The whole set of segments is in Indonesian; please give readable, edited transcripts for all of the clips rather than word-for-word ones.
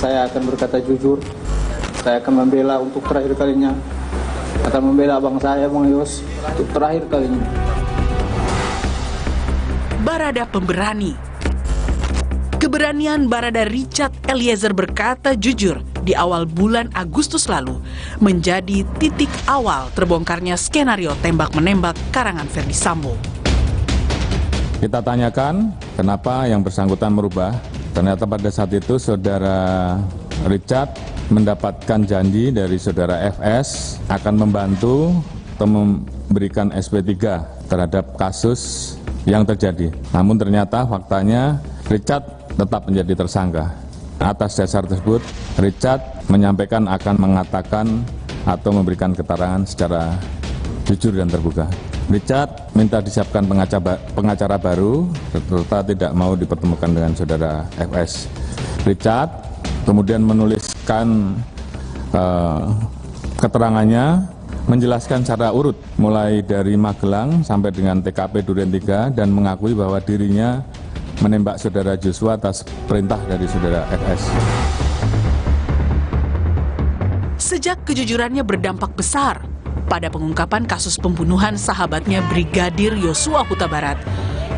Saya akan berkata jujur. Saya akan membela untuk terakhir kalinya. Akan membela abang saya, Bang Yos, untuk terakhir kalinya. Barada pemberani. Keberanian Barada Richard Eliezer berkata jujur di awal bulan Agustus lalu menjadi titik awal terbongkarnya skenario tembak-menembak karangan Ferdy Sambo. Kita tanyakan kenapa yang bersangkutan merubah. Ternyata pada saat itu saudara Richard mendapatkan janji dari saudara FS akan membantu atau memberikan SP3 terhadap kasus yang terjadi. Namun ternyata faktanya Richard tetap menjadi tersangka. Atas dasar tersebut, Richard menyampaikan akan mengatakan atau memberikan keterangan secara jujur dan terbuka. Richard minta disiapkan pengacara baru, serta tidak mau dipertemukan dengan saudara FS. Richard kemudian menuliskan keterangannya, menjelaskan secara urut mulai dari Magelang sampai dengan TKP Duren 3 dan mengakui bahwa dirinya menembak saudara Joshua atas perintah dari saudara FS. Sejak kejujurannya berdampak besar pada pengungkapan kasus pembunuhan sahabatnya Brigadir Yosua Huta Barat,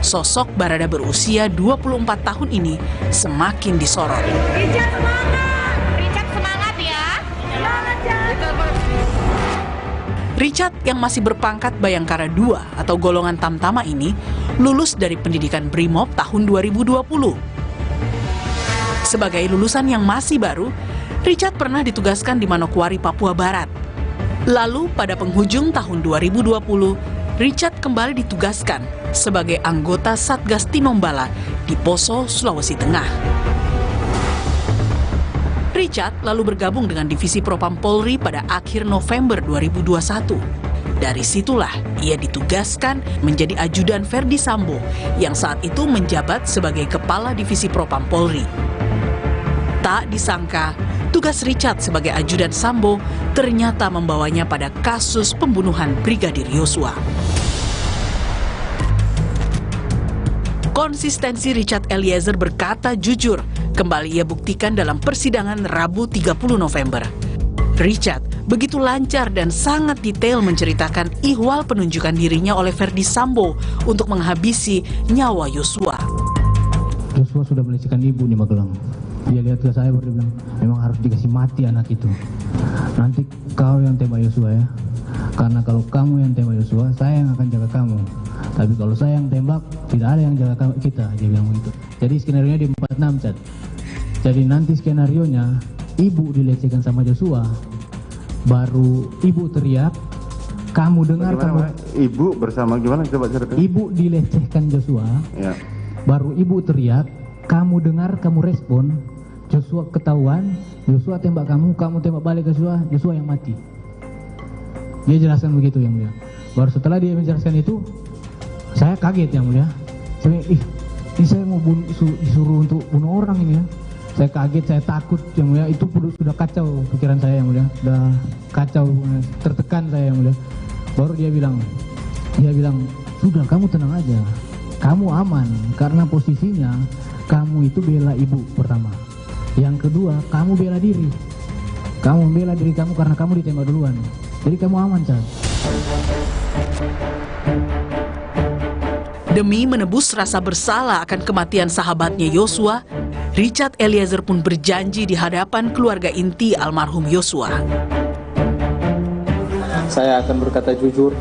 sosok Barada berusia 24 tahun ini semakin disorot. Richard semangat! Richard semangat ya! Semangat ya! Richard yang masih berpangkat Bayangkara II atau golongan Tamtama ini lulus dari pendidikan Brimob tahun 2020. Sebagai lulusan yang masih baru, Richard pernah ditugaskan di Manokwari, Papua Barat. Lalu pada penghujung tahun 2020, Richard kembali ditugaskan sebagai anggota Satgas Tinombala di Poso, Sulawesi Tengah. Richard lalu bergabung dengan Divisi Propam Polri pada akhir November 2021. Dari situlah ia ditugaskan menjadi ajudan Ferdy Sambo yang saat itu menjabat sebagai Kepala Divisi Propam Polri. Tak disangka, tugas Richard sebagai ajudan Sambo ternyata membawanya pada kasus pembunuhan Brigadir Yosua. Konsistensi Richard Eliezer berkata jujur kembali ia buktikan dalam persidangan Rabu 30 November. Richard begitu lancar dan sangat detail menceritakan ihwal penunjukan dirinya oleh Ferdy Sambo untuk menghabisi nyawa Yosua. Yosua sudah melecehkan ibu di Magelang. Dia lihat ke saya baru bilang, memang harus dikasih mati anak itu. Nanti kau yang tembak Yosua ya. Karena kalau kamu yang tembak Yosua, saya yang akan jaga kamu. Tapi kalau saya yang tembak, tidak ada yang jaga kita. Dia bilang begitu. Jadi skenario di 46, Cad. Jadi nanti skenario-nya, ibu dilecehkan sama Joshua, baru ibu teriak, kamu dengar bagaimana, kamu... Ibu bersama gimana? Coba cerita. Ibu dilecehkan Joshua, ya. Baru ibu teriak, kamu dengar, kamu respon, Joshua ketahuan, Joshua tembak kamu, kamu tembak balik ke Joshua, Joshua yang mati. Dia jelaskan begitu yang mulia. Baru setelah dia menjelaskan itu, saya kaget yang mulia. Saya, ini saya mau disuruh untuk bunuh orang ini ya. Saya kaget, saya takut yang mulia. Itu sudah kacau pikiran saya yang mulia. Sudah kacau, tertekan saya yang mulia. Baru dia bilang, sudah kamu tenang aja. Kamu aman karena posisinya kamu itu bela ibu pertama. Yang kedua, kamu bela diri. Kamu bela diri kamu karena kamu ditembak duluan. Jadi kamu aman, Chan. Demi menebus rasa bersalah akan kematian sahabatnya Yosua, Richard Eliezer pun berjanji di hadapan keluarga inti almarhum Yosua. Saya akan berkata jujur.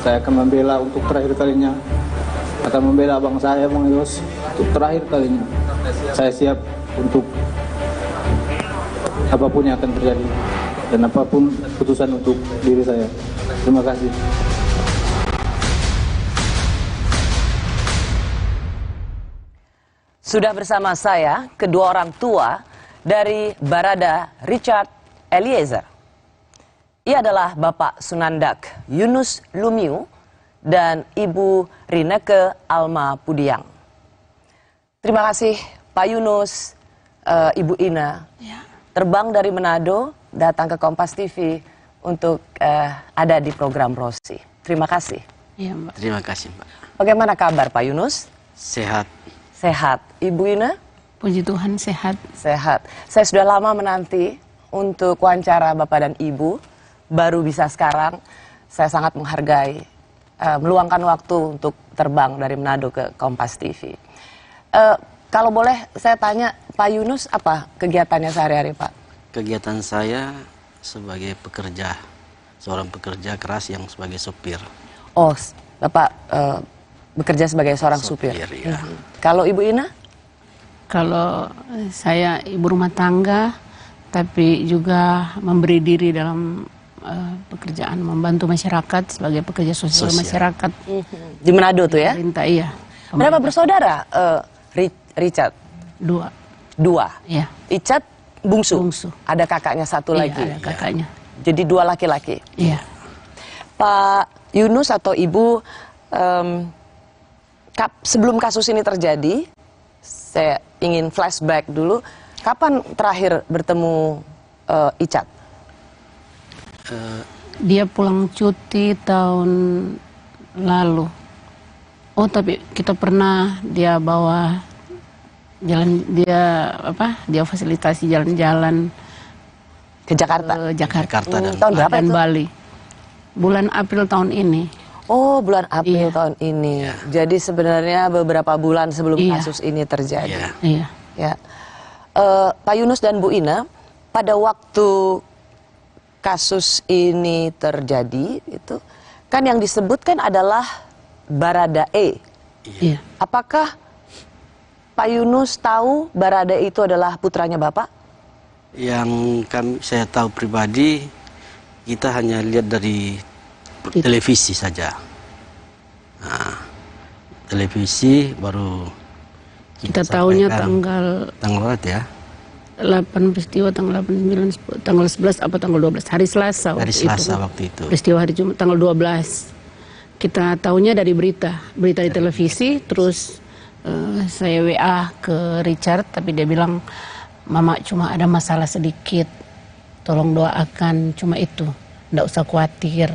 Saya akan membela untuk terakhir kalinya. Akan membela abang saya, Bang Yos, untuk terakhir kalinya. Saya siap untuk apapun yang akan terjadi dan apapun keputusan untuk diri saya. Terima kasih. Sudah bersama saya kedua orang tua dari Barada Richard Eliezer. Ia adalah Bapak Sunandak Yunus Lumiu dan Ibu Rineke Alma Pudiang. Terima kasih Pak Yunus, Ibu Ina, terbang dari Manado, datang ke Kompas TV untuk ada di program Rosi. Terima kasih. Ya, Mbak. Terima kasih, Mbak. Bagaimana kabar Pak Yunus? Sehat. Sehat. Ibu Ina? Puji Tuhan sehat. Sehat. Saya sudah lama menanti untuk wawancara Bapak dan Ibu. Baru bisa sekarang. Saya sangat menghargai meluangkan waktu untuk terbang dari Manado ke Kompas TV. Kalau boleh saya tanya, Pak Yunus, apa kegiatannya sehari-hari, Pak? Kegiatan saya sebagai pekerja, seorang pekerja keras yang sebagai sopir. Oh, Bapak bekerja sebagai seorang supir. Ya. Kalau Ibu Ina? Kalau saya ibu rumah tangga, tapi juga memberi diri dalam pekerjaan membantu masyarakat sebagai pekerja sosial masyarakat. Di Manado tuh ya? Pemerintah, iya. Berapa bersaudara Richard? Dua. Iya. Richard bungsu? Bungsu. Ada kakaknya satu Iya, lagi? ada kakaknya. Jadi 2 laki-laki? Iya. Pak Yunus atau Ibu, sebelum kasus ini terjadi, saya ingin flashback dulu. Kapan terakhir bertemu Icat? Dia pulang cuti tahun lalu. Oh, tapi kita pernah dia bawa jalan, dia fasilitasi jalan-jalan ke Jakarta. Tahun berapa dan itu? Bali. Bulan April tahun ini. Oh, bulan April tahun ini. Jadi sebenarnya beberapa bulan sebelum kasus ini terjadi. Iya. Ya. Pak Yunus dan Bu Ina, pada waktu kasus ini terjadi, itu kan yang disebutkan adalah Baradae. Iya. Apakah Pak Yunus tahu Baradae itu adalah putranya Bapak? Yang saya tahu pribadi, kita hanya lihat dari televisi saja. Nah, televisi baru kita tahunya tanggal berapa ya? 8 peristiwa, tanggal 8, 9, 10, tanggal 11 apa tanggal 12, hari Selasa waktu itu. Peristiwa hari Jumat tanggal 12. Kita tahunya dari berita di televisi, terus saya WA ke Richard, tapi dia bilang, Mama cuma ada masalah sedikit, tolong doakan, cuma itu, nggak usah khawatir,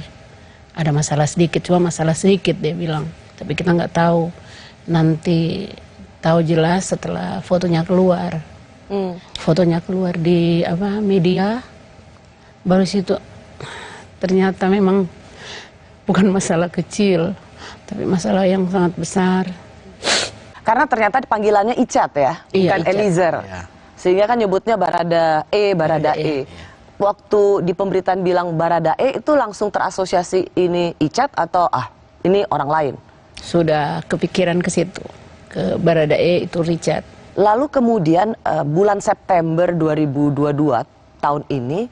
ada masalah sedikit, cuma masalah sedikit, dia bilang. Tapi kita nggak tahu, nanti tahu jelas setelah fotonya keluar. Fotonya keluar di media, baru situ ternyata memang bukan masalah kecil, tapi masalah yang sangat besar. Karena ternyata panggilannya Icat ya, bukan Icat. Eliezer. Ya. Sehingga kan nyebutnya Baradae. Waktu di pemberitaan bilang Baradae itu langsung terasosiasi ini Icat atau ini orang lain? Sudah kepikiran ke situ, ke Baradae itu Richard. Lalu kemudian bulan September 2022 tahun ini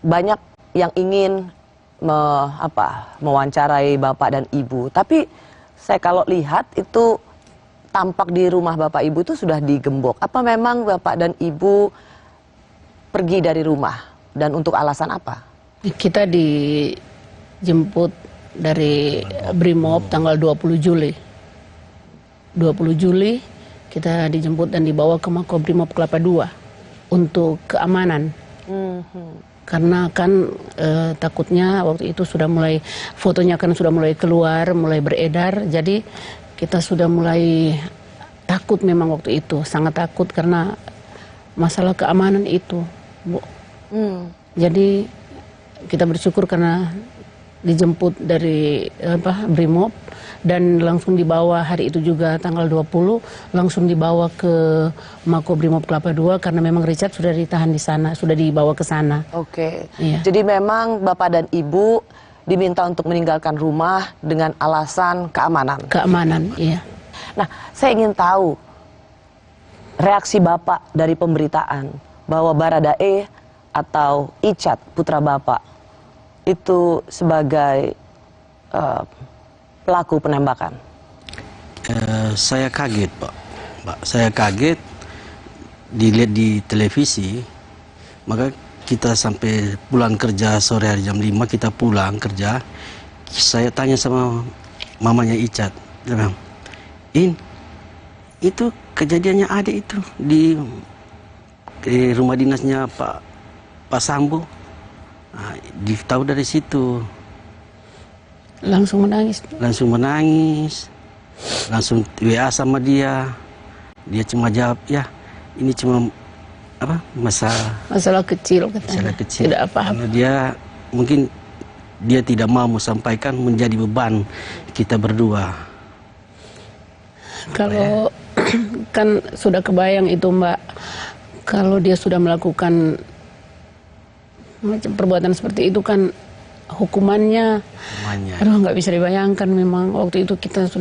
banyak yang ingin mewawancarai Bapak dan Ibu. Tapi saya kalau lihat itu tampak di rumah Bapak Ibu itu sudah digembok. Apa memang Bapak dan Ibu pergi dari rumah dan untuk alasan apa? Kita dijemput dari Brimob tanggal 20 Juli. 20 Juli kita dijemput dan dibawa ke Makobrimob Kelapa II untuk keamanan. Karena kan takutnya waktu itu sudah mulai, fotonya kan sudah mulai keluar, mulai beredar. Jadi kita sudah mulai takut memang waktu itu, sangat takut karena masalah keamanan itu, Bu. Jadi kita bersyukur karena dijemput dari Brimob dan langsung dibawa hari itu juga tanggal 20 langsung dibawa ke Makobrimob Kelapa II karena memang Richard sudah ditahan di sana, sudah dibawa ke sana. Oke. Iya. Jadi memang Bapak dan Ibu diminta untuk meninggalkan rumah dengan alasan keamanan. Keamanan, iya. Nah, saya ingin tahu reaksi Bapak dari pemberitaan bahwa Baradae atau Icat putra Bapak itu sebagai pelaku penembakan. Saya kaget, Pak. Saya kaget dilihat di televisi, maka kita sampai pulang kerja sore hari jam 5 kita pulang kerja. Saya tanya sama mamanya Icat, dia bilang, itu kejadiannya ada itu di rumah dinasnya Pak Sambo. Nah, ditahu dari situ. Langsung menangis. Langsung WA sama dia. Dia cuma jawab, ya ini cuma apa masalah kecil katanya. Masalah kecil. Tidak apa-apa. Dia mungkin dia tidak mau sampaikan menjadi beban kita berdua. Kalau kan sudah kebayang itu Mbak, kalau dia sudah melakukan macam perbuatan seperti itu kan hukumannya. Aduh, nggak bisa dibayangkan. Memang waktu itu kita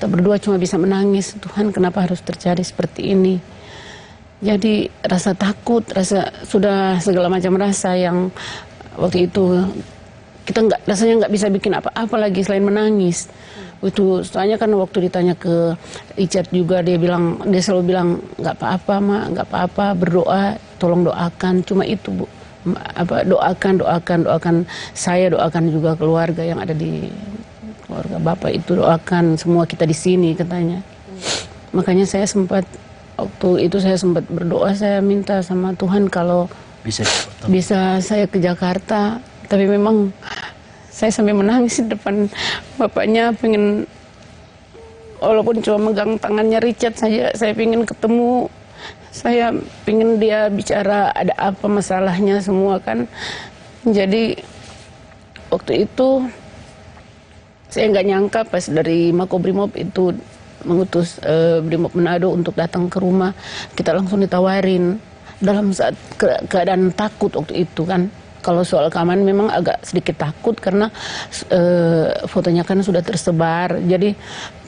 berdua cuma bisa menangis, Tuhan kenapa harus terjadi seperti ini. Jadi rasa takut, sudah segala macam rasa yang waktu itu kita rasanya nggak bisa bikin apa-apa lagi selain menangis. Itu soalnya kan waktu ditanya ke Richard juga dia selalu bilang nggak apa-apa Mak, nggak apa-apa, berdoa, tolong doakan, cuma itu Bu. Doakan saya, doakan juga keluarga yang ada di keluarga Bapak itu, doakan semua kita di sini katanya. Makanya saya sempat berdoa, saya minta sama Tuhan kalau bisa saya ke Jakarta, tapi memang saya sampai menangis di depan bapaknya, pengen walaupun cuma megang tangannya Richard saja, saya pengen ketemu. Saya pengen dia bicara ada apa masalahnya semua kan. Jadi waktu itu saya nggak nyangka pas dari Makobrimob itu mengutus Brimob Manado untuk datang ke rumah. Kita langsung ditawarin dalam saat keadaan takut waktu itu kan. Kalau soal keamanan memang agak sedikit takut karena fotonya kan sudah tersebar. Jadi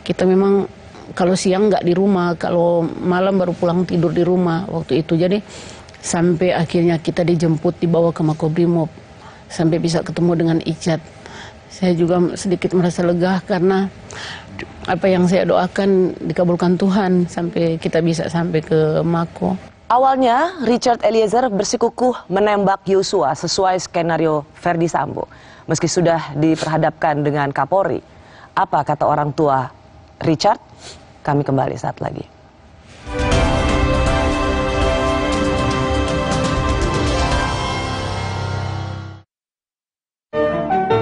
kita memang kalau siang nggak di rumah, kalau malam baru pulang tidur di rumah waktu itu. Jadi sampai akhirnya kita dijemput, dibawa ke Makobrimob sampai bisa ketemu dengan Icat. Saya juga sedikit merasa lega karena apa yang saya doakan dikabulkan Tuhan sampai kita bisa sampai ke Mako. Awalnya Richard Eliezer bersikukuh menembak Yosua sesuai skenario Ferdi Sambo. Meski sudah diperhadapkan dengan Kapolri, apa kata orang tua Richard? Kami kembali saat lagi.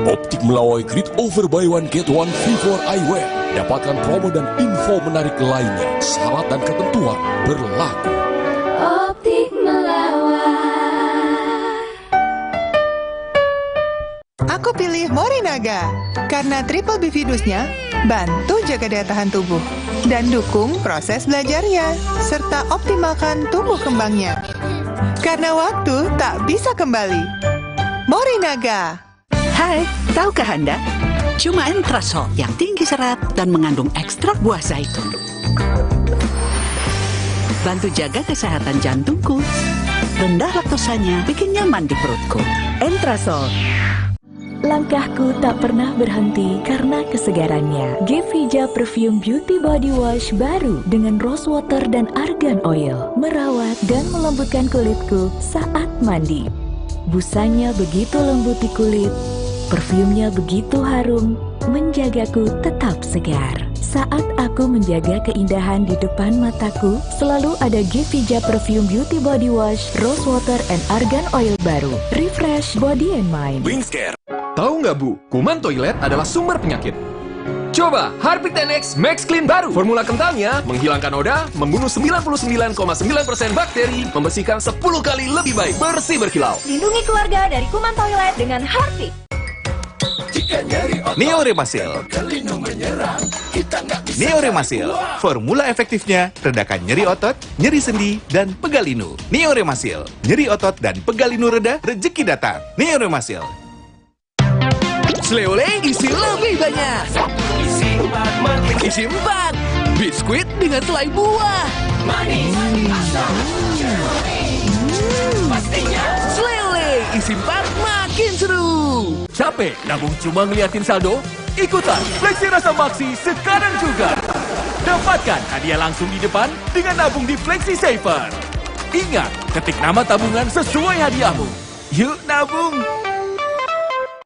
Optik Melawai Grid Over Buy One Get One V4 Eyewear. Dapatkan promo dan info menarik lainnya. Syarat dan ketentuan berlaku. Optik Melawai. Aku pilih Morinaga karena triple bifidusnya bantu jaga daya tahan tubuh dan dukung proses belajarnya serta optimalkan tumbuh kembangnya. Karena waktu tak bisa kembali. Morinaga. Hai, tahukah Anda? Cuma Entrasol yang tinggi serat dan mengandung ekstrak buah zaitun. Bantu jaga kesehatan jantungku. Rendah laktosanya bikin nyaman di perutku. Entrasol. Langkahku tak pernah berhenti karena kesegarannya. Gevija Perfume Beauty Body Wash baru dengan rose water dan argan oil merawat dan melembutkan kulitku saat mandi. Busanya begitu lembut di kulit, perfumnya begitu harum, menjagaku tetap segar. Saat aku menjaga keindahan di depan mataku, selalu ada Gevija Perfume Beauty Body Wash, rose water and argan oil baru. Refresh body and mind. Wingscare. Tahu nggak Bu, kuman toilet adalah sumber penyakit. Coba Harpic 10X Max Clean baru. Formula kentalnya menghilangkan noda, membunuh 99,9% bakteri, membersihkan 10 kali lebih baik, bersih berkilau. Lindungi keluarga dari kuman toilet dengan Harpic. Neoremasil. Neoremasil. Formula efektifnya redakan nyeri otot, nyeri sendi, dan pegal linu. Neoremasil. Nyeri otot dan pegal linu reda, rezeki datang. Neoremasil. Sleole isi lebih banyak. Isi 4. Biskuit dengan selai buah. Manis. Sleole isi 4 makin seru. Capek nabung cuma ngeliatin saldo? Ikutan Flexi Rasa Maxi sekarang juga. Dapatkan hadiah langsung di depan dengan nabung di Flexi Saver. Ingat, ketik nama tabungan sesuai hadiahmu. Yuk nabung.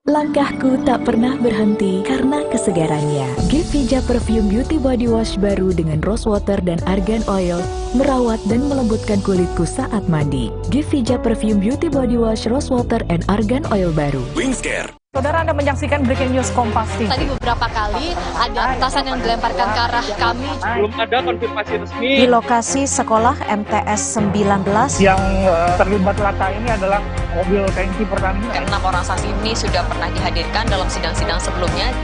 Langkahku tak pernah berhenti karena kesegarannya. Gevija Perfume Beauty Body Wash baru dengan rose water dan argan oil merawat dan melembutkan kulitku saat mandi. Gevija Perfume Beauty Body Wash, rose water and argan oil baru. Wingscare. Saudara, Anda menyaksikan Breaking News Kompas TV. Tadi beberapa kali ada petasan yang dilemparkan ke arah kami. Belum ada konfirmasi resmi. Di lokasi sekolah MTS 19. Yang terlibat laka ini adalah mobil tangki Pertamina. 6 orang saksi ini sudah pernah dihadirkan dalam sidang-sidang sebelumnya.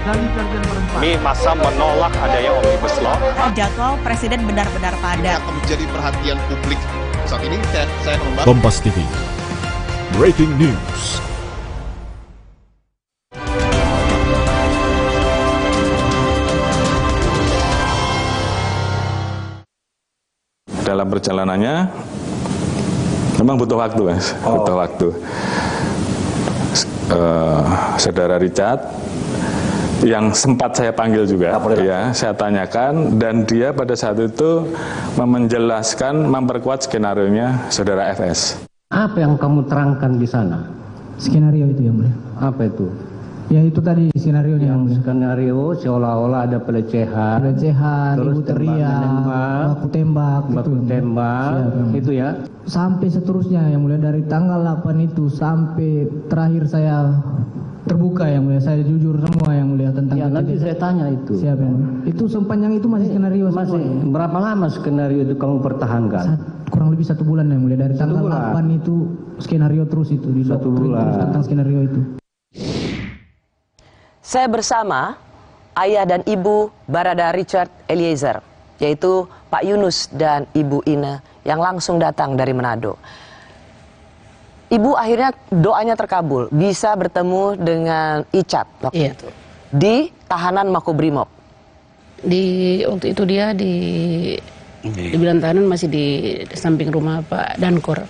Kami masa menolak adanya Omnibus Law. Jadwal Presiden benar-benar padat. Akan menjadi perhatian publik. Saat ini saya membahas. Kompas TV, Breaking News. Dalam perjalanannya memang butuh waktu, Mas. Butuh waktu. Saudara Richard yang sempat saya panggil juga, ya, saya tanyakan, dan dia pada saat itu menjelaskan, memperkuat skenarionya saudara FS. Apa yang kamu terangkan di sana? Skenario itu yang mulia. Apa itu? Ya itu tadi skenario yang skenario seolah-olah ada pelecehan, ibu teriak, baku tembak, itu ya. Sampai seterusnya yang mulia, dari tanggal 8 itu sampai terakhir saya terbuka yang mulia, saya jujur semua yang mulia tentang ya, nanti saya tanya itu. Siapa yang itu sepanjang itu masih skenario masih semua. Berapa lama skenario itu kamu pertahankan? Kurang lebih 1 bulan yang mulia, dari tanggal 8 itu skenario terus itu di 1 bulan terus tentang skenario itu. Saya bersama ayah dan ibu Barada Richard Eliezer, yaitu Pak Yunus dan Ibu Ine yang langsung datang dari Manado. Ibu akhirnya doanya terkabul, bisa bertemu dengan Icat waktu itu di tahanan Makobrimob. Waktu itu dia di bilang tahanan masih di samping rumah Pak Dankor.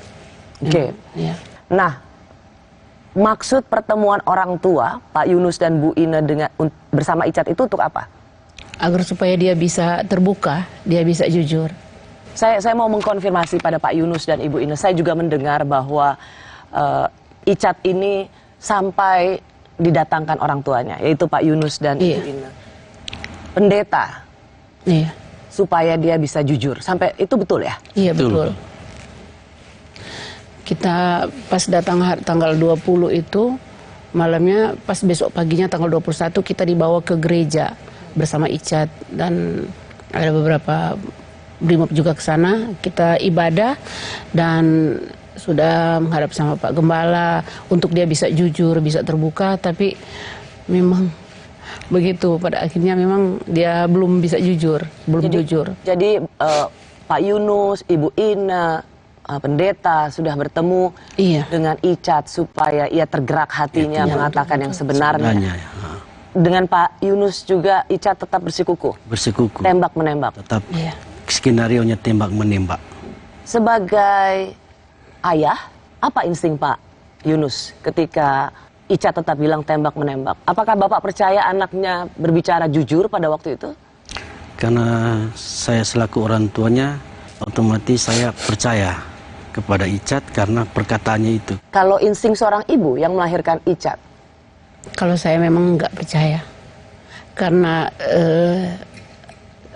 Oke. Ya. Nah, maksud pertemuan orang tua Pak Yunus dan Bu Ine bersama Icat itu untuk apa? Agar supaya dia bisa terbuka, dia bisa jujur. Saya mau mengkonfirmasi pada Pak Yunus dan Ibu Ine. Saya juga mendengar bahwa Icat ini sampai didatangkan orang tuanya, yaitu Pak Yunus dan Ibu Ine. Pendeta. Iya. Supaya dia bisa jujur. Sampai itu betul ya? Iya, betul. Kita pas datang tanggal 20 itu, malamnya pas besok paginya tanggal 21 kita dibawa ke gereja bersama Icat, dan ada beberapa brimob juga ke sana. Kita ibadah dan sudah menghadap sama Pak Gembala untuk dia bisa jujur, bisa terbuka, tapi memang begitu pada akhirnya memang dia belum bisa jujur, jujur. Jadi Pak Yunus, Ibu Ine, pendeta sudah bertemu dengan Icat supaya ia tergerak hatinya mengatakan yang sebenarnya. Dengan Pak Yunus juga Icat tetap bersikukuh. Bersikukuh. Tembak menembak. Tetap skenarionya tembak menembak. Sebagai ayah, apa insting Pak Yunus ketika Icat tetap bilang tembak menembak? Apakah Bapak percaya anaknya berbicara jujur pada waktu itu? Karena saya selaku orang tuanya, otomatis saya percaya kepada Icat karena perkataannya itu. Kalau insting seorang ibu yang melahirkan Icat? Kalau saya memang nggak percaya. Karena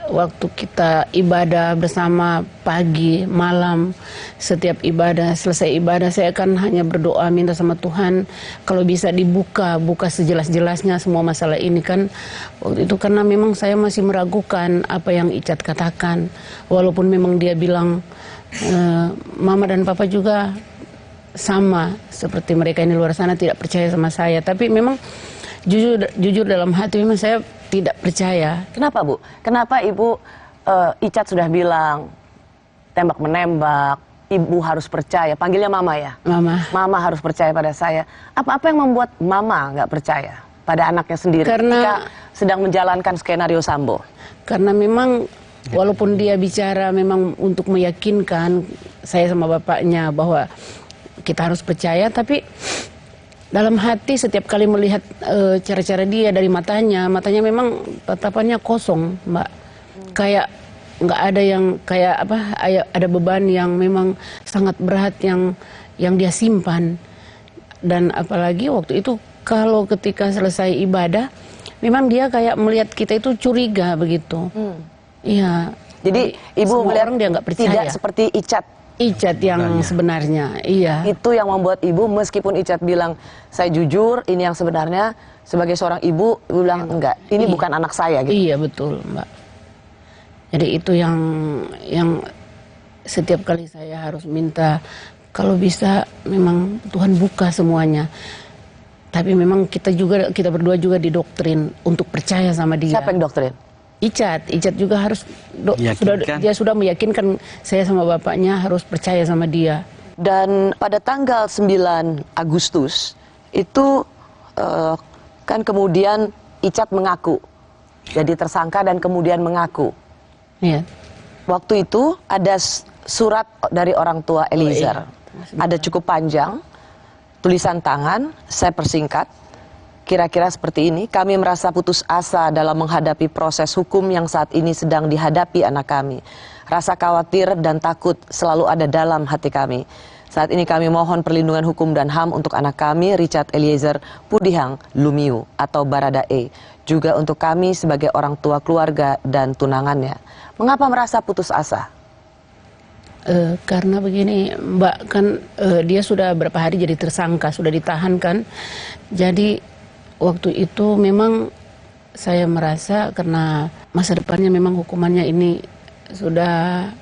waktu kita ibadah bersama pagi, malam, setiap ibadah, selesai ibadah saya kan hanya berdoa minta sama Tuhan kalau bisa buka sejelas-jelasnya semua masalah ini kan. Waktu itu karena memang saya masih meragukan apa yang Icat katakan. Walaupun memang dia bilang Mama dan Papa juga sama seperti mereka ini luar sana tidak percaya sama saya, tapi memang jujur dalam hati memang saya tidak percaya. Kenapa Bu? Kenapa Ibu Icat sudah bilang tembak menembak, Ibu harus percaya, panggilnya Mama ya? Mama harus percaya pada saya. Apa yang membuat Mama nggak percaya pada anaknya sendiri ketika sedang menjalankan skenario Sambo? Karena memang walaupun dia bicara memang untuk meyakinkan saya sama bapaknya bahwa kita harus percaya, tapi dalam hati setiap kali melihat cara-cara dia dari matanya memang tatapannya kosong, Mbak. Kayak nggak ada yang kayak apa, ada beban yang memang sangat berat yang dia simpan. Dan apalagi waktu itu kalau ketika selesai ibadah, memang dia kayak melihat kita itu curiga begitu. Iya. Jadi Ibu melihat dia nggak percaya. Tidak seperti Icat Icat yang sebenarnya, iya. Itu yang membuat ibu, meskipun Icat bilang saya jujur, ini yang sebenarnya, sebagai seorang ibu bilang enggak, ini bukan anak saya gitu. Iya betul, Mbak. Jadi itu yang setiap kali saya harus minta, kalau bisa memang Tuhan buka semuanya. Tapi memang kita berdua juga didoktrin untuk percaya sama dia. Siapa yang doktrin? Icat juga harus dia sudah meyakinkan saya sama bapaknya harus percaya sama dia. Dan pada tanggal 9 Agustus itu kan kemudian Icat mengaku jadi tersangka dan kemudian mengaku. Iya. Waktu itu ada surat dari orang tua Eliezer. Ada cukup panjang, tulisan tangan, saya persingkat. Kira-kira seperti ini, kami merasa putus asa dalam menghadapi proses hukum yang saat ini sedang dihadapi anak kami. Rasa khawatir dan takut selalu ada dalam hati kami. Saat ini kami mohon perlindungan hukum dan HAM untuk anak kami, Richard Eliezer Pudihang Lumiu atau Baradae. Juga untuk kami sebagai orang tua keluarga dan tunangannya. Mengapa merasa putus asa? Karena begini, Mbak, kan dia sudah berapa hari jadi tersangka, sudah ditahan kan. Jadi waktu itu memang saya merasa karena masa depannya memang hukumannya ini sudah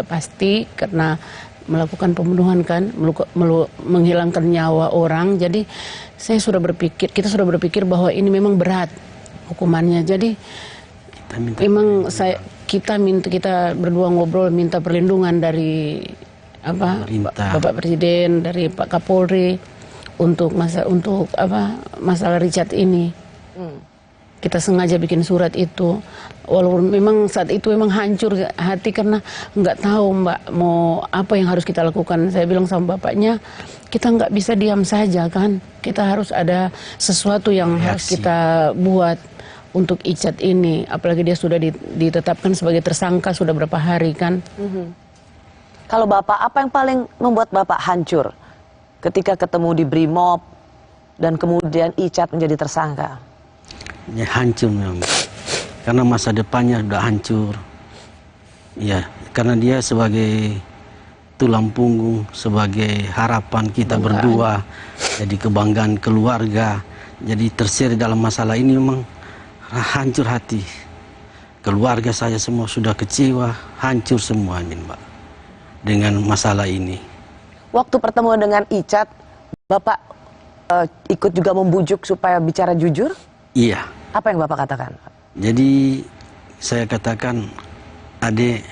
pasti karena melakukan pembunuhan kan, menghilangkan nyawa orang. Jadi kita sudah berpikir bahwa ini memang berat hukumannya. Jadi memang kita berdua ngobrol minta perlindungan dari Bapak Presiden, dari Pak Kapolri untuk masalah Richard ini. Kita sengaja bikin surat itu, walaupun memang saat itu memang hancur hati karena nggak tahu Mbak mau apa yang harus kita lakukan. Saya bilang sama bapaknya, kita nggak bisa diam saja kan, kita harus ada sesuatu yang harus kita buat untuk Icat ini, apalagi dia sudah ditetapkan sebagai tersangka sudah berapa hari kan. Kalau Bapak, apa yang paling membuat Bapak hancur ketika ketemu di Brimob dan kemudian Icat menjadi tersangka? Ya hancur memang, karena masa depannya sudah hancur. Ya, karena dia sebagai tulang punggung, sebagai harapan kita berdua, jadi kebanggaan keluarga. Jadi terseret dalam masalah ini memang hancur hati. Keluarga saya semua sudah kecewa, hancur semuanya Mbak, dengan masalah ini. Waktu pertemuan dengan Icat, Bapak ikut juga membujuk supaya bicara jujur? Iya. Apa yang Bapak katakan? Jadi saya katakan, Adek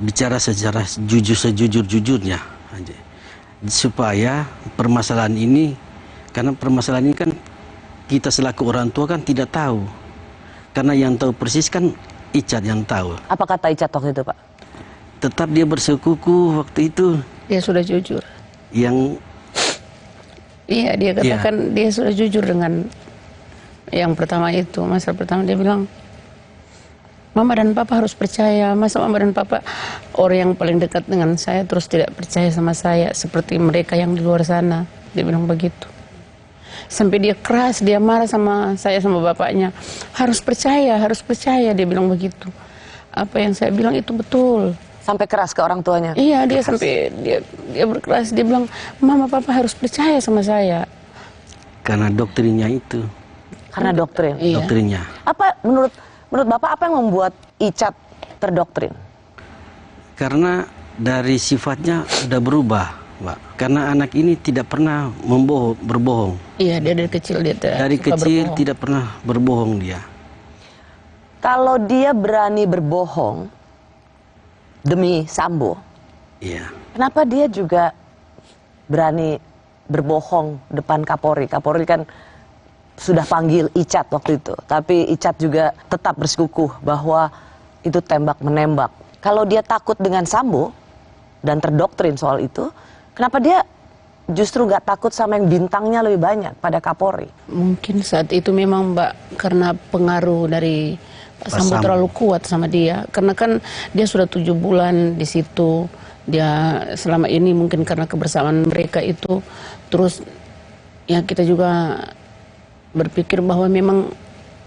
bicara secara jujur sejujur-jujurnya aja. Supaya permasalahan ini, karena permasalahan ini kan kita selaku orang tua kan tidak tahu. Karena yang tahu persis kan Icat yang tahu. Apa kata Icat waktu itu, Pak? Tetap dia bersekuku waktu itu. Dia sudah jujur. Iya, dia katakan dia sudah jujur dengan yang pertama itu. Masa pertama dia bilang, Mama dan Papa harus percaya. Masa Mama dan Papa orang yang paling dekat dengan saya terus tidak percaya sama saya seperti mereka yang di luar sana. Dia bilang begitu. Sampai dia keras, dia marah sama saya sama bapaknya. Harus percaya, dia bilang begitu. Apa yang saya bilang itu betul. Sampai keras ke orang tuanya? Iya, dia sampai dia berkeras, dia bilang, Mama Papa harus percaya sama saya. Karena doktrinnya itu. Karena doktrin? Iya. Doktrinnya. Apa menurut Bapak apa yang membuat Icat terdoktrin? Karena dari sifatnya sudah berubah, Mbak. Karena anak ini tidak pernah berbohong. Iya, dia dari kecil dari kecil tidak pernah berbohong dia. Kalau dia berani berbohong demi Sambo, iya. Kenapa dia juga berani berbohong depan Kapolri? Kapolri kan sudah panggil Icat waktu itu, tapi Icat juga tetap bersikukuh bahwa itu tembak-menembak. Kalau dia takut dengan Sambo dan terdoktrin soal itu, kenapa dia justru nggak takut sama yang bintangnya lebih banyak pada Kapolri? Mungkin saat itu memang Mbak, karena pengaruh dari Sambo terlalu kuat sama dia. Karena kan dia sudah 7 bulan di situ. Dia selama ini mungkin karena kebersamaan mereka itu. Terus ya kita juga berpikir bahwa memang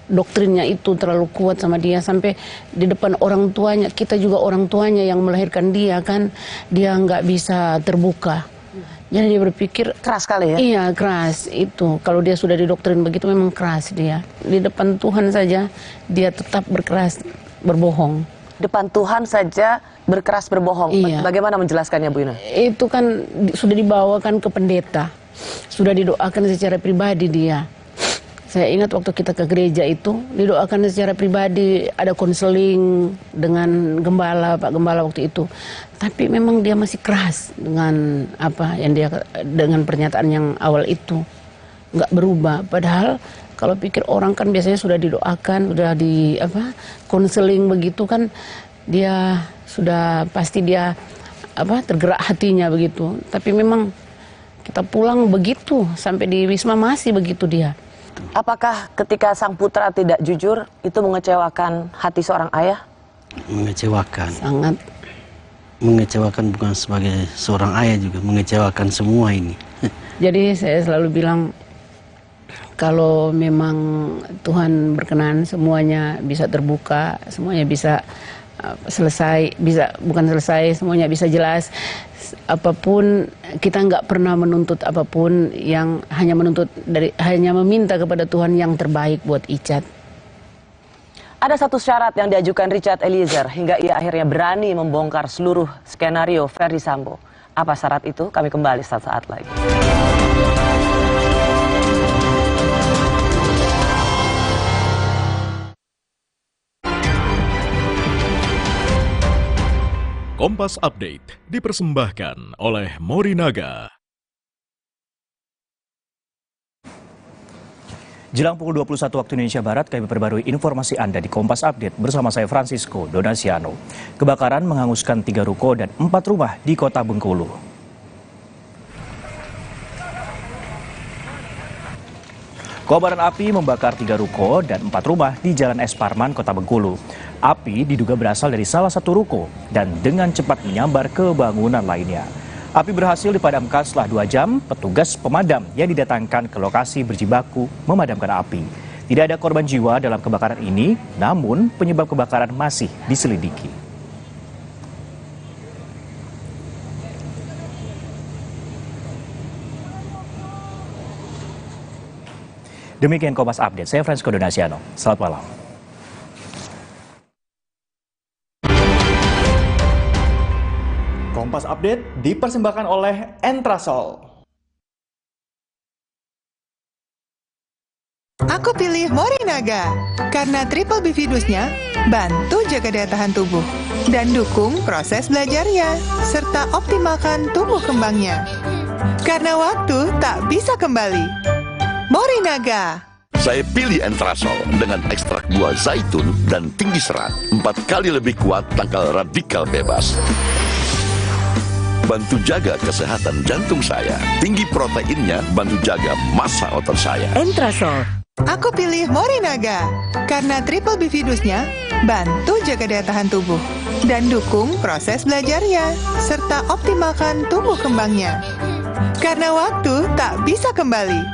doktrinnya itu terlalu kuat sama dia, sampai di depan orang tuanya, kita juga orang tuanya yang melahirkan dia kan, dia nggak bisa terbuka. Jadi dia berpikir keras kali ya? Iya, keras itu. Kalau dia sudah didoktrin begitu memang keras dia. Di depan Tuhan saja dia tetap berkeras berbohong. Depan Tuhan saja berkeras berbohong. Iya. Bagaimana menjelaskannya, Bu Ina? Itu kan sudah dibawakan ke pendeta. Sudah didoakan secara pribadi dia. Saya ingat waktu kita ke gereja itu, didoakan secara pribadi, ada konseling dengan gembala, Pak Gembala waktu itu. Tapi memang dia masih keras dengan apa yang dia, dengan pernyataan yang awal itu. Nggak berubah. Padahal kalau pikir orang kan biasanya sudah didoakan, sudah di apa, konseling begitu kan, dia sudah pasti dia apa, tergerak hatinya begitu. Tapi memang kita pulang begitu, sampai di Wisma masih begitu dia. Apakah ketika sang putra tidak jujur, itu mengecewakan hati seorang ayah? Mengecewakan. Sangat. Mengecewakan bukan sebagai seorang ayah juga, mengecewakan semua ini. Jadi saya selalu bilang, kalau memang Tuhan berkenan semuanya bisa terbuka, semuanya bisa selesai, bisa bukan selesai, semuanya bisa jelas. Apapun, kita nggak pernah menuntut apapun, yang hanya menuntut hanya meminta kepada Tuhan yang terbaik buat Icat. Ada satu syarat yang diajukan Richard Eliezer hingga ia akhirnya berani membongkar seluruh skenario Verdi Sambo. Apa syarat itu? Kami kembali saat lagi. Kompas Update dipersembahkan oleh Morinaga. Jelang pukul 21 waktu Indonesia Barat, kami perbarui informasi Anda di Kompas Update bersama saya Francisco Donasiano. Kebakaran menghanguskan 3 ruko dan 4 rumah di kota Bengkulu. Kobaran api membakar 3 ruko dan 4 rumah di Jalan Es Parman, Kota Bengkulu. Api diduga berasal dari salah satu ruko dan dengan cepat menyambar ke bangunan lainnya. Api berhasil dipadamkan setelah 2 jam, petugas pemadam yang didatangkan ke lokasi berjibaku memadamkan api. Tidak ada korban jiwa dalam kebakaran ini, namun penyebab kebakaran masih diselidiki. Demikian Kompas Update, saya Francisco Donasiano. Selamat malam. Kompas Update dipersembahkan oleh Entrasol. Aku pilih Morinaga karena triple bifidusnya bantu jaga daya tahan tubuh dan dukung proses belajarnya serta optimalkan tumbuh kembangnya. Karena waktu tak bisa kembali. Morinaga. Saya pilih Entrasol dengan ekstrak buah zaitun dan tinggi serat. 4 kali lebih kuat tangkal radikal bebas. Bantu jaga kesehatan jantung saya. Tinggi proteinnya bantu jaga massa otot saya. Entrasol. Aku pilih Morinaga karena triple bifidusnya bantu jaga daya tahan tubuh dan dukung proses belajarnya serta optimalkan tumbuh kembangnya. Karena waktu tak bisa kembali.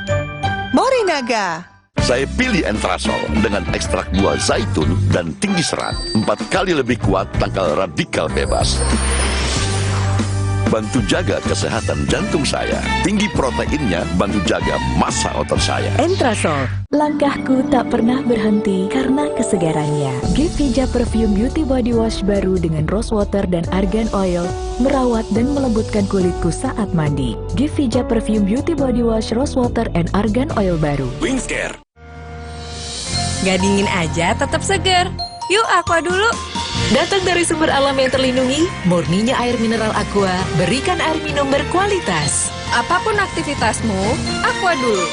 Morinaga. Saya pilih Entrasol dengan ekstrak buah zaitun dan tinggi serat. 4 kali lebih kuat tangkal radikal bebas. Bantu jaga kesehatan jantung saya. Tinggi proteinnya bantu jaga massa otot saya. Entrasol. Langkahku tak pernah berhenti karena kesegarannya. Gevija Perfume Beauty Body Wash baru dengan rose water dan argan oil merawat dan melembutkan kulitku saat mandi. Gevija Perfume Beauty Body Wash Rose Water and Argan Oil baru. Wingscare. Gak dingin aja, tetap segar. Yuk Aqua dulu. Datang dari sumber alam yang terlindungi, murninya air mineral Aqua, berikan air minum berkualitas. Apapun aktivitasmu, Aqua dulu.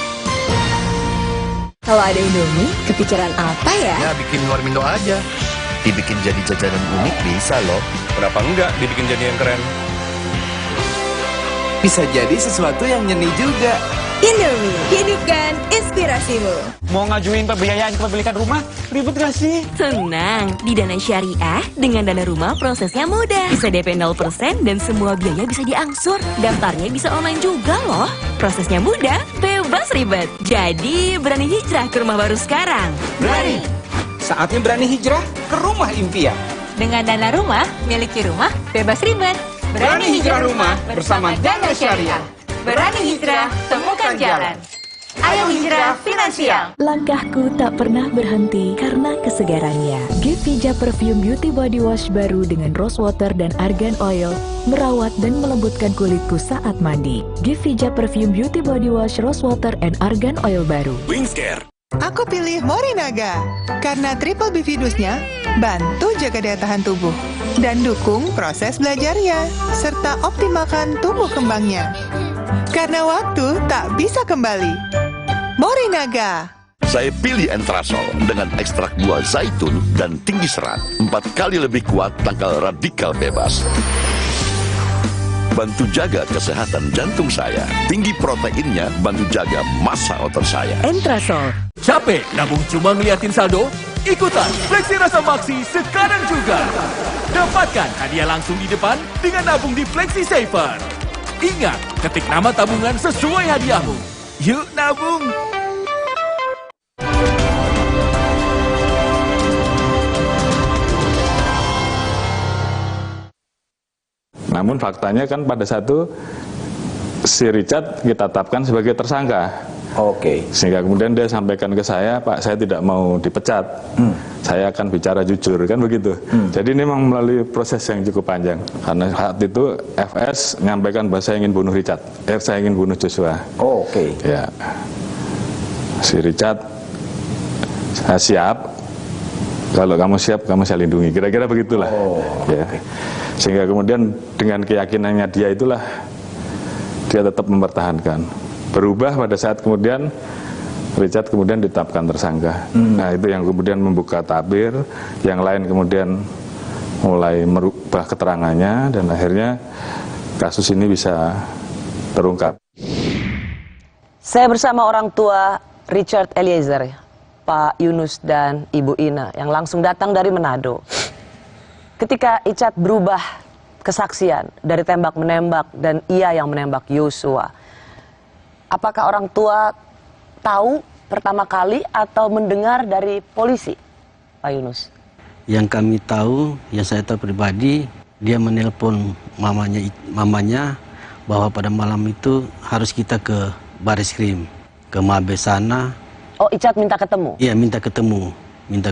Kalau ada Indomie, kepikiran apa ya? Ya bikin warmindo aja. Dibikin jadi jajanan unik bisa loh. Kenapa enggak dibikin jadi yang keren? Bisa jadi sesuatu yang nyeni juga. Indomie, hidupkan inspirasimu. Mau ngajuin pembiayaan kepemilikan rumah? Ribet gak sih? Tenang, di Dana Syariah, dengan dana rumah prosesnya mudah. Bisa DP 0% dan semua biaya bisa diangsur. Daftarnya bisa online juga loh. Prosesnya mudah, PW bebas ribet. Jadi berani hijrah ke rumah baru sekarang. Berani. Saatnya berani hijrah ke rumah impian. Dengan Dana Rumah, miliki rumah bebas ribet. Berani hijrah rumah bersama Dana Syariah. Berani hijrah, temukan jalan. Ayo hijrah finansial. Langkahku tak pernah berhenti karena kesegarannya. Gevija Perfume Beauty Body Wash baru dengan rose water dan argan oil merawat dan melembutkan kulitku saat mandi. Gevija Perfume Beauty Body Wash Rose Water and Argan Oil baru. Wingscare. Aku pilih Morinaga karena triple bifidusnya bantu jaga daya tahan tubuh dan dukung proses belajarnya serta optimalkan tumbuh kembangnya. Karena waktu tak bisa kembali. Morinaga. Saya pilih Entrasol dengan ekstrak buah zaitun dan tinggi serat. 4 kali lebih kuat tangkal radikal bebas. Bantu jaga kesehatan jantung saya. Tinggi proteinnya bantu jaga massa otot saya. Entrasol. Capek nabung cuma ngeliatin saldo? Ikutan Fleksi Rasa Maksi sekarang juga. Dapatkan hadiah langsung di depan dengan nabung di Fleksi Saver. Ingat, ketik nama tabungan sesuai hadiahmu. Yuk nabung! Namun faktanya kan pada saat itu si Richard kita tetapkan sebagai tersangka. Oke. Sehingga kemudian dia sampaikan ke saya, Pak, saya tidak mau dipecat. Saya akan bicara jujur, kan begitu. Jadi ini memang melalui proses yang cukup panjang. Karena saat itu FS menyampaikan bahwa saya ingin bunuh Richard. Saya ingin bunuh Joshua. Oke. Ya. Si Richard, saya siap. Kalau kamu siap, kamu saya lindungi. Kira-kira begitulah. Ya. Sehingga kemudian dengan keyakinannya dia itulah dia tetap mempertahankan. Berubah pada saat kemudian Richard kemudian ditetapkan tersangka. Nah itu yang kemudian membuka tabir, yang lain kemudian mulai merubah keterangannya dan akhirnya kasus ini bisa terungkap. Saya bersama orang tua Richard Eliezer, Pak Yunus dan Ibu Ina yang langsung datang dari Manado. Ketika Richard berubah kesaksian dari tembak-menembak dan ia yang menembak Yosua, apakah orang tua tahu pertama kali atau mendengar dari polisi, Pak Yunus? Yang kami tahu, yang saya tahu pribadi, dia menelpon mamanya bahwa pada malam itu harus kita ke Baris Krim, ke Mabes sana. Oh, Richard minta ketemu? Iya, minta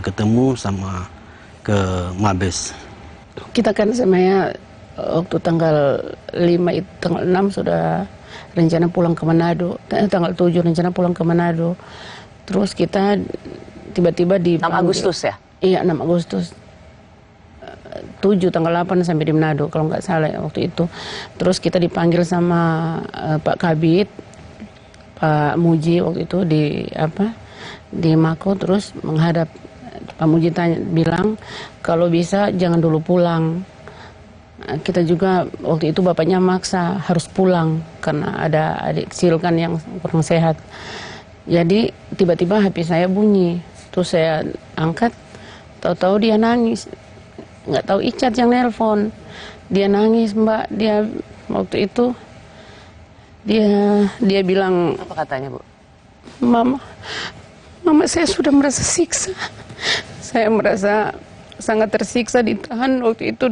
ketemu sama ke Mabes. Kita kan sebenarnya waktu tanggal 5, tanggal 6 sudah rencana pulang ke Manado. Tanggal 7 rencana pulang ke Manado. Terus kita tiba-tiba di 6 Agustus ya? Iya, 6 Agustus. 7 tanggal 8 sampai di Manado kalau nggak salah ya, waktu itu. Terus kita dipanggil sama Pak Kabit, Pak Muji waktu itu di Mako, terus menghadap Pak Muji bilang kalau bisa jangan dulu pulang. Kita juga waktu itu bapaknya maksa harus pulang karena ada adik kecil kan yang kurang sehat. Jadi tiba-tiba HP saya bunyi, terus saya angkat, tahu-tahu dia nangis. Nggak tahu Icat yang nelpon, dia nangis Mbak. Dia waktu itu dia bilang, apa katanya Bu? Mama saya sudah merasa siksa. Saya merasa sangat tersiksa ditahan waktu itu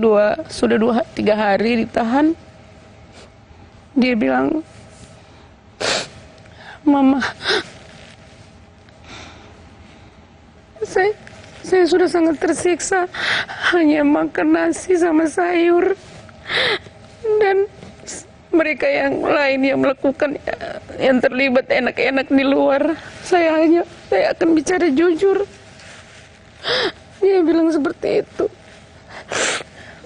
sudah 2-3 hari ditahan. Dia bilang, Mama, saya sudah sangat tersiksa hanya makan nasi sama sayur, dan mereka yang lain yang melakukan yang terlibat enak-enak di luar, saya akan bicara jujur. Dia bilang seperti itu.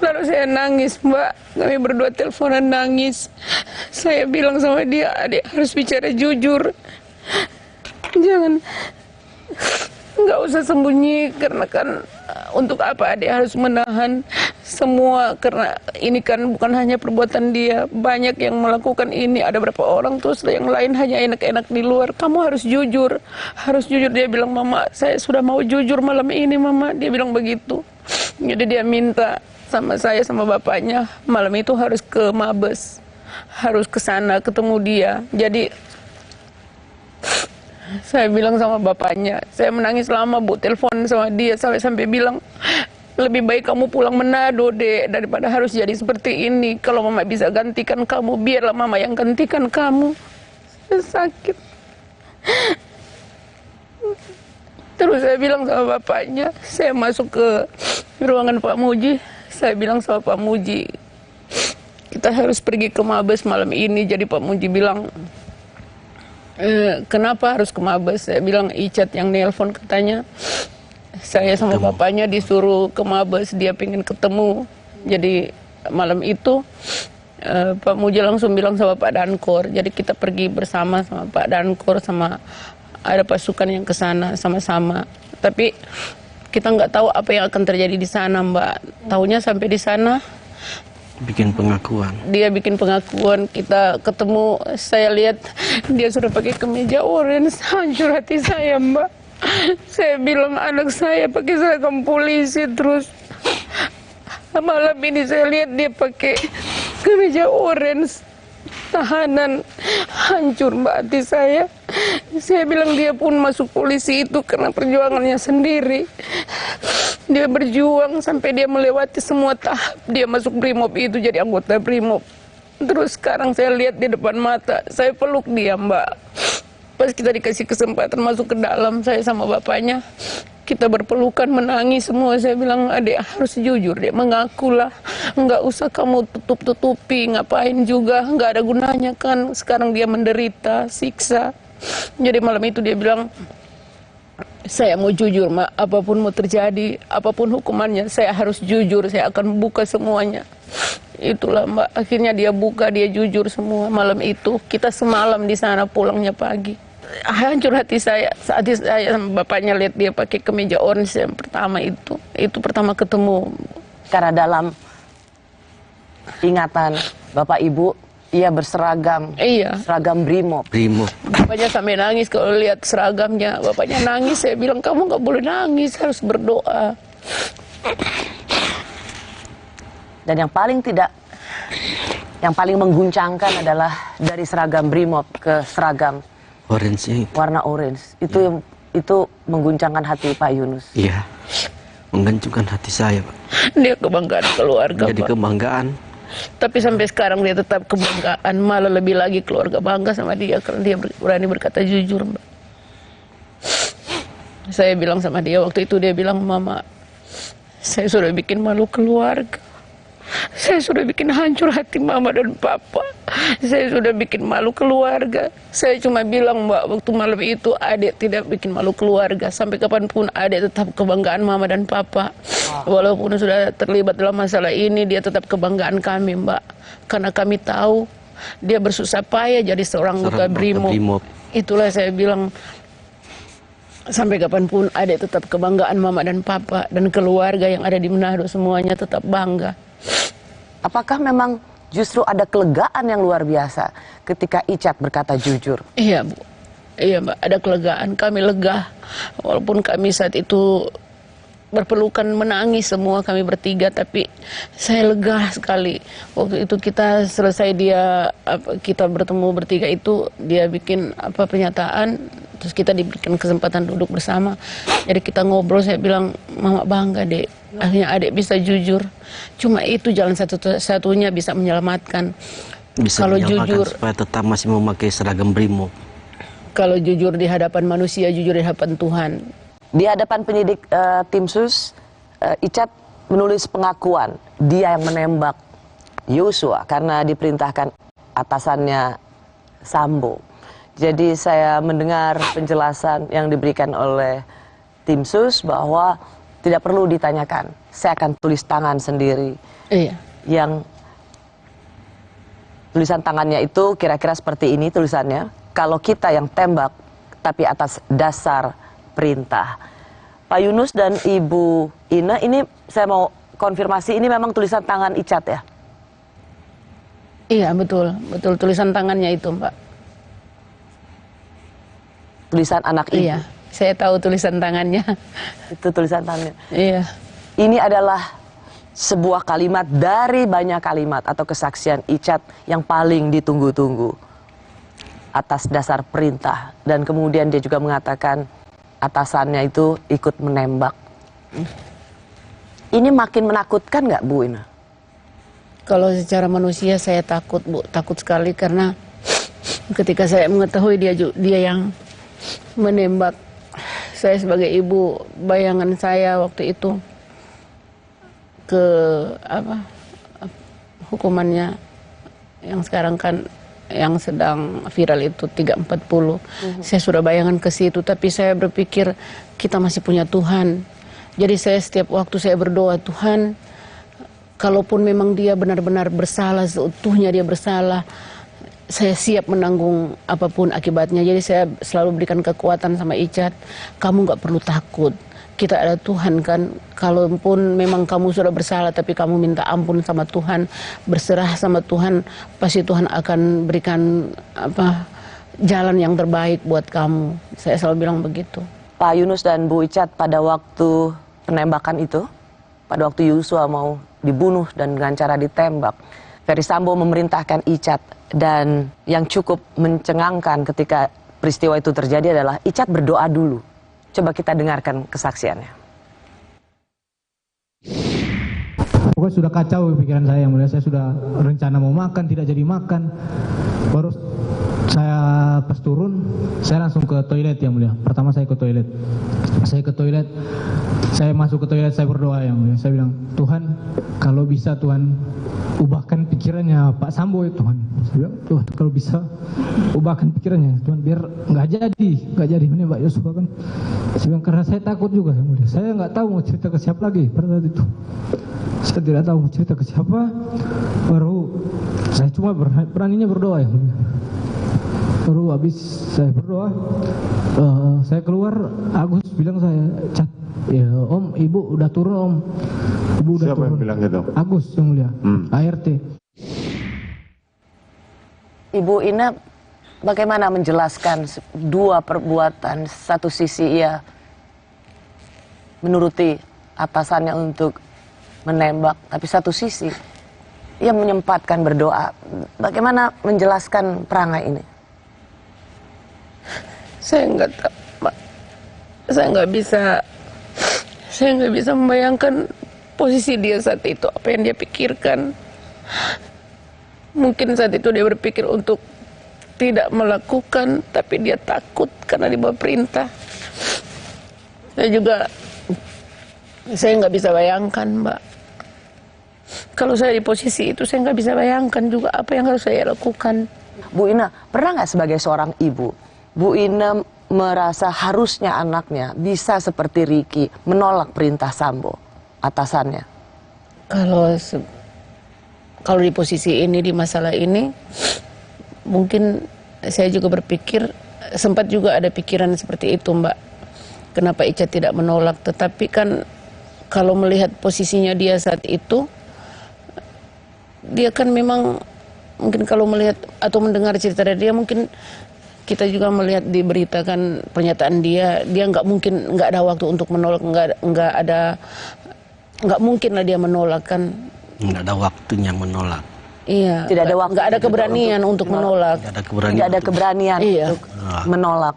Lalu saya nangis, Mbak. Kami berdua teleponan nangis. Saya bilang sama dia, adik harus bicara jujur. Jangan, nggak usah sembunyi, karena kan untuk apa adik harus menahan semua, karena ini kan bukan hanya perbuatan dia, banyak yang melakukan ini, ada berapa orang terus yang lain hanya enak-enak di luar. Kamu harus jujur, harus jujur. Dia bilang, Mama, saya sudah mau jujur malam ini, Mama. Dia bilang begitu. Jadi dia minta sama saya sama bapaknya malam itu harus ke Mabes, harus ke sana ketemu dia. Jadi Saya bilang sama bapaknya, saya menangis lama Bu, telepon sama dia sampai bilang, lebih baik kamu pulang Manado dek daripada harus jadi seperti ini. Kalau mama bisa gantikan kamu, biarlah mama yang gantikan kamu. Saya sakit. Terus saya bilang sama bapaknya, saya masuk ke ruangan Pak Muji, saya bilang sama Pak Muji, kita harus pergi ke Mabes malam ini. Jadi Pak Muji bilang, kenapa harus ke Mabes? Saya bilang Icat yang nelpon katanya. Saya sama bapaknya disuruh ke Mabes, dia pengen ketemu. Jadi malam itu Pak Muji langsung bilang sama Pak Dankor. Jadi kita pergi bersama sama Pak Dankor, sama ada pasukan yang ke sana sama-sama. Tapi kita nggak tahu apa yang akan terjadi di sana, Mbak. Taunya sampai di sana bikin pengakuan. Dia bikin pengakuan, kita ketemu, saya lihat dia sudah pakai kemeja orange. Hancur hati saya, Mbak. Saya bilang anak saya pakai seragam polisi, terus malam ini saya lihat dia pakai kemeja orange tahanan. Hancur, Mbak, hati saya. Saya bilang dia pun masuk polisi itu karena perjuangannya sendiri. Dia berjuang sampai dia melewati semua tahap. Dia masuk Brimob itu jadi anggota Brimob. Terus sekarang saya lihat di depan mata, saya peluk dia, Mbak. Pas kita dikasih kesempatan masuk ke dalam, saya sama bapaknya, kita berpelukan, menangis semua. Saya bilang, adik harus jujur, dia mengakulah. Nggak usah kamu tutup-tutupi, ngapain juga, nggak ada gunanya kan. Sekarang dia menderita, siksa. Jadi malam itu dia bilang, saya mau jujur, Mak, apapun mau terjadi, apapun hukumannya, saya harus jujur, saya akan buka semuanya. Itulah, Mbak, akhirnya dia buka, dia jujur semua malam itu. Kita semalam di sana, pulangnya pagi. Hancur hati saya saat saya sama bapaknya lihat dia pakai kemeja orange yang pertama itu pertama ketemu. Karena dalam ingatan Bapak Ibu, ia berseragam, seragam Brimob. Bapaknya sampai nangis kalau lihat seragamnya. Bapaknya nangis, saya bilang kamu nggak boleh nangis, harus berdoa. Dan yang paling mengguncangkan adalah dari seragam Brimob ke seragam orange, warna orange. Itu mengguncangkan hati Pak Yunus. Iya, mengguncangkan hati saya, Pak. Dia kebanggaan keluarga, jadi Pak. Kebanggaan. Tapi sampai sekarang dia tetap kebanggaan, malah lebih lagi keluarga bangga sama dia karena dia berani berkata jujur, Mbak. Saya bilang sama dia waktu itu, dia bilang, Mama, saya sudah bikin malu keluarga. Saya sudah bikin hancur hati Mama dan Papa. Saya sudah bikin malu keluarga. Saya cuma bilang, Mbak, waktu malam itu adik tidak bikin malu keluarga. Sampai kapanpun adik tetap kebanggaan Mama dan Papa. Walaupun sudah terlibat dalam masalah ini, dia tetap kebanggaan kami, Mbak. Karena kami tahu dia bersusah payah jadi seorang anggota Brimob. Itulah saya bilang, sampai kapanpun adik tetap kebanggaan Mama dan Papa. Dan keluarga yang ada di Manado semuanya tetap bangga. Apakah memang justru ada kelegaan yang luar biasa ketika Icat berkata jujur? Iya, Bu. Iya, Mbak, ada kelegaan. Kami lega. Walaupun kami saat itu berpelukan, menangis semua kami bertiga, tapi saya lega sekali. Waktu itu kita selesai kita bertemu bertiga itu, dia bikin pernyataan, terus kita diberikan kesempatan duduk bersama. Jadi kita ngobrol, saya bilang, Mama bangga, Dek. Akhirnya adik bisa jujur. Cuma itu jalan satu-satunya bisa menyelamatkan. Bisa kalau menyelamatkan jujur, supaya tetap masih memakai seragam Brimob. Kalau jujur di hadapan manusia, jujur di hadapan Tuhan. Di hadapan penyidik tim sus, Icat menulis pengakuan dia yang menembak Yosua karena diperintahkan atasannya Sambo. Jadi saya mendengar penjelasan yang diberikan oleh tim sus bahwa tidak perlu ditanyakan, saya akan tulis tangan sendiri. Iya. Yang tulisan tangannya itu kira-kira seperti ini tulisannya. Kalau kita yang tembak, tapi atas dasar perintah. Pak Yunus dan Ibu Ina, ini saya mau konfirmasi, ini memang tulisan tangan Icat ya? Iya, betul. Betul, tulisan tangannya itu, Mbak. Tulisan anak ibu? Iya, saya tahu tulisan tangannya. Itu tulisan tangannya? Iya. Ini adalah sebuah kalimat dari banyak kalimat atau kesaksian Icat yang paling ditunggu-tunggu. atas dasar perintah, dan kemudian dia juga mengatakan atasannya itu ikut menembak. Ini makin menakutkan nggak, Bu Ina? Kalau secara manusia saya takut, Bu, takut sekali karena ketika saya mengetahui dia yang menembak saya sebagai ibu, bayangan saya waktu itu ke hukumannya yang sekarang kan yang sedang viral itu 340. Saya sudah bayangan ke situ, tapi saya berpikir kita masih punya Tuhan. Jadi saya setiap waktu saya berdoa, Tuhan, kalaupun memang dia benar-benar bersalah, seutuhnya dia bersalah, saya siap menanggung apapun akibatnya. Jadi saya selalu berikan kekuatan sama Icat, kamu nggak perlu takut. Kita ada Tuhan kan, kalaupun memang kamu sudah bersalah tapi kamu minta ampun sama Tuhan, berserah sama Tuhan, pasti Tuhan akan berikan jalan yang terbaik buat kamu. Saya selalu bilang begitu. Pak Yunus dan Bu Icat, pada waktu penembakan itu, pada waktu Yosua mau dibunuh dan dengan cara ditembak, Ferry Sambo memerintahkan Icat, dan yang cukup mencengangkan ketika peristiwa itu terjadi adalah Icat berdoa dulu. Coba kita dengarkan kesaksiannya. Pokoknya sudah kacau pikiran saya, yang mulia. Saya sudah rencana mau makan, tidak jadi makan. Baru saya pas turun, saya langsung ke toilet, yang mulia. Pertama saya ke toilet. Saya masuk ke toilet, saya berdoa, yang mulia. Saya bilang, Tuhan, kalau bisa Tuhan ubahkan pikirannya Pak Sambo ya Tuhan. Saya bilang, Tuhan, kalau bisa ubahkan pikirannya Tuhan, biar nggak jadi menembak Yosua kan. Saya bilang, karena saya takut juga, yang mulia. Saya nggak tahu mau cerita ke siapa lagi pada saat itu. Saya tidak tahu mau cerita ke siapa. Baru saya cuma beraninya berdoa, yang mulia. Baru habis saya berdoa, saya keluar, Agus bilang saya, Cat, ya Om, Ibu udah turun Om. Ibu udah Siapa turun. yang bilang gitu? Agus, yang mulia, ART. Ibu Ina bagaimana menjelaskan dua perbuatan? Satu sisi ia menuruti atasannya untuk menembak, tapi satu sisi ia menyempatkan berdoa. Bagaimana menjelaskan perangai ini? Saya nggak tahu, Pak. Saya nggak bisa membayangkan posisi dia saat itu, apa yang dia pikirkan. Mungkin saat itu dia berpikir untuk tidak melakukan, tapi dia takut karena di bawah perintah. Saya nggak bisa bayangkan, Mbak. Kalau saya di posisi itu, saya nggak bisa bayangkan juga apa yang harus saya lakukan. Bu Ina, pernah nggak sebagai seorang ibu, Bu Ina merasa harusnya anaknya bisa seperti Ricky menolak perintah Sambo, atasannya? Kalau di posisi ini, di masalah ini, mungkin saya juga berpikir, sempat juga ada pikiran seperti itu, Mbak. Kenapa Icat tidak menolak? Tetapi kan kalau melihat posisinya dia saat itu, dia kan memang mungkin kalau melihat atau mendengar cerita dari dia, mungkin kita juga melihat diberitakan pernyataan dia nggak mungkin, nggak ada waktu untuk menolak, nggak mungkin lah dia menolak kan. Nggak ada waktunya menolak. Iya. Tidak ada waktu. Nggak ada keberanian untuk menolak. Tidak ada keberanian untuk menolak.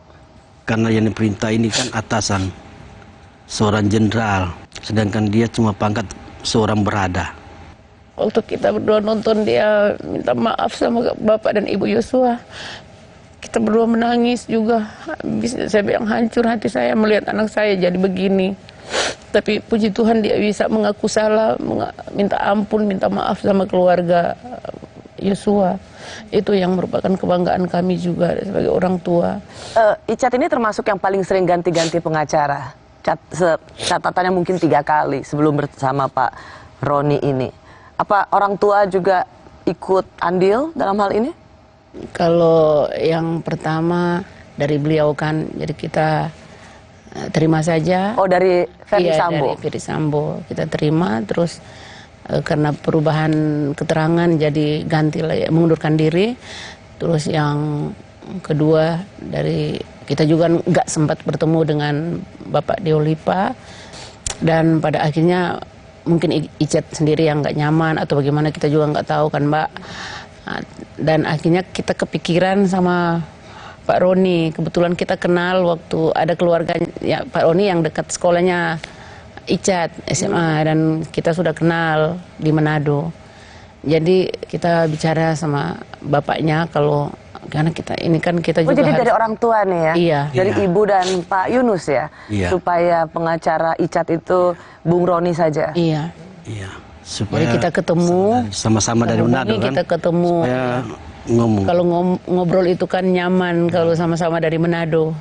Karena yang diperintah ini kan atasan, seorang jenderal, sedangkan dia cuma pangkat seorang berada. Waktu kita berdua nonton dia minta maaf sama Bapak dan Ibu Yosua, kita berdua menangis juga. Saya bilang hancur hati saya melihat anak saya jadi begini. Tapi puji Tuhan dia bisa mengaku salah, minta ampun, minta maaf sama keluarga Yosua. Itu yang merupakan kebanggaan kami juga sebagai orang tua. Icat ini termasuk yang paling sering ganti-ganti pengacara. Catatannya mungkin 3 kali sebelum bersama Pak Roni ini. Apa orang tua juga ikut andil dalam hal ini? Kalau yang pertama dari beliau kan, jadi kita terima saja. Oh, dari Ferry Sambo? Dari Ferry Sambo kita terima, terus karena perubahan keterangan jadi ganti, mengundurkan diri. Terus yang kedua dari kita juga nggak sempat bertemu dengan Bapak Deolipa, dan pada akhirnya mungkin Icat sendiri yang nggak nyaman atau bagaimana, kita juga nggak tahu kan, Mbak. Dan akhirnya kita kepikiran sama Pak Roni. Kebetulan kita kenal waktu ada keluarga ya, Pak Roni yang dekat sekolahnya Icat SMA, dan kita sudah kenal di Manado. Jadi kita bicara sama bapaknya kalau karena kita ini kan kita juga jadi dari orang tua nih ya? Iya. Dari ibu dan Pak Yunus ya? Iya. Supaya pengacara Icat itu Bung Roni saja? Iya. Iya. Supaya jadi kita ketemu sama-sama dari Manado kan. Kita ketemu. Supaya ngomong. Kalau ngobrol itu kan nyaman kalau sama-sama dari Manado.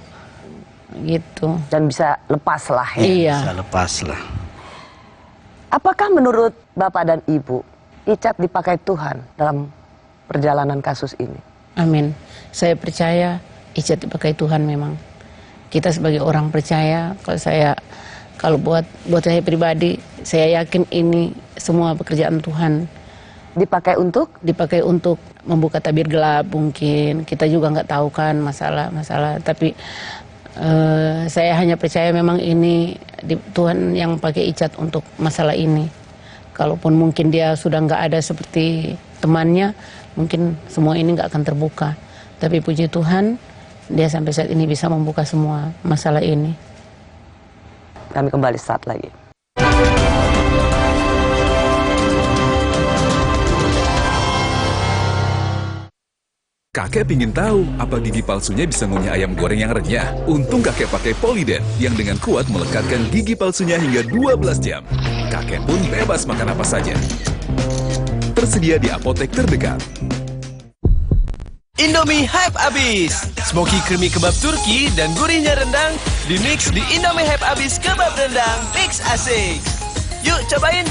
Gitu. Dan bisa lepas lah ya? Iya. Bisa lepas lah. Apakah menurut Bapak dan Ibu, Icat dipakai Tuhan dalam perjalanan kasus ini? Amin. Saya percaya Icat dipakai Tuhan memang. Kita sebagai orang percaya, kalau buat saya pribadi, saya yakin ini semua pekerjaan Tuhan. Dipakai untuk? Dipakai untuk membuka tabir gelap mungkin. Kita juga nggak tahu kan masalah. Tapi saya hanya percaya memang ini Tuhan yang pakai Icat untuk masalah ini. Kalaupun mungkin dia sudah nggak ada seperti temannya, mungkin semua ini nggak akan terbuka. Tapi puji Tuhan, dia sampai saat ini bisa membuka semua masalah ini. Kami kembali saat lagi. Kakek pingin tahu apa gigi palsunya bisa ngunyah ayam goreng yang renyah. Untung kakek pakai Polydent yang dengan kuat melekatkan gigi palsunya hingga 12 jam. Kakek pun bebas makan apa saja. Tersedia di apotek terdekat. Indomie hype abis. Smoky creamy kebab Turki dan gurihnya rendang dimix di Indomie hype abis kebab rendang mix asik. Yuk cobain.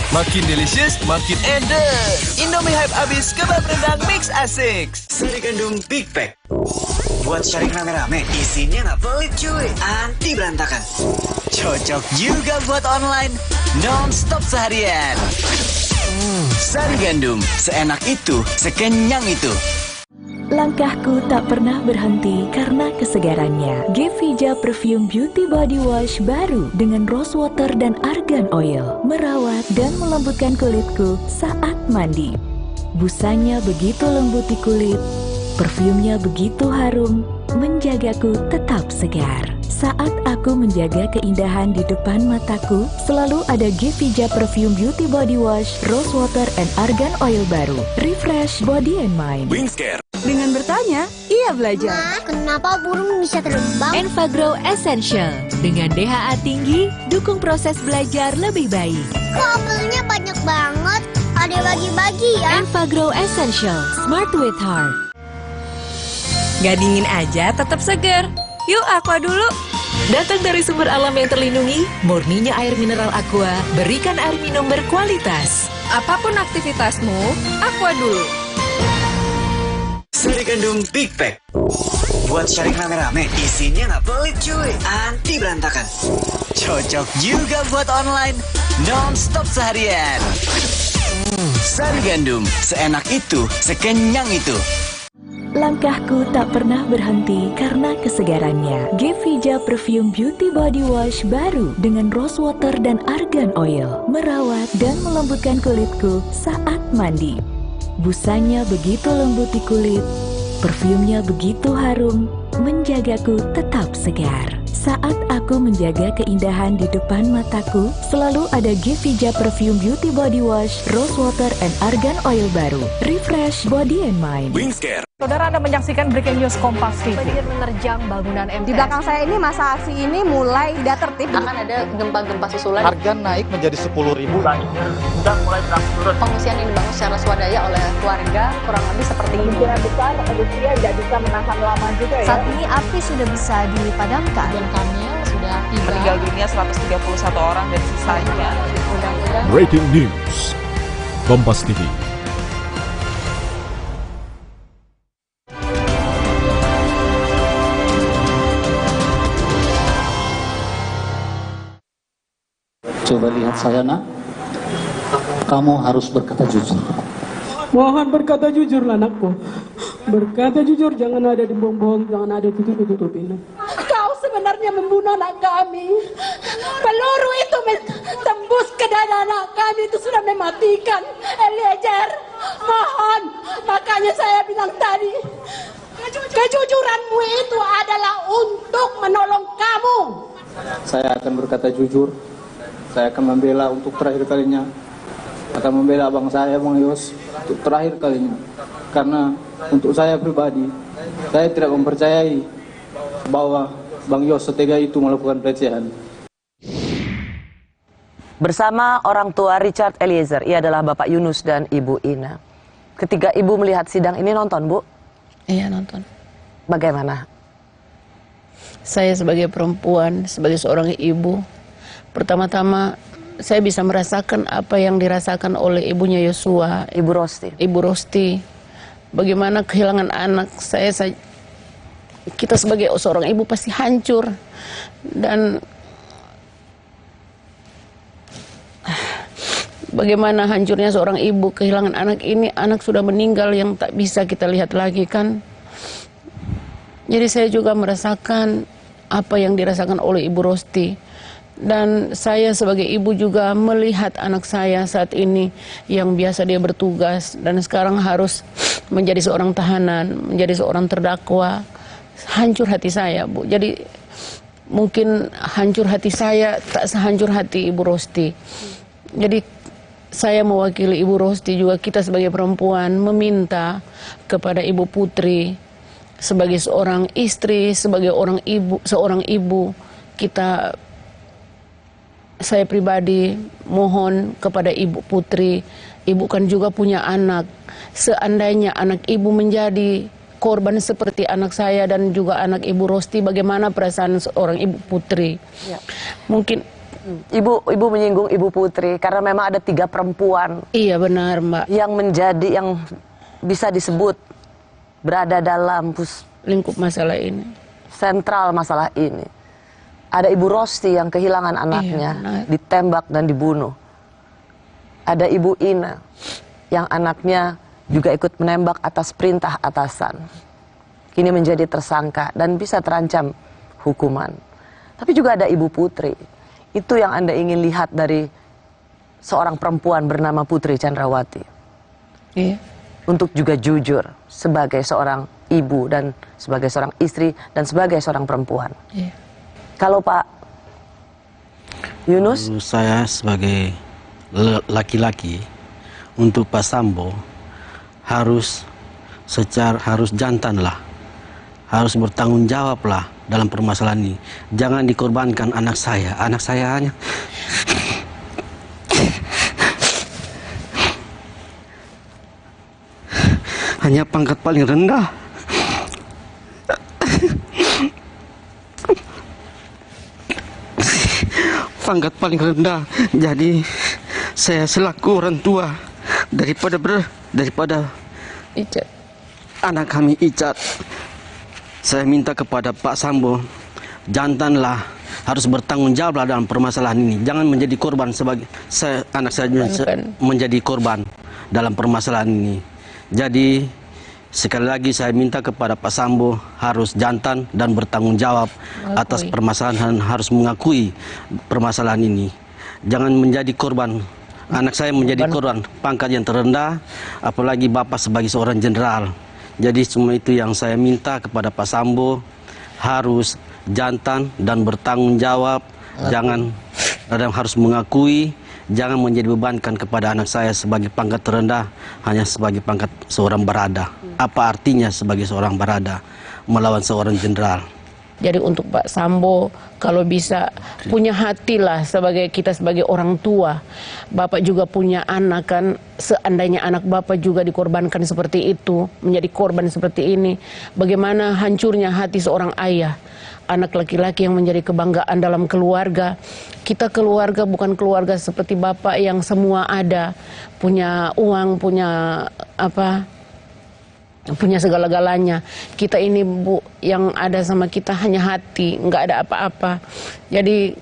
Makin delicious, makin edes. Indomie hype abis kebab rendang mix asik. Sari gandum Big Pack. Buat sharing rame-rame, isinya nggak pelit cuy, anti berantakan. Cocok juga buat online, non-stop seharian. Sari gandum, seenak itu, sekenyang itu. Langkahku tak pernah berhenti karena kesegarannya. Gevija Perfume Beauty Body Wash baru dengan rose water dan argan oil merawat dan melembutkan kulitku saat mandi. Busanya begitu lembut di kulit, perfumnya begitu harum, menjagaku tetap segar. Saat aku menjaga keindahan di depan mataku, selalu ada Gevija Perfume Beauty Body Wash, Rose Water, and Argan Oil baru. Refresh body and mind. Wingscare. Dengan bertanya, ia belajar. Ma, kenapa burung bisa terbang? Enfagrow Essential. Dengan DHA tinggi, dukung proses belajar lebih baik. Kok apelnya banyak banget? Ada bagi-bagi ya? Enfagrow Essential. Smart with Heart. Gak dingin aja, tetap seger. Yuk Aqua dulu. Datang dari sumber alam yang terlindungi, murninya air mineral Aqua, berikan air minum berkualitas. Apapun aktivitasmu, Aqua dulu. Sari gandum Big Pack. Buat sharing rame-rame, isinya nggak pelit cuy, anti berantakan. Cocok juga buat online, non-stop seharian. Sari gandum, seenak itu, sekenyang itu. Langkahku tak pernah berhenti karena kesegarannya. Gevija Perfume Beauty Body Wash baru dengan rose water dan argan oil merawat dan melembutkan kulitku saat mandi. Busanya begitu lembut di kulit, perfumnya begitu harum, menjagaku tetap segar. Saat aku menjaga keindahan di depan mataku, selalu ada Gevija Perfume Beauty Body Wash, Rose Water, and Argan Oil baru. Refresh body and mind. Wingscare. Saudara, Anda menyaksikan Breaking News Kompas TV. Banjir menerjang bangunan MTS. Di belakang saya ini masa aksi ini mulai tidak tertib. Akan ada gempa-gempa susulan. Harga naik menjadi 10.000. Sudah mulai berangsur. Pengungsian yang dibangun secara swadaya oleh keluarga kurang lebih seperti ini. Kemungkinan besar Rusia tidak bisa menahan lama juga ya. Saat ini api sudah bisa dipadamkan. Dan kami sudah tiba. Meninggal dunia 131 orang dan sisanya. Breaking News Kompas TV. Coba lihat saya nak, kamu harus berkata jujur. Mohon berkata jujur anakku. Berkata jujur, jangan ada dibohong-bohong, jangan ada tutup-tutupin. Kau sebenarnya membunuh anak kami. Peluru itu tembus ke dada anak kami, itu sudah mematikan. Eliezer, mohon. Makanya saya bilang tadi, Kejujuranmu itu adalah untuk menolong kamu. Saya akan berkata jujur. Saya akan membela untuk terakhir kalinya. Akan membela abang saya, Bang Yos, untuk terakhir kalinya. Karena untuk saya pribadi, saya tidak mempercayai bahwa Bang Yos setega itu melakukan pelecehan. Bersama orang tua Richard Eliezer, ia adalah Bapak Yunus dan Ibu Ina. Ketika Ibu melihat sidang ini nonton, Bu? Iya, nonton. Bagaimana? Saya sebagai perempuan, sebagai seorang ibu, pertama-tama saya bisa merasakan apa yang dirasakan oleh ibunya Yosua. Ibu Rosti. Ibu Rosti. Bagaimana kehilangan anak kita sebagai seorang ibu pasti hancur. Dan bagaimana hancurnya seorang ibu kehilangan anak ini, anak sudah meninggal yang tak bisa kita lihat lagi kan. Jadi saya juga merasakan apa yang dirasakan oleh Ibu Rosti. Dan saya sebagai ibu juga melihat anak saya saat ini yang biasa dia bertugas dan sekarang harus menjadi seorang tahanan, menjadi seorang terdakwa. Hancur hati saya, Bu. Jadi mungkin hancur hati saya tak sehancur hati Ibu Rosti. Jadi saya mewakili Ibu Rosti juga, kita sebagai perempuan meminta kepada Ibu Putri sebagai seorang istri, sebagai seorang ibu, saya pribadi mohon kepada Ibu Putri, Ibu kan juga punya anak. Seandainya anak Ibu menjadi korban seperti anak saya dan juga anak Ibu Rosti, bagaimana perasaan seorang Ibu Putri? Ya. Mungkin Ibu menyinggung Ibu Putri karena memang ada 3 perempuan. Iya benar, Mbak. Yang bisa disebut berada dalam lingkup masalah ini, sentral masalah ini. Ada Ibu Rosti yang kehilangan anaknya, ditembak dan dibunuh. Ada Ibu Ina yang anaknya juga ikut menembak atas perintah atasan. Kini menjadi tersangka dan bisa terancam hukuman. Tapi juga ada Ibu Putri. Itu yang Anda ingin lihat dari seorang perempuan bernama Putri Chandrawati. Iya. Untuk juga jujur sebagai seorang ibu dan sebagai seorang istri dan sebagai seorang perempuan. Iya. Kalau Pak Yunus? Saya sebagai laki-laki, untuk Pak Sambo harus jantan lah, harus bertanggung jawab lah dalam permasalahan ini. Jangan dikorbankan anak saya hanya pangkat paling rendah. Pangkat paling rendah. Jadi saya selaku orang tua daripada Icat, anak kami Icat, saya minta kepada Pak Sambo, jantanlah, harus bertanggung jawab dalam permasalahan ini. Jangan menjadi korban anak saya menjadi korban dalam permasalahan ini. Jadi sekali lagi saya minta kepada Pak Sambo harus jantan dan bertanggung jawab atas permasalahan, harus mengakui permasalahan ini. Jangan menjadi korban. Anak saya menjadi korban pangkat yang terendah, apalagi Bapak sebagai seorang jenderal. Jadi semua itu yang saya minta kepada Pak Sambo, harus jantan dan bertanggung jawab. Jangan harus mengakui. Jangan menjadi bebankan kepada anak saya sebagai pangkat terendah, hanya sebagai pangkat seorang barada. Apa artinya sebagai seorang barada melawan seorang jenderal? Jadi untuk Pak Sambo, kalau bisa punya hati lah kita sebagai orang tua. Bapak juga punya anak kan, seandainya anak Bapak juga dikorbankan seperti itu, menjadi korban seperti ini, bagaimana hancurnya hati seorang ayah. Anak laki-laki yang menjadi kebanggaan dalam keluarga. Kita keluarga bukan keluarga seperti Bapak yang semua ada, punya uang, punya segala-galanya. Kita ini, Bu, yang ada sama kita hanya hati, nggak ada apa-apa. Jadi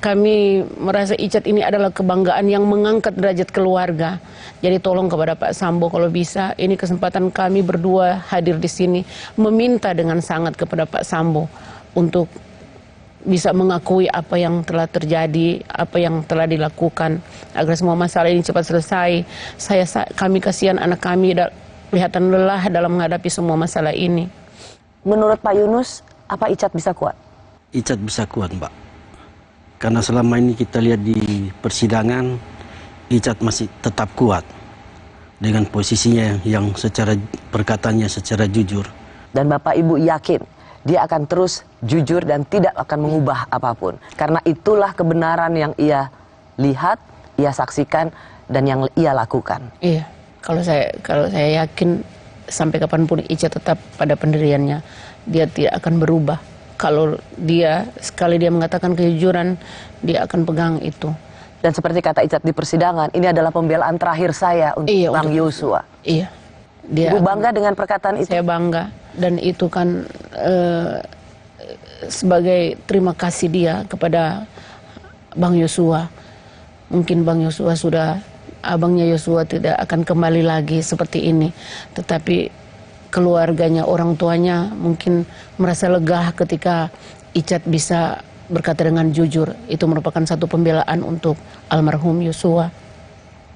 kami merasa Icat ini adalah kebanggaan yang mengangkat derajat keluarga. Jadi tolong kepada Pak Sambo kalau bisa, ini kesempatan kami berdua hadir di sini meminta dengan sangat kepada Pak Sambo untuk bisa mengakui apa yang telah terjadi, apa yang telah dilakukan, agar semua masalah ini cepat selesai. Kami kasihan anak kami kelihatan lelah dalam menghadapi semua masalah ini. Menurut Pak Yunus, apa Icat bisa kuat? Icat bisa kuat, Mbak. Karena selama ini kita lihat di persidangan, Icat masih tetap kuat dengan posisinya yang secara perkataannya secara jujur. Dan Bapak Ibu yakin dia akan terus jujur dan tidak akan mengubah apapun. Karena itulah kebenaran yang ia lihat, ia saksikan, dan yang ia lakukan. Iya, kalau saya yakin sampai kapanpun Icat tetap pada pendiriannya, dia tidak akan berubah. Kalau dia sekali dia mengatakan kejujuran, dia akan pegang itu. Dan seperti kata Icat di persidangan, ini adalah pembelaan terakhir saya untuk Bang Yosua. Iya. Ibu bangga dengan perkataan itu? Saya bangga, dan itu kan sebagai terima kasih dia kepada Bang Yosua. Mungkin Bang Yosua abangnya Yosua tidak akan kembali lagi seperti ini, tetapi keluarganya, orang tuanya mungkin merasa lega ketika Icat bisa berkata dengan jujur. Itu merupakan satu pembelaan untuk almarhum Yosua.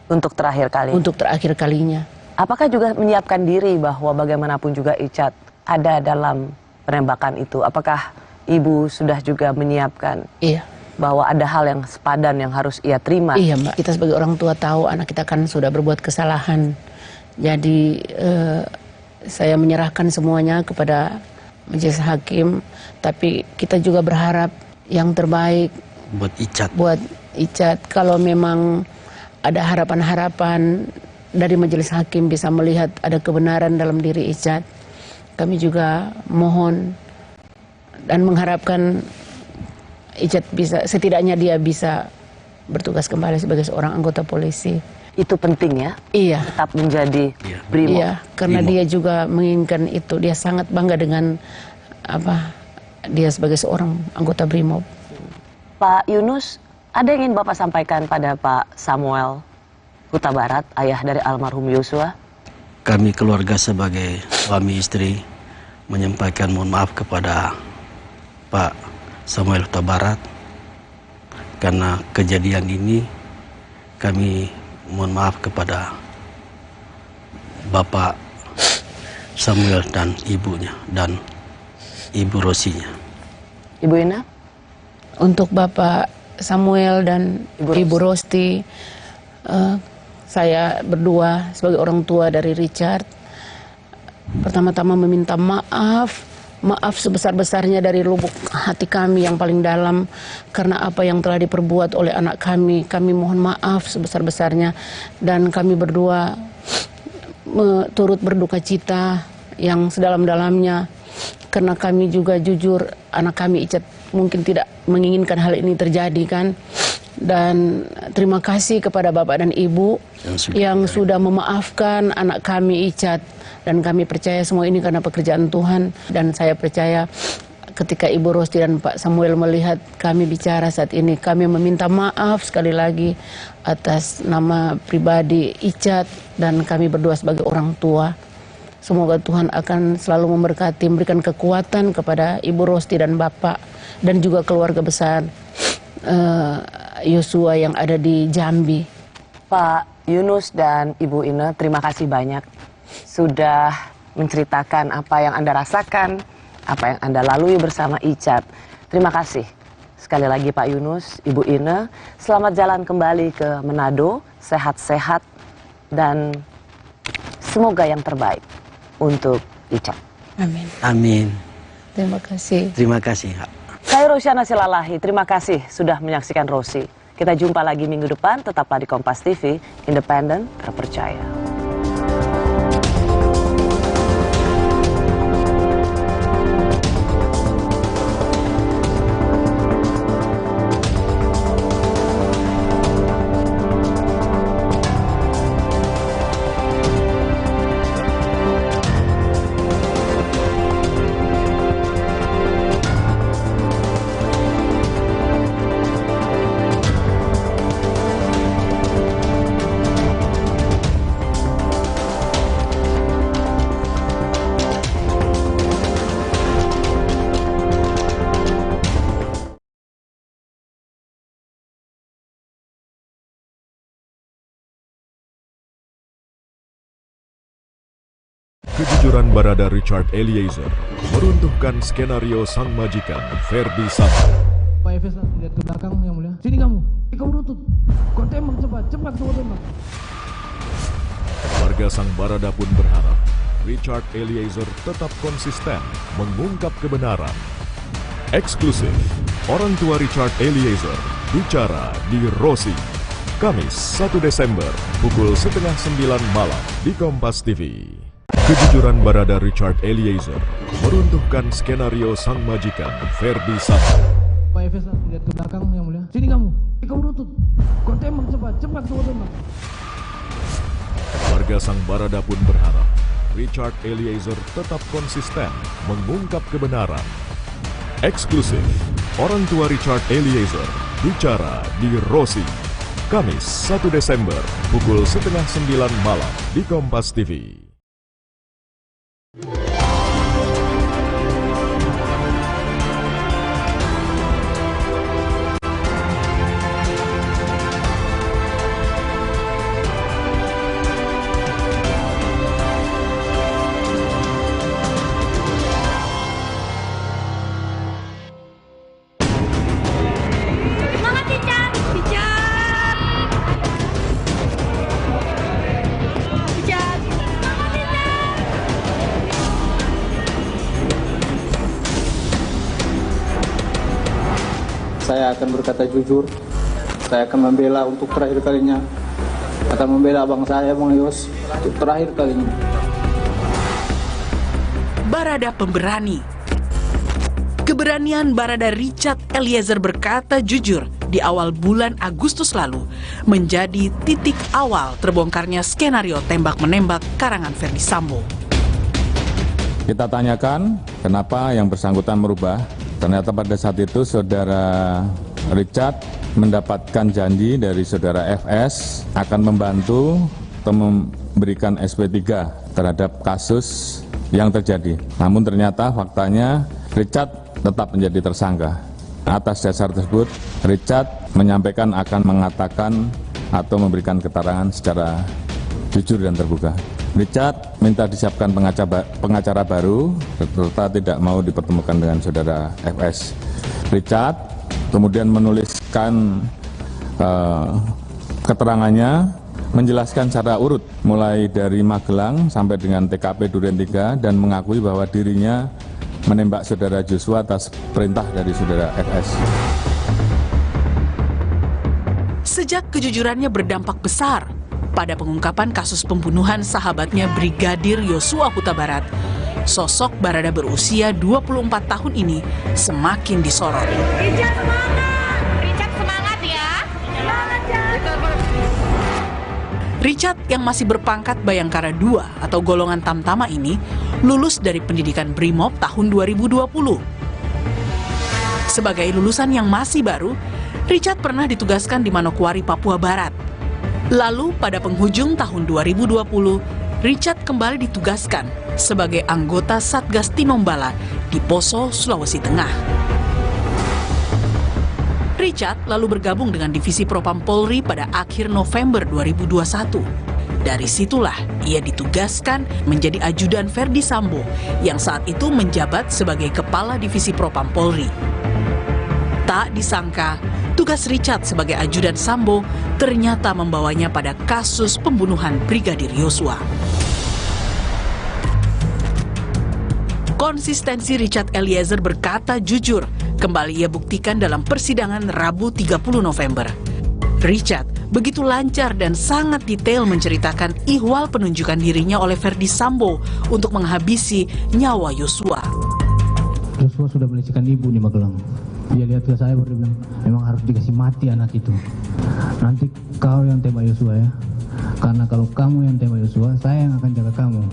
Untuk terakhir kali? Untuk terakhir kalinya. Apakah juga menyiapkan diri bahwa bagaimanapun juga Icat ada dalam penembakan itu? Apakah Ibu sudah juga menyiapkan? Iya. Bahwa ada hal yang sepadan yang harus ia terima? Iya, Mbak. Kita sebagai orang tua tahu anak kita kan sudah berbuat kesalahan. Jadi saya menyerahkan semuanya kepada majelis hakim. Tapi kita juga berharap yang terbaik buat Icat. Kalau memang ada harapan-harapan dari majelis hakim bisa melihat ada kebenaran dalam diri Icat, kami juga mohon dan mengharapkan Icat bisa, setidaknya dia bisa bertugas kembali sebagai seorang anggota polisi. Itu penting ya? Iya. Tetap menjadi BRIMOB. Iya, karena dia juga menginginkan itu. Dia sangat bangga dengan dia sebagai seorang anggota BRIMOB. Pak Yunus, ada yang ingin Bapak sampaikan pada Pak Samuel Huta Barat, ayah dari almarhum Yosua? Kami keluarga sebagai suami istri menyampaikan mohon maaf kepada Pak Samuel Huta Barat karena kejadian ini. Kami mohon maaf kepada Bapak Samuel dan ibunya dan Ibu Rosinya. Ibu Ina? Untuk Bapak Samuel dan Ibu Rosti, saya berdua sebagai orang tua dari Richard, pertama-tama meminta maaf sebesar-besarnya dari lubuk hati kami yang paling dalam karena apa yang telah diperbuat oleh anak kami. Kami mohon maaf sebesar-besarnya dan kami berdua turut berduka cita yang sedalam-dalamnya karena kami juga jujur anak kami Icat mungkin tidak menginginkan hal ini terjadi kan. Dan terima kasih kepada Bapak dan Ibu yang sudah memaafkan anak kami Icat. Dan kami percaya semua ini karena pekerjaan Tuhan. Dan saya percaya ketika Ibu Rosti dan Pak Samuel melihat kami bicara saat ini, kami meminta maaf sekali lagi atas nama pribadi Icat dan kami berdua sebagai orang tua. Semoga Tuhan akan selalu memberkati, memberikan kekuatan kepada Ibu Rosti dan Bapak dan juga keluarga besar Yosua yang ada di Jambi. Pak Yunus dan Ibu Ina, terima kasih banyak sudah menceritakan apa yang Anda rasakan, apa yang Anda lalui bersama Icat. Terima kasih sekali lagi Pak Yunus, Ibu Ina. Selamat jalan kembali ke Manado, sehat-sehat dan semoga yang terbaik untuk Icat. Amin. Amin. Terima kasih. Terima kasih. Saya Rosyana Silalahi, terima kasih sudah menyaksikan Rosi. Kita jumpa lagi minggu depan, tetaplah di Kompas TV, independen, terpercaya. Kejujuran Barada Richard Eliezer meruntuhkan skenario sang majikan Ferdi Sambo. Pak Efes langsung lihat ke belakang yang mulia. Sini kamu, kamu nuntut. Kau tembak cepat, cepat kau tembak. Warga sang Barada pun berharap Richard Eliezer tetap konsisten mengungkap kebenaran. Eksklusif, orang tua Richard Eliezer bicara di Rosi. Kamis 1 Desember pukul 8:30 malam di Kompas TV. Kejujuran Barada Richard Eliezer meruntuhkan skenario sang majikan Ferdi Sambo. Pak Efes langsung lihat ke belakang yang mulia. Sini kamu, kamu nuntut. Kau tembak cepat, cepat kau tembak. Warga sang Barada pun berharap Richard Eliezer tetap konsisten mengungkap kebenaran. Eksklusif, orang tua Richard Eliezer bicara di Rosi. Kamis 1 Desember pukul 8:30 malam di Kompas TV. Saya akan berkata jujur, saya akan membela untuk terakhir kalinya, akan membela abang saya, Bang Yos, untuk terakhir kalinya. Barada pemberani. Keberanian Barada Richard Eliezer berkata jujur di awal bulan Agustus lalu menjadi titik awal terbongkarnya skenario tembak-menembak karangan Ferdi Sambo. Kita tanyakan kenapa yang bersangkutan merubah. Ternyata pada saat itu saudara Richard mendapatkan janji dari saudara FS akan membantu atau memberikan SP3 terhadap kasus yang terjadi. Namun ternyata faktanya Richard tetap menjadi tersangka. Atas dasar tersebut, Richard menyampaikan akan mengatakan atau memberikan keterangan secara jujur dan terbuka. Richard minta disiapkan pengacara baru serta tidak mau dipertemukan dengan saudara FS. Richard kemudian menuliskan keterangannya, menjelaskan secara urut mulai dari Magelang sampai dengan TKP Duren 3 dan mengakui bahwa dirinya menembak saudara Joshua atas perintah dari saudara FS. Sejak kejujurannya berdampak besar pada pengungkapan kasus pembunuhan sahabatnya Brigadir Yosua Huta Barat, sosok Barada berusia 24 tahun ini semakin disorot. Richard semangat! Richard semangat ya! Richard yang masih berpangkat Bayangkara II atau golongan Tamtama ini lulus dari pendidikan Brimob tahun 2020. Sebagai lulusan yang masih baru, Richard pernah ditugaskan di Manokwari, Papua Barat. Lalu pada penghujung tahun 2020, Richard kembali ditugaskan sebagai anggota Satgas Tinombala di Poso, Sulawesi Tengah. Richard lalu bergabung dengan Divisi Propam Polri pada akhir November 2021. Dari situlah ia ditugaskan menjadi ajudan Ferdi Sambo yang saat itu menjabat sebagai Kepala Divisi Propam Polri. Tak disangka, tugas Richard sebagai ajudan Sambo ternyata membawanya pada kasus pembunuhan Brigadir Yosua. Konsistensi Richard Eliezer berkata jujur kembali ia buktikan dalam persidangan Rabu 30 November. Richard begitu lancar dan sangat detail menceritakan ihwal penunjukan dirinya oleh Ferdi Sambo untuk menghabisi nyawa Yosua. Joshua sudah melecehkan ibu di Magelang. Dia lihat ke saya baru bilang, memang harus dikasih mati anak itu. Nanti kau yang tembak Yosua ya. Karena kalau kamu yang tembak Yosua, saya yang akan jaga kamu.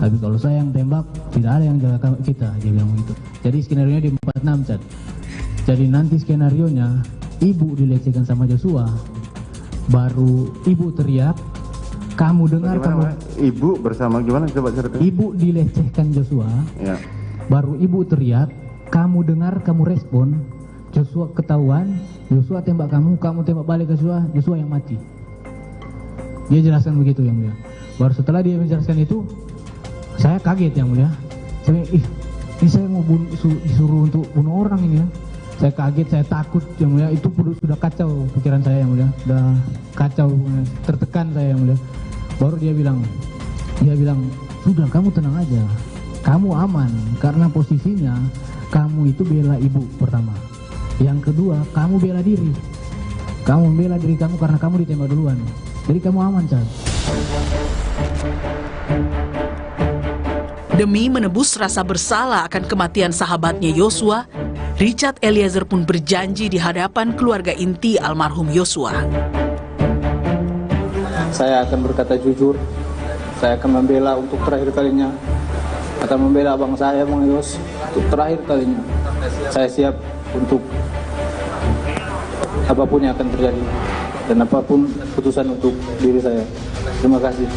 Tapi kalau saya yang tembak, tidak ada yang jaga kita. Dia bilang begitu. Jadi skenario di 46, Cad. Jadi nanti skenario-nya, ibu dilecehkan sama Joshua. Baru ibu teriak, kamu dengar bagaimana, kamu... Ibu bersama gimana? Coba cerita. Ibu dilecehkan Joshua. Ya. Baru ibu teriak, kamu dengar, kamu respon, Joshua ketahuan, Joshua tembak kamu tembak balik ke Joshua yang mati. Dia jelaskan begitu yang mulia. Baru setelah dia menjelaskan itu, Saya kaget yang mulia. Saya ini saya mau disuruh untuk bunuh orang ini ya. Saya kaget, saya takut yang mulia. Itu sudah kacau pikiran saya yang mulia. Sudah kacau, tertekan saya yang mulia. Baru dia bilang, sudah kamu tenang aja. Kamu aman karena posisinya kamu itu bela ibu pertama. Yang kedua, kamu bela diri. Kamu membela diri kamu karena kamu ditembak duluan. Jadi kamu aman, Chan. Demi menebus rasa bersalah akan kematian sahabatnya Yosua, Richard Eliezer pun berjanji di hadapan keluarga inti almarhum Yosua. Saya akan berkata jujur, saya akan membela untuk terakhir kalinya, akan membela abang saya, Bang Yos, untuk terakhir kalinya. Saya siap untuk apapun yang akan terjadi dan apapun putusan untuk diri saya. Terima kasih.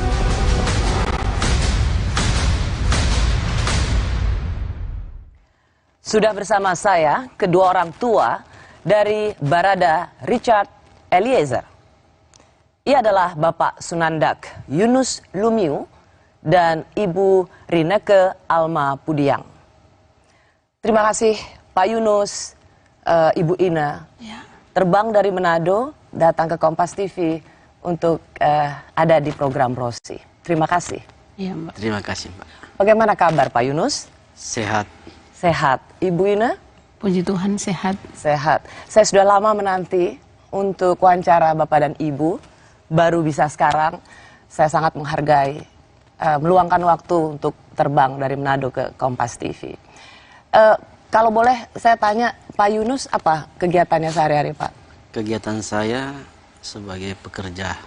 Sudah bersama saya kedua orang tua dari Barada Richard Eliezer. Ia adalah Bapak Sunandak Yunus Lumiu dan Ibu Rineke Alma Pudiang. Terima kasih Pak Yunus, Ibu Ina, terbang dari Manado datang ke Kompas TV untuk ada di program Rosi. Terima kasih. Iya, Mbak. Terima kasih, Mbak. Bagaimana kabar Pak Yunus? Sehat. Sehat. Ibu Ina? Puji Tuhan sehat. Sehat. Saya sudah lama menanti untuk wawancara Bapak dan Ibu. Baru bisa sekarang. Saya sangat menghargai meluangkan waktu untuk terbang dari Manado ke Kompas TV. Kalau boleh saya tanya Pak Yunus, apa kegiatannya sehari-hari Pak? Kegiatan saya sebagai pekerja,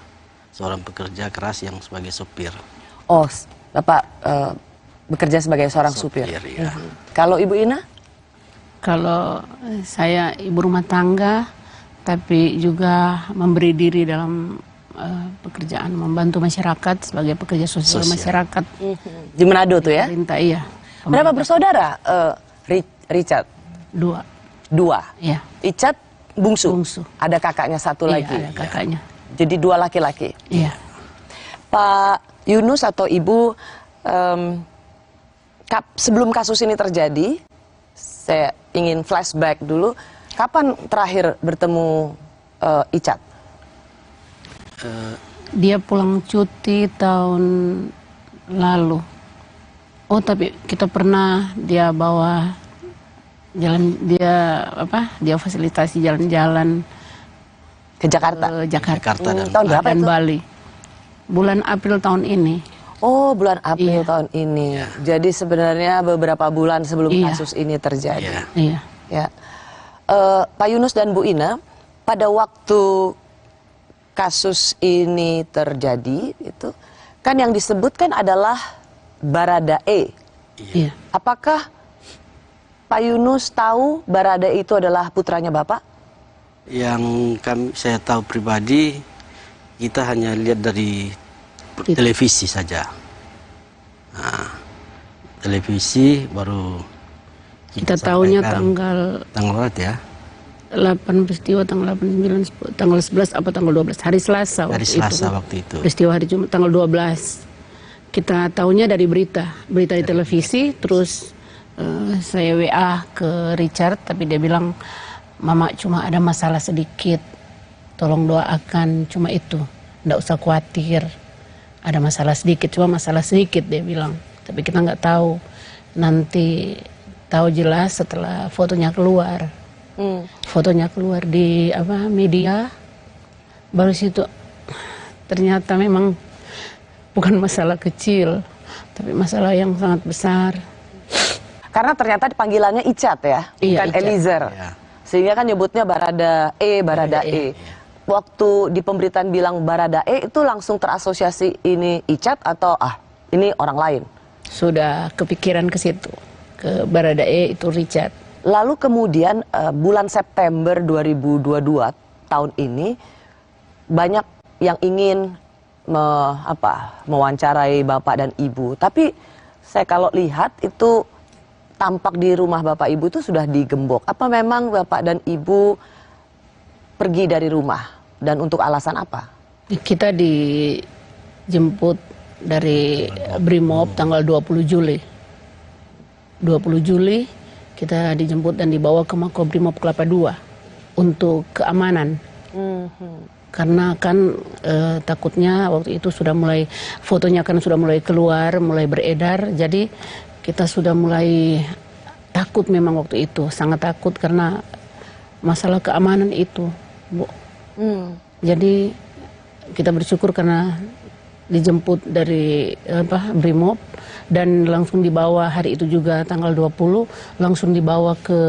seorang pekerja keras yang sebagai supir. Oh, Bapak bekerja sebagai seorang supir. Ya. Kalau Ibu Ina? Kalau saya ibu rumah tangga, tapi juga memberi diri dalam pekerjaan, membantu masyarakat sebagai pekerja sosial masyarakat. Di Manado tuh ya? Pemerintah, iya. Berapa bersaudara Richard? Dua. Iya. Richard bungsu? Ada kakaknya satu lagi? Ada kakaknya. Jadi dua laki-laki? Iya. Pak Yunus atau Ibu, sebelum kasus ini terjadi, saya ingin flashback dulu. Kapan terakhir bertemu Icat? Dia pulang cuti tahun lalu. Oh, tapi kita pernah dia bawa jalan, dia fasilitasi jalan-jalan ke Jakarta. Tahun berapa dan itu? Bali. Bulan April tahun ini. Oh, bulan April tahun ini. Jadi sebenarnya beberapa bulan sebelum kasus ini terjadi. Iya. Ya. Pak Yunus dan Bu Ina, pada waktu kasus ini terjadi, itu kan yang disebutkan adalah Baradae. Iya. Apakah Pak Yunus tahu Baradae itu adalah putranya Bapak? Yang saya tahu pribadi, kita hanya lihat dari televisi saja. Nah, televisi baru kita tahunya tanggal berapa ya? 8 peristiwa, tanggal 8, 9, 10, tanggal 11 apa tanggal 12, hari Selasa waktu itu. Peristiwa hari Jumat tanggal 12. Kita tahunya dari berita di televisi, terus saya WA ke Richard, tapi dia bilang, Mama cuma ada masalah sedikit, tolong doakan, cuma itu, nggak usah khawatir. Ada masalah sedikit, cuma masalah sedikit dia bilang. Tapi kita nggak tahu. Nanti tahu jelas setelah fotonya keluar. Fotonya keluar di media. Baru situ ternyata memang bukan masalah kecil, tapi masalah yang sangat besar. Karena ternyata panggilannya Icat ya, bukan Eliezer. Sehingga kan nyebutnya Baradae. Waktu di pemberitaan bilang Baradae itu langsung terasosiasi ini Icat atau ini orang lain? Sudah kepikiran ke situ, ke Baradae itu Richard. Lalu kemudian bulan September 2022 tahun ini banyak yang ingin mewawancarai Bapak dan Ibu. Tapi saya kalau lihat itu tampak di rumah Bapak Ibu itu sudah digembok. Apa memang Bapak dan Ibu pergi dari rumah dan untuk alasan apa? Kita dijemput dari Brimob tanggal 20 Juli. 20 Juli kita dijemput dan dibawa ke Makobrimob Kelapa II untuk keamanan. Karena kan takutnya waktu itu sudah mulai, fotonya kan sudah mulai keluar, mulai beredar. Jadi kita sudah mulai takut memang waktu itu, sangat takut karena masalah keamanan itu, Bu. Jadi kita bersyukur karena dijemput dari Brimob dan langsung dibawa hari itu juga tanggal 20 langsung dibawa ke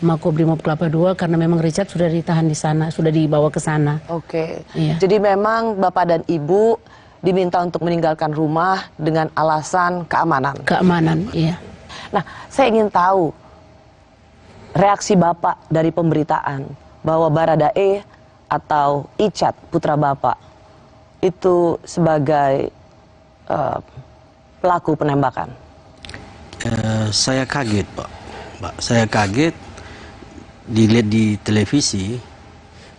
Makobrimob Kelapa II karena memang Richard sudah ditahan di sana, sudah dibawa ke sana. Oke. Iya. Jadi memang Bapak dan Ibu diminta untuk meninggalkan rumah dengan alasan keamanan. Keamanan, iya. Nah, saya ingin tahu reaksi Bapak dari pemberitaan bahwa Baradae atau Icat putra Bapak itu sebagai pelaku penembakan. Saya kaget, Pak. Saya kaget dilihat di televisi,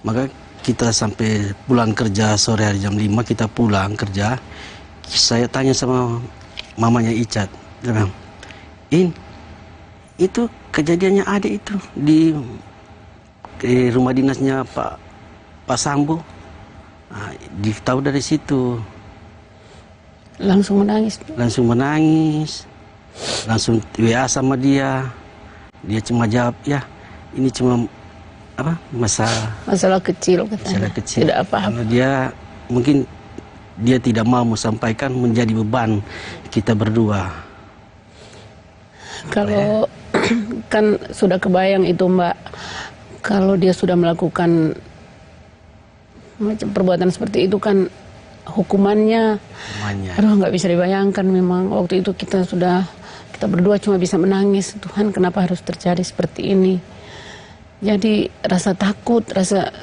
maka kita sampai pulang kerja sore hari jam 5 kita pulang kerja. Saya tanya sama mamanya Icat, dia bilang, itu kejadiannya ada itu di rumah dinasnya Pak Sambo. Nah, ditahu dari situ. Langsung menangis. Langsung WA sama dia. Dia cuma jawab, ya ini cuma masalah kecil katanya. Masalah kecil. Tidak apa-apa. Dia mungkin dia tidak mau sampaikan menjadi beban kita berdua. Kalau kan sudah kebayang itu, Mbak, kalau dia sudah melakukan macam perbuatan seperti itu kan hukumannya. Aduh, nggak bisa dibayangkan. Memang waktu itu kita berdua cuma bisa menangis, Tuhan kenapa harus terjadi seperti ini. Jadi rasa takut,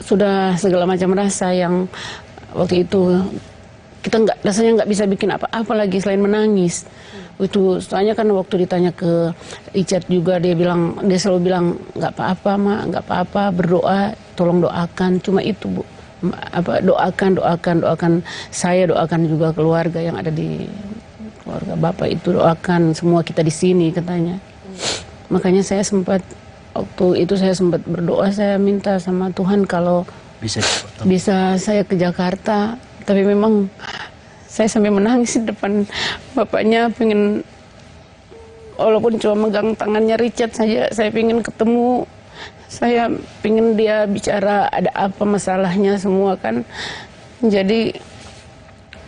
sudah segala macam rasa yang waktu itu kita rasanya nggak bisa bikin apa-apa lagi selain menangis. Itu soalnya kan waktu ditanya ke Richard juga dia selalu bilang nggak apa-apa, Mak, nggak apa-apa, berdoa, tolong doakan, cuma itu, Bu. Doakan saya, doakan juga keluarga yang ada di keluarga Bapak itu, doakan semua kita di sini katanya. Makanya saya sempat waktu itu berdoa, saya minta sama Tuhan kalau bisa saya ke Jakarta, tapi memang saya sampai menangis di depan bapaknya, pengen walaupun cuma megang tangannya Richard saja, saya pengen ketemu. Saya pengen dia bicara ada apa masalahnya semua kan. Jadi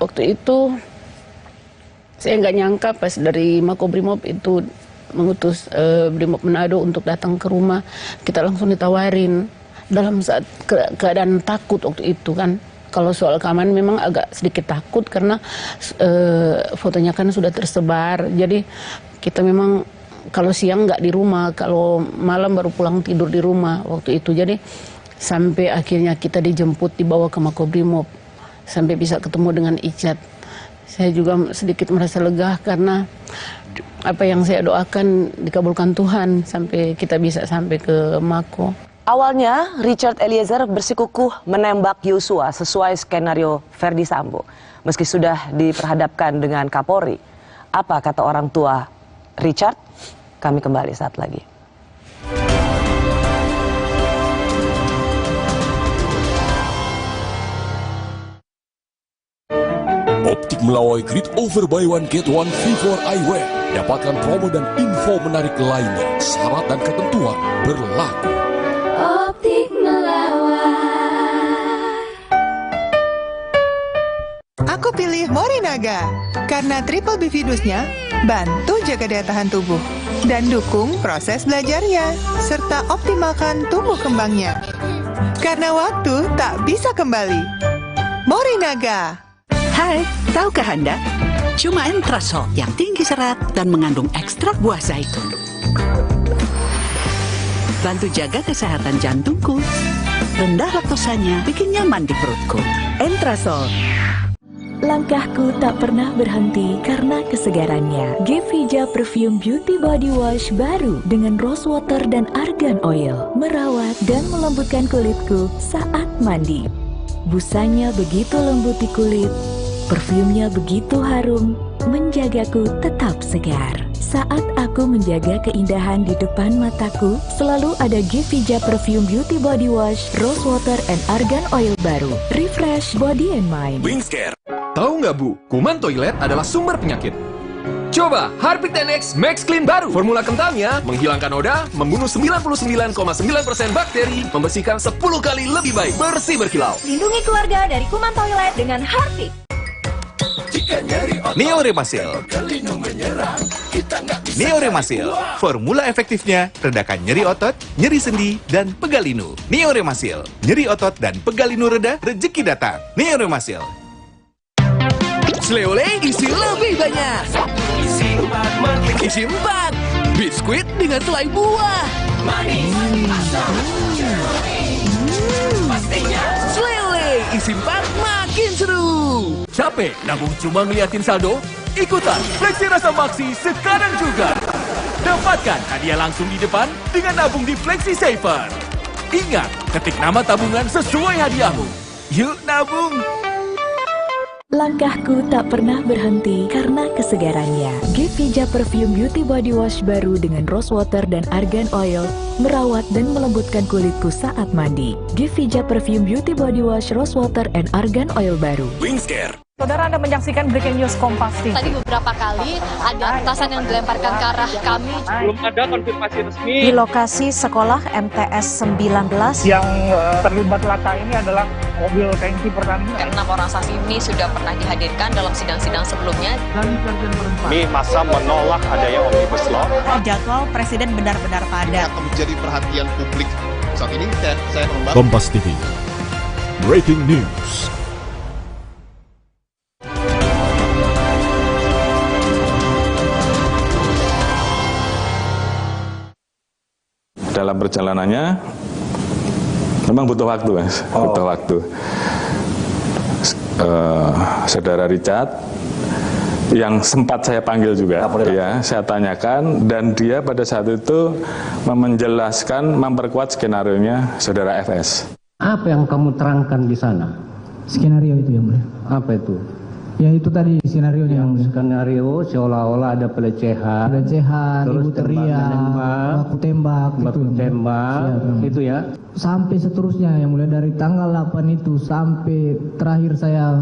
waktu itu saya nggak nyangka pas dari Makobrimob itu mengutus Brimob Manado untuk datang ke rumah, kita langsung ditawarin dalam saat keadaan takut waktu itu kan. Kalau soal keamanan memang agak sedikit takut karena fotonya kan sudah tersebar. Jadi kita memang kalau siang nggak di rumah, kalau malam baru pulang tidur di rumah waktu itu. Jadi sampai akhirnya kita dijemput, dibawa ke Makobrimob, sampai bisa ketemu dengan Icat. Saya juga sedikit merasa lega karena apa yang saya doakan dikabulkan Tuhan sampai kita bisa sampai ke Mako. Awalnya Richard Eliezer bersikukuh menembak Yosua sesuai skenario Ferdi Sambo. Meski sudah diperhadapkan dengan Kapolri, apa kata orang tua Richard? Kami kembali saat lagi. Optik Melawai Grid Over Buy One Get One Vivo Eyewear. Dapatkan promo dan info menarik lainnya. Syarat dan ketentuan berlaku. Optik Melawai. Aku pilih Morinaga karena triple B virusnya bantu jaga daya tahan tubuh dan dukung proses belajarnya serta optimalkan tumbuh kembangnya. Karena waktu tak bisa kembali. Morinaga. Hai, tahukah Anda? Cuma Entrasol yang tinggi serat dan mengandung ekstrak buah zaitun. Bantu jaga kesehatan jantungku. Rendah laktosanya bikin nyaman di perutku. Entrasol. Langkahku tak pernah berhenti karena kesegarannya. Gevija Perfume Beauty Body Wash baru dengan rose water dan argan oil merawat dan melembutkan kulitku saat mandi. Busanya begitu lembut di kulit, Parfumnya begitu harum, menjagaku tetap segar. Saat aku menjaga keindahan di depan mataku, selalu ada Gevija Perfume Beauty Body Wash, Rose Water and Argan Oil baru. Refresh body and mind. Wingscare. Tahu nggak Bu, kuman toilet adalah sumber penyakit. Coba Harpic 10X Max Clean baru. Formula kentalnya menghilangkan noda, membunuh 99,9% bakteri, membersihkan 10 kali lebih baik, bersih berkilau. Lindungi keluarga dari kuman toilet dengan Harpic. Neo Remasil. Neo Remasil. Formula efektifnya redakan nyeri otot, nyeri sendi, dan pegal linu. Neo Remasil. Nyeri otot dan pegal linu reda, rezeki datang. Neo Remasil. Sleole isi lebih banyak. Isi 4. Biskuit dengan selai buah. Sleole isi 4 makin seru. Capek nabung cuma ngeliatin saldo? Ikutan Flexi Rasa Maxi sekarang juga. Dapatkan hadiah langsung di depan dengan nabung di Flexi Saver. Ingat, ketik nama tabungan sesuai hadiahmu. Yuk nabung. Langkahku tak pernah berhenti karena kesegarannya. Gevija Perfume Beauty Body Wash baru dengan Rose Water dan Argan Oil merawat dan melembutkan kulitku saat mandi. Gevija Perfume Beauty Body Wash, Rose Water and Argan Oil baru. Wingscare. Saudara, Anda menyaksikan Breaking News Kompas TV. Tadi beberapa kali ada petasan yang dilemparkan ke arah kami. Belum ada konfirmasi resmi. Di lokasi sekolah MTS 19. Yang terlibat laka ini adalah mobil tangki Pertamina. 6 orang saksi ini sudah pernah dihadirkan dalam sidang-sidang sebelumnya. Kami masa menolak adanya Omnibus Law. Jadwal Presiden benar-benar padat. Akan menjadi perhatian publik. Saat ini saya membahas. Kompas TV. Breaking News. Dalam perjalanannya memang butuh waktu, Mas. Butuh waktu. Saudara Richard yang sempat saya panggil juga, ya, saya tanyakan, dan dia pada saat itu menjelaskan, memperkuat skenarionya saudara FS. Apa yang kamu terangkan di sana? Skenario itu yang mulia. Apa itu? Ya itu tadi skenarionya. Skenario seolah-olah ada pelecehan, ibu teriak, aku tembak, itu ya. Sampai seterusnya yang mulia, dari tanggal 8 itu sampai terakhir saya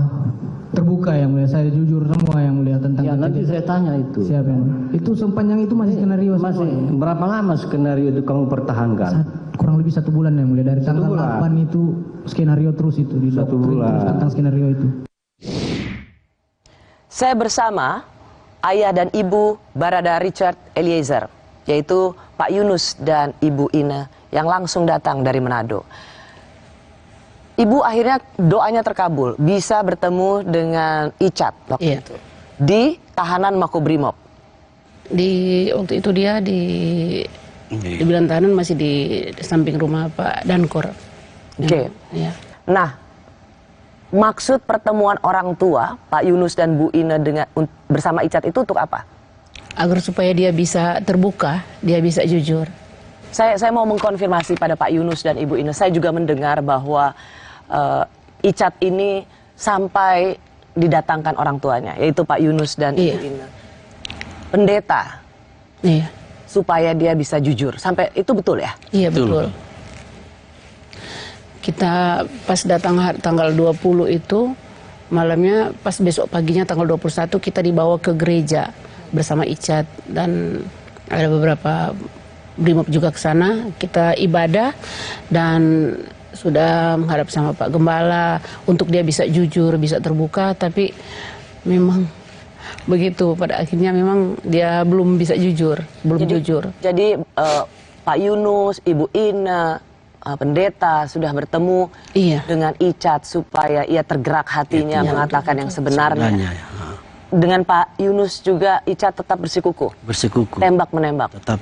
terbuka yang mulia, saya jujur semua yang mulia tentang ya, nanti saya tanya itu. Siapa yang mulia? Itu sepanjang itu masih skenario. Masih berapa lama skenario itu kamu pertahankan? Kurang lebih 1 bulan yang mulia, dari tanggal 8 itu skenario terus itu di 1 bulan terus tentang skenario itu. Saya bersama ayah dan ibu Barada Richard Eliezer, yaitu Pak Yunus dan Ibu Ine yang langsung datang dari Manado. Ibu akhirnya doanya terkabul, bisa bertemu dengan Icat waktu itu di tahanan Makobrimob. Waktu itu dia di bilang tahanan masih di samping rumah Pak Dankor. Oke. Ya. Nah, maksud pertemuan orang tua Pak Yunus dan Bu Ine bersama Icat itu untuk apa? Agar supaya dia bisa terbuka, dia bisa jujur. Saya mau mengkonfirmasi pada Pak Yunus dan Ibu Ine. Saya juga mendengar bahwa Icat ini sampai didatangkan orang tuanya, yaitu Pak Yunus dan Ibu Ine. Pendeta. Iya. Supaya dia bisa jujur. Sampai itu betul ya? Iya, betul. Kita pas datang tanggal 20 itu, malamnya pas besok paginya tanggal 21 kita dibawa ke gereja bersama Icat, dan ada beberapa brimob juga ke sana. Kita ibadah dan sudah menghadap sama Pak Gembala untuk dia bisa jujur, bisa terbuka, tapi memang begitu pada akhirnya memang dia belum bisa jujur, jujur. Jadi Pak Yunus, Ibu Ine, pendeta sudah bertemu dengan Icat supaya ia tergerak hatinya mengatakan yang sebenarnya. Dengan Pak Yunus juga Icat tetap bersikukuh. Bersikukuh. Tembak menembak. Tetap.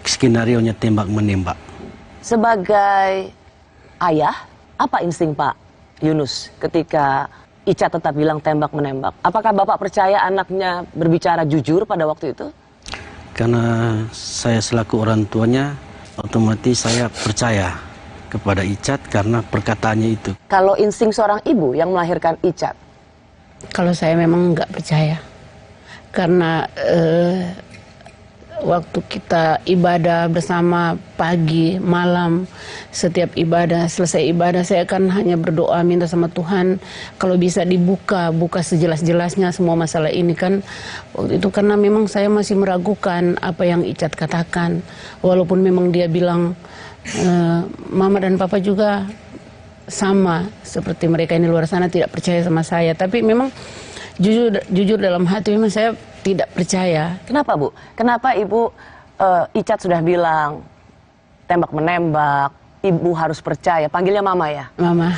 Skenarionya tembak menembak. Sebagai ayah, apa insting Pak Yunus ketika Icat tetap bilang tembak menembak? Apakah Bapak percaya anaknya berbicara jujur pada waktu itu? Karena saya selaku orang tuanya, otomatis saya percaya kepada Icat karena perkataannya itu. Kalau insting seorang ibu yang melahirkan Icat, Kalau saya memang nggak percaya, karena waktu kita ibadah bersama pagi, malam, setiap ibadah, selesai ibadah saya kan hanya berdoa minta sama Tuhan kalau bisa buka sejelas-jelasnya semua masalah ini kan. Waktu itu karena memang saya masih meragukan apa yang Icat katakan, walaupun memang dia bilang Mama dan Papa juga sama seperti mereka ini luar sana tidak percaya sama saya, tapi memang jujur dalam hati memang saya tidak percaya. Kenapa, Bu? Kenapa Ibu Icat sudah bilang tembak menembak, Ibu harus percaya, panggilnya Mama ya?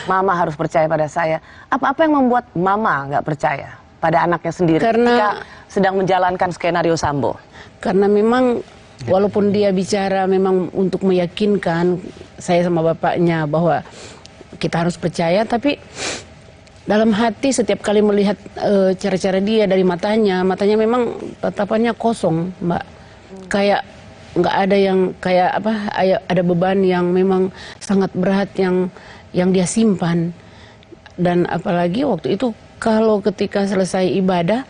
Mama harus percaya pada saya. Apa yang membuat Mama nggak percaya pada anaknya sendiri ketika sedang menjalankan skenario Sambo? Karena memang walaupun dia bicara memang untuk meyakinkan saya sama bapaknya bahwa kita harus percaya, tapi dalam hati setiap kali melihat cara-cara dia dari matanya memang tatapannya kosong, Mbak. Kayak nggak ada yang kayak apa, ada beban yang memang sangat berat yang dia simpan. Dan apalagi waktu itu kalau ketika selesai ibadah,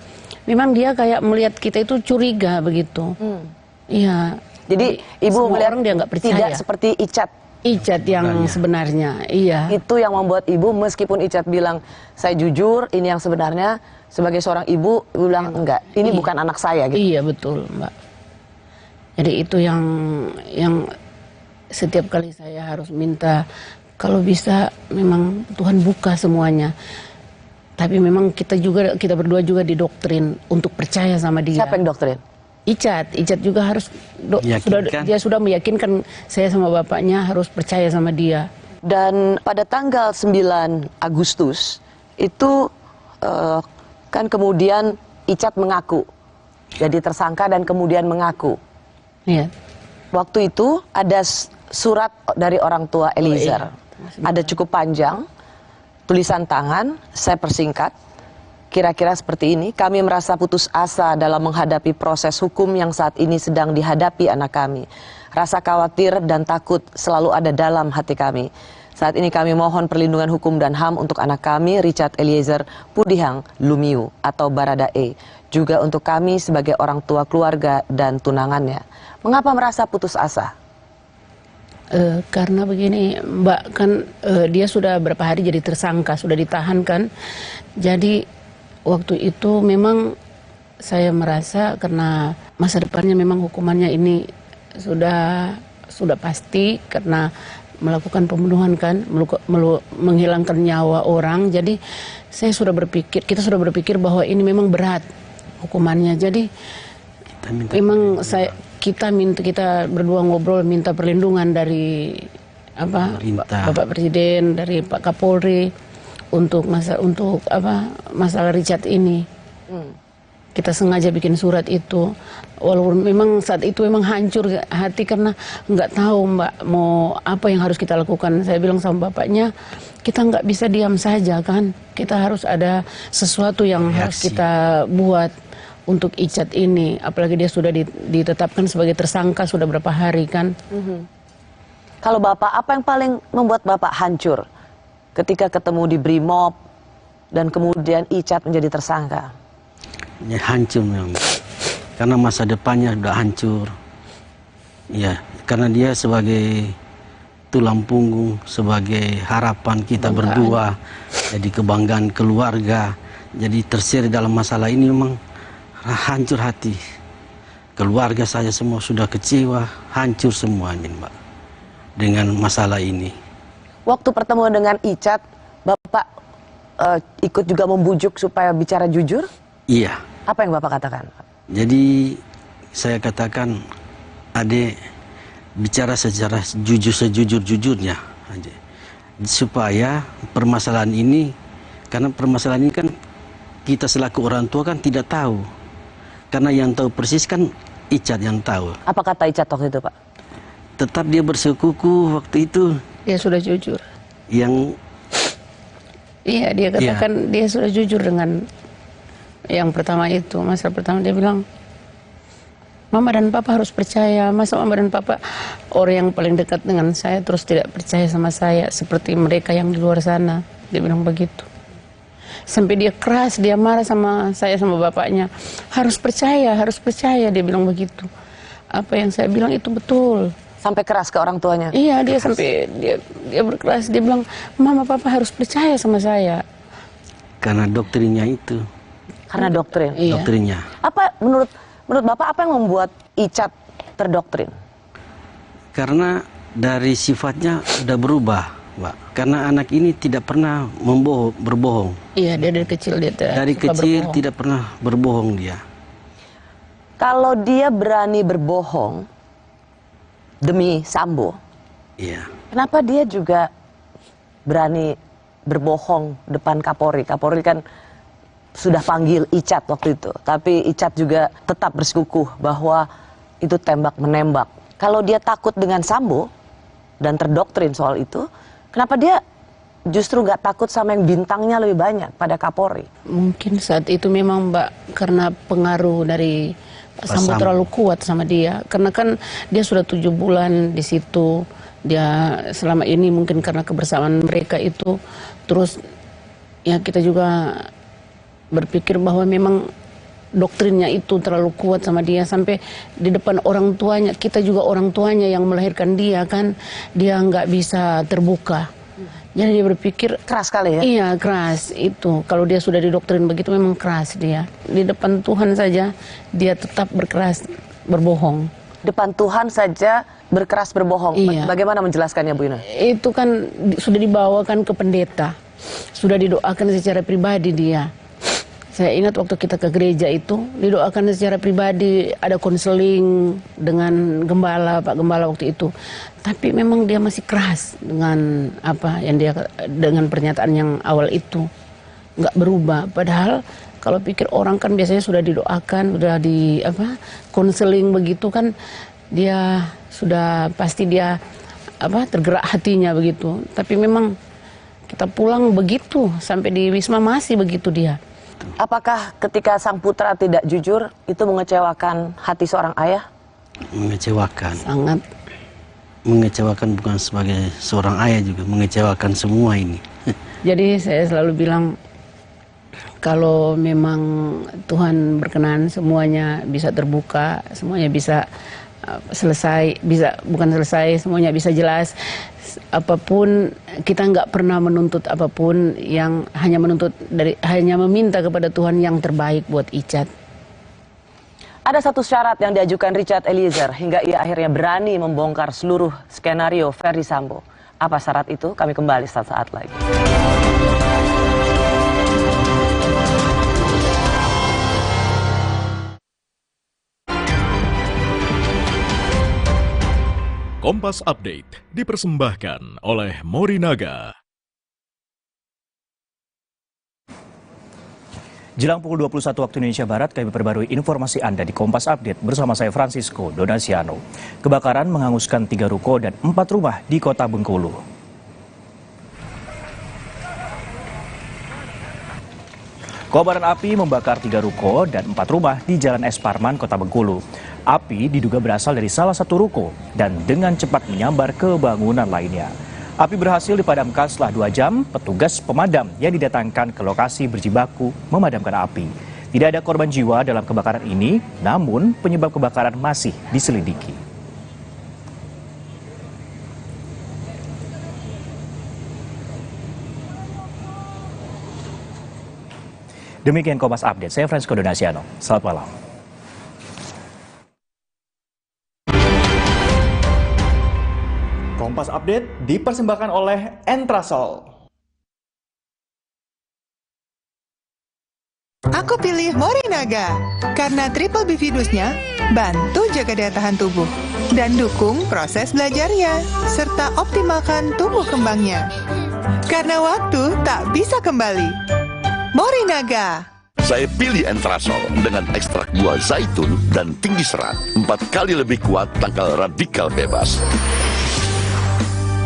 memang dia kayak melihat kita itu curiga begitu. Iya. Jadi Ibu melihat orang dia nggak percaya. Tidak seperti Icat yang sebenarnya, iya. Itu yang membuat Ibu, meskipun Icat bilang saya jujur, ini yang sebenarnya, sebagai seorang ibu bilang enggak, ini bukan anak saya gitu. Iya betul, Mbak. Jadi itu yang setiap kali saya harus minta, kalau bisa memang Tuhan buka semuanya. Tapi memang kita berdua juga didoktrin untuk percaya sama dia. Siapa yang doktrin? Icat juga harus dia sudah meyakinkan saya sama bapaknya harus percaya sama dia. Dan pada tanggal 9 Agustus itu kan kemudian Icat mengaku jadi tersangka dan kemudian mengaku. Iya. Waktu itu ada surat dari orang tua Eliezer. Ada cukup panjang, tulisan tangan, saya persingkat. Kira-kira seperti ini, kami merasa putus asa dalam menghadapi proses hukum yang saat ini sedang dihadapi anak kami. Rasa khawatir dan takut selalu ada dalam hati kami. Saat ini kami mohon perlindungan hukum dan HAM untuk anak kami, Richard Eliezer Pudihang Lumiu atau Baradae. Juga untuk kami sebagai orang tua keluarga dan tunangannya. Mengapa merasa putus asa? Karena begini, Mbak, kan dia sudah berapa hari jadi tersangka, sudah ditahan kan. Jadi waktu itu memang saya merasa karena masa depannya memang hukumannya ini sudah pasti karena melakukan pembunuhan kan, menghilangkan nyawa orang. Jadi kita sudah berpikir bahwa ini memang berat hukumannya. Jadi memang kita berdua ngobrol minta perlindungan dari Bapak Presiden, dari Pak Kapolri untuk masalah Richard ini. Kita sengaja bikin surat itu, walaupun memang saat itu memang hancur hati karena nggak tahu Mbak mau apa yang harus kita lakukan. Saya bilang sama bapaknya, kita nggak bisa diam saja kan, kita harus ada sesuatu yang harus kita buat untuk Icat ini, apalagi dia sudah ditetapkan sebagai tersangka sudah berapa hari kan. Kalau Bapak, apa yang paling membuat Bapak hancur ketika ketemu di Brimob dan kemudian Icat menjadi tersangka? Ya hancur memang, karena masa depannya sudah hancur. Ya, karena dia sebagai tulang punggung, sebagai harapan kita berdua, jadi kebanggaan keluarga. Jadi terseret dalam masalah ini memang hancur hati. Keluarga saya semua sudah kecewa, hancur semuanya Mbak, dengan masalah ini. Waktu pertemuan dengan Icat, Bapak ikut juga membujuk supaya bicara jujur? Iya. Apa yang Bapak katakan? Jadi saya katakan, Adek bicara secara jujur sejujur-jujurnya aja. Supaya permasalahan ini, karena permasalahan ini kan kita selaku orang tua kan tidak tahu. Karena yang tahu persis kan Icat yang tahu. Apa kata Icat waktu itu, Pak? Tetap dia bersekukuh waktu itu. Dia sudah jujur. Iya, dia katakan dia sudah jujur dengan yang pertama itu. Masalah pertama dia bilang, Mama dan Papa harus percaya. Masa Mama dan Papa orang yang paling dekat dengan saya terus tidak percaya sama saya seperti mereka yang di luar sana. Dia bilang begitu. Sampai dia keras, dia marah sama saya sama bapaknya. Harus percaya, dia bilang begitu. Apa yang saya bilang itu betul. Sampai keras ke orang tuanya? Iya, dia sampai dia berkeras, dia bilang, "Mama, Papa harus percaya sama saya." Karena doktrinnya itu. Karena doktrin? Iya. Doktrinnya. Apa menurut Bapak apa yang membuat Icat terdoktrin? Karena dari sifatnya sudah berubah, Mbak. Karena anak ini tidak pernah berbohong. Iya, dia dari kecil dari kecil berbohong. Tidak pernah berbohong dia. Kalau dia berani berbohong demi Sambo, iya. Kenapa dia juga berani berbohong depan Kapolri? Kapolri kan sudah panggil Icat waktu itu, tapi Icat juga tetap bersikukuh bahwa itu tembak-menembak. Kalau dia takut dengan Sambo dan terdoktrin soal itu, kenapa dia justru nggak takut sama yang bintangnya lebih banyak pada Kapolri? Mungkin saat itu memang, Mbak, karena pengaruh dari Sambo terlalu kuat sama dia. Karena kan dia sudah 7 bulan di situ. Dia selama ini mungkin karena kebersamaan mereka itu, terus ya kita juga berpikir bahwa memang doktrinnya itu terlalu kuat sama dia, sampai di depan orang tuanya, kita juga orang tuanya yang melahirkan dia kan, dia nggak bisa terbuka. Jadi dia berpikir keras kali ya? Iya, keras itu. Kalau dia sudah didoktrin begitu memang keras dia. Di depan Tuhan saja dia tetap berkeras berbohong. Depan Tuhan saja berkeras berbohong. Iya. Bagaimana menjelaskannya, Bu Ina? Itu kan sudah dibawakan ke pendeta. Sudah didoakan secara pribadi dia. Saya ingat waktu kita ke gereja itu, didoakan secara pribadi, ada konseling dengan gembala, Pak Gembala waktu itu. Tapi memang dia masih keras dengan apa yang dia, dengan pernyataan yang awal itu. Nggak berubah. Padahal kalau pikir orang kan biasanya sudah didoakan, sudah di apa, konseling begitu kan, dia sudah pasti dia apa, tergerak hatinya begitu. Tapi memang kita pulang begitu, sampai di Wisma masih begitu dia. Apakah ketika sang putra tidak jujur, itu mengecewakan hati seorang ayah? Mengecewakan. Sangat. Mengecewakan bukan sebagai seorang ayah juga, mengecewakan semua ini. Jadi saya selalu bilang, kalau memang Tuhan berkenan semuanya bisa terbuka, semuanya bisa selesai, bisa bukan selesai, semuanya bisa jelas. Apapun, kita nggak pernah menuntut apapun, yang hanya meminta kepada Tuhan yang terbaik buat Icat. Ada satu syarat yang diajukan Richard Eliezer hingga ia akhirnya berani membongkar seluruh skenario Ferdi Sambo. Apa syarat itu? Kami kembali saat lagi. Kompas Update dipersembahkan oleh Morinaga. Jelang pukul 21 waktu Indonesia Barat, kami perbarui informasi Anda di Kompas Update bersama saya Francisco Donasiano. Kebakaran menghanguskan 3 ruko dan 4 rumah di kota Bengkulu. Kobaran api membakar 3 ruko dan 4 rumah di Jalan Es Parman, Kota Bengkulu. Api diduga berasal dari salah satu ruko dan dengan cepat menyambar ke bangunan lainnya. Api berhasil dipadamkan setelah 2 jam, petugas pemadam yang didatangkan ke lokasi berjibaku memadamkan api. Tidak ada korban jiwa dalam kebakaran ini, namun penyebab kebakaran masih diselidiki. Demikian Kompas Update, saya Francisco Donasiano. Selamat malam. Kompas Update dipersembahkan oleh Entrasol. Aku pilih Morinaga karena triple bifidusnya bantu jaga daya tahan tubuh dan dukung proses belajarnya serta optimalkan tumbuh kembangnya. Karena waktu tak bisa kembali. Morinaga. Saya pilih Entrasol dengan ekstrak buah zaitun dan tinggi serat. 4 kali lebih kuat tangkal radikal bebas.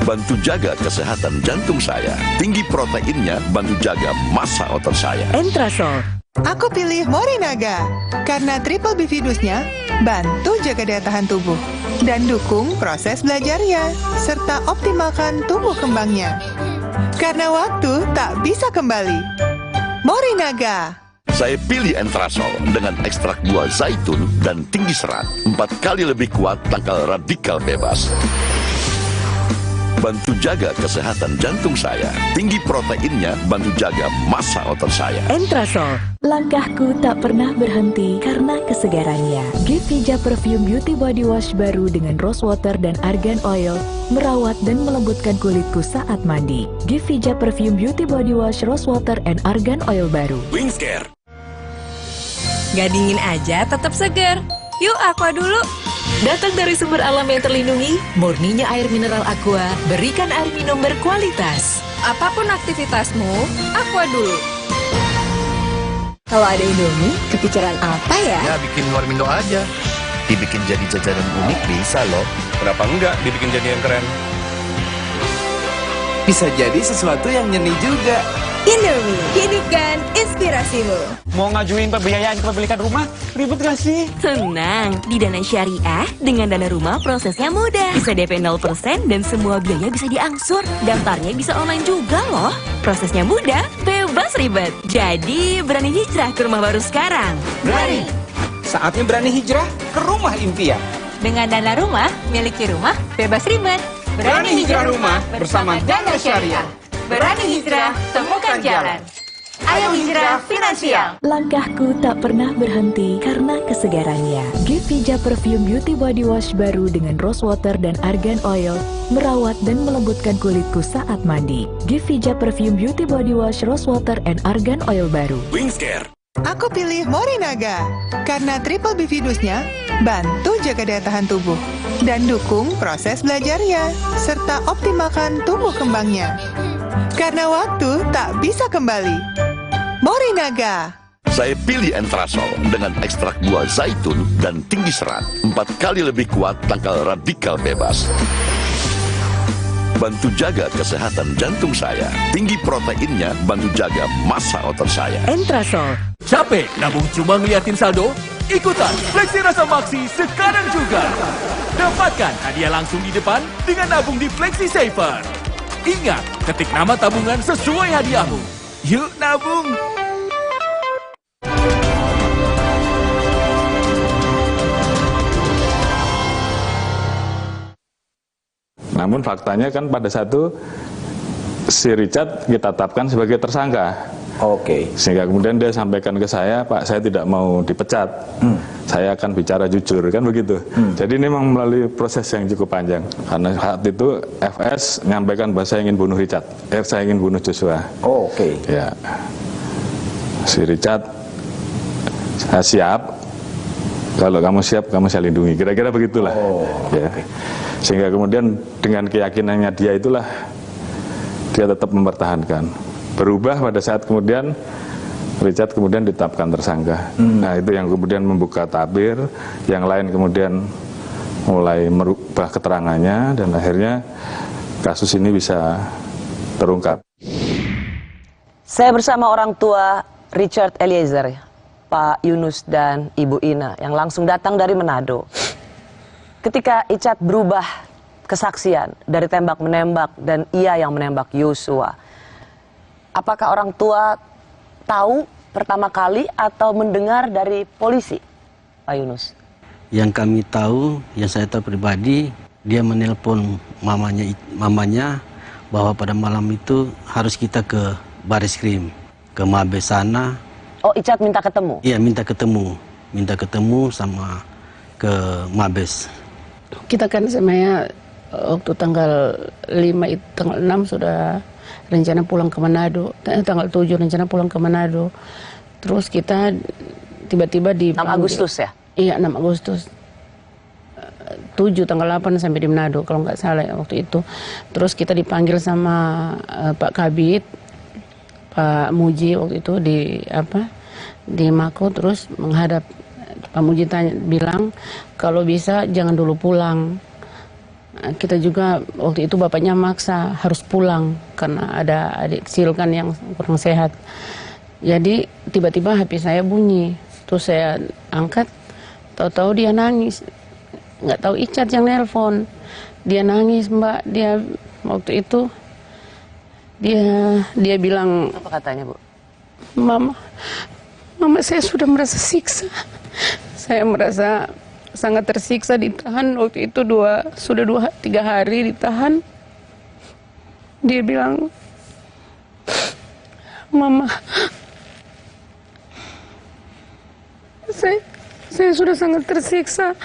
Bantu jaga kesehatan jantung saya. Tinggi proteinnya bantu jaga massa otot saya. Entrasol. Aku pilih Morinaga karena triple bifidusnya bantu jaga daya tahan tubuh dan dukung proses belajarnya serta optimalkan tumbuh kembangnya. Karena waktu tak bisa kembali. Morinaga. Saya pilih Entrasol dengan ekstrak buah zaitun dan tinggi serat. 4 kali lebih kuat tangkal radikal bebas. Bantu jaga kesehatan jantung saya. Tinggi proteinnya bantu jaga massa otot saya. Entrasol. Langkahku tak pernah berhenti karena kesegarannya. Gevija Perfume Beauty Body Wash baru dengan rose water dan argan oil merawat dan melembutkan kulitku saat mandi. Gevija Perfume Beauty Body Wash Rose Water and Argan Oil baru. Wingscare. Gak dingin aja, tetap segar. Yuk, Aqua dulu. Datang dari sumber alam yang terlindungi, murninya air mineral Aqua, berikan air minum berkualitas. Apapun aktivitasmu, Aqua dulu. Kalau ada Indomie, kepikiran apa ya? Ya, bikin warmindo aja. Dibikin jadi jajanan unik bisa loh. Kenapa enggak dibikin jadi yang keren? Bisa jadi sesuatu yang nyeni juga. Indomie, hidupkan inspirasimu. Mau ngajuin pembiayaan kepemilikan rumah, ribet gak sih? Tenang, di Dana Syariah, dengan dana rumah prosesnya mudah. Bisa DP 0% dan semua biaya bisa diangsur. Daftarnya bisa online juga loh. Prosesnya mudah, bebas ribet. Jadi, berani hijrah ke rumah baru sekarang. Berani. Saatnya berani hijrah ke rumah impian. Dengan dana rumah, miliki rumah, bebas ribet. Berani hijrah rumah bersama Dana Syariah. Berani hijrah, temukan jalan. Ayo hijrah finansial. Langkahku tak pernah berhenti karena kesegarannya. Gevija Perfume Beauty Body Wash baru dengan rose water dan argan oil merawat dan melembutkan kulitku saat mandi. Gevija Perfume Beauty Body Wash Rose Water and Argan Oil baru. Wingscare. Aku pilih Morinaga karena triple bifidusnya bantu jaga daya tahan tubuh dan dukung proses belajarnya serta optimalkan tumbuh kembangnya. Karena waktu tak bisa kembali. Morinaga. Saya pilih Entrasol dengan ekstrak buah zaitun dan tinggi serat. 4 kali lebih kuat tangkal radikal bebas. Bantu jaga kesehatan jantung saya. Tinggi proteinnya bantu jaga massa otot saya. Entrasol. Capek nabung cuma ngeliatin saldo? Ikutan Fleksi Rasa Maksi sekarang juga. Dapatkan hadiah langsung di depan dengan nabung di Fleksi Saver. Ingat, ketik nama tabungan sesuai hadiahmu. Yuk nabung! Namun faktanya kan pada saat itu si Richard kita tetapkan sebagai tersangka. Oke. Sehingga kemudian dia sampaikan ke saya, Pak, saya tidak mau dipecat. Saya akan bicara jujur, kan begitu. Jadi ini memang melalui proses yang cukup panjang. Karena saat itu FS menyampaikan bahwa saya ingin bunuh Richard. Saya ingin bunuh Joshua. Oke. Ya. Si Richard, saya siap. Kalau kamu siap, kamu saya lindungi. Kira-kira begitulah. Ya. Sehingga kemudian dengan keyakinannya dia itulah dia tetap mempertahankan. Berubah pada saat kemudian Richard kemudian ditetapkan tersangka. Nah itu yang kemudian membuka tabir, yang lain kemudian mulai merubah keterangannya dan akhirnya kasus ini bisa terungkap. Saya bersama orang tua Richard Eliezer, Pak Yunus dan Ibu Ina yang langsung datang dari Manado. Ketika Richard berubah kesaksian dari tembak-menembak dan ia yang menembak Yosua, apakah orang tua tahu pertama kali atau mendengar dari polisi, Pak Yunus? Yang kami tahu, yang saya tahu pribadi, dia menelpon mamanya bahwa pada malam itu harus kita ke Bariskrim, ke Mabes sana. Oh, Richard minta ketemu? Iya, minta ketemu sama ke Mabes. Kita kan sebenarnya waktu tanggal 5, tanggal 6 sudah rencana pulang ke Manado. Tanggal 7 rencana pulang ke Manado. Terus kita tiba-tiba di 6 Agustus ya? Iya, 6 Agustus. 7 tanggal 8 sampai di Manado kalau nggak salah ya, waktu itu. Terus kita dipanggil sama Pak Kabid, Pak Muji waktu itu di Mako, terus menghadap Pak Muji bilang kalau bisa jangan dulu pulang. Kita juga waktu itu bapaknya maksa harus pulang karena ada adik kecil kan yang kurang sehat. Jadi tiba-tiba HP saya bunyi, terus saya angkat, tahu-tahu dia nangis. Nggak tahu Icat yang nelpon, dia nangis Mbak. Dia waktu itu dia bilang, apa katanya Bu? Mama saya sudah merasa siksa. Saya merasa sangat tersiksa ditahan waktu itu sudah 3 hari ditahan. Dia bilang, Mama, saya sudah sangat tersiksa,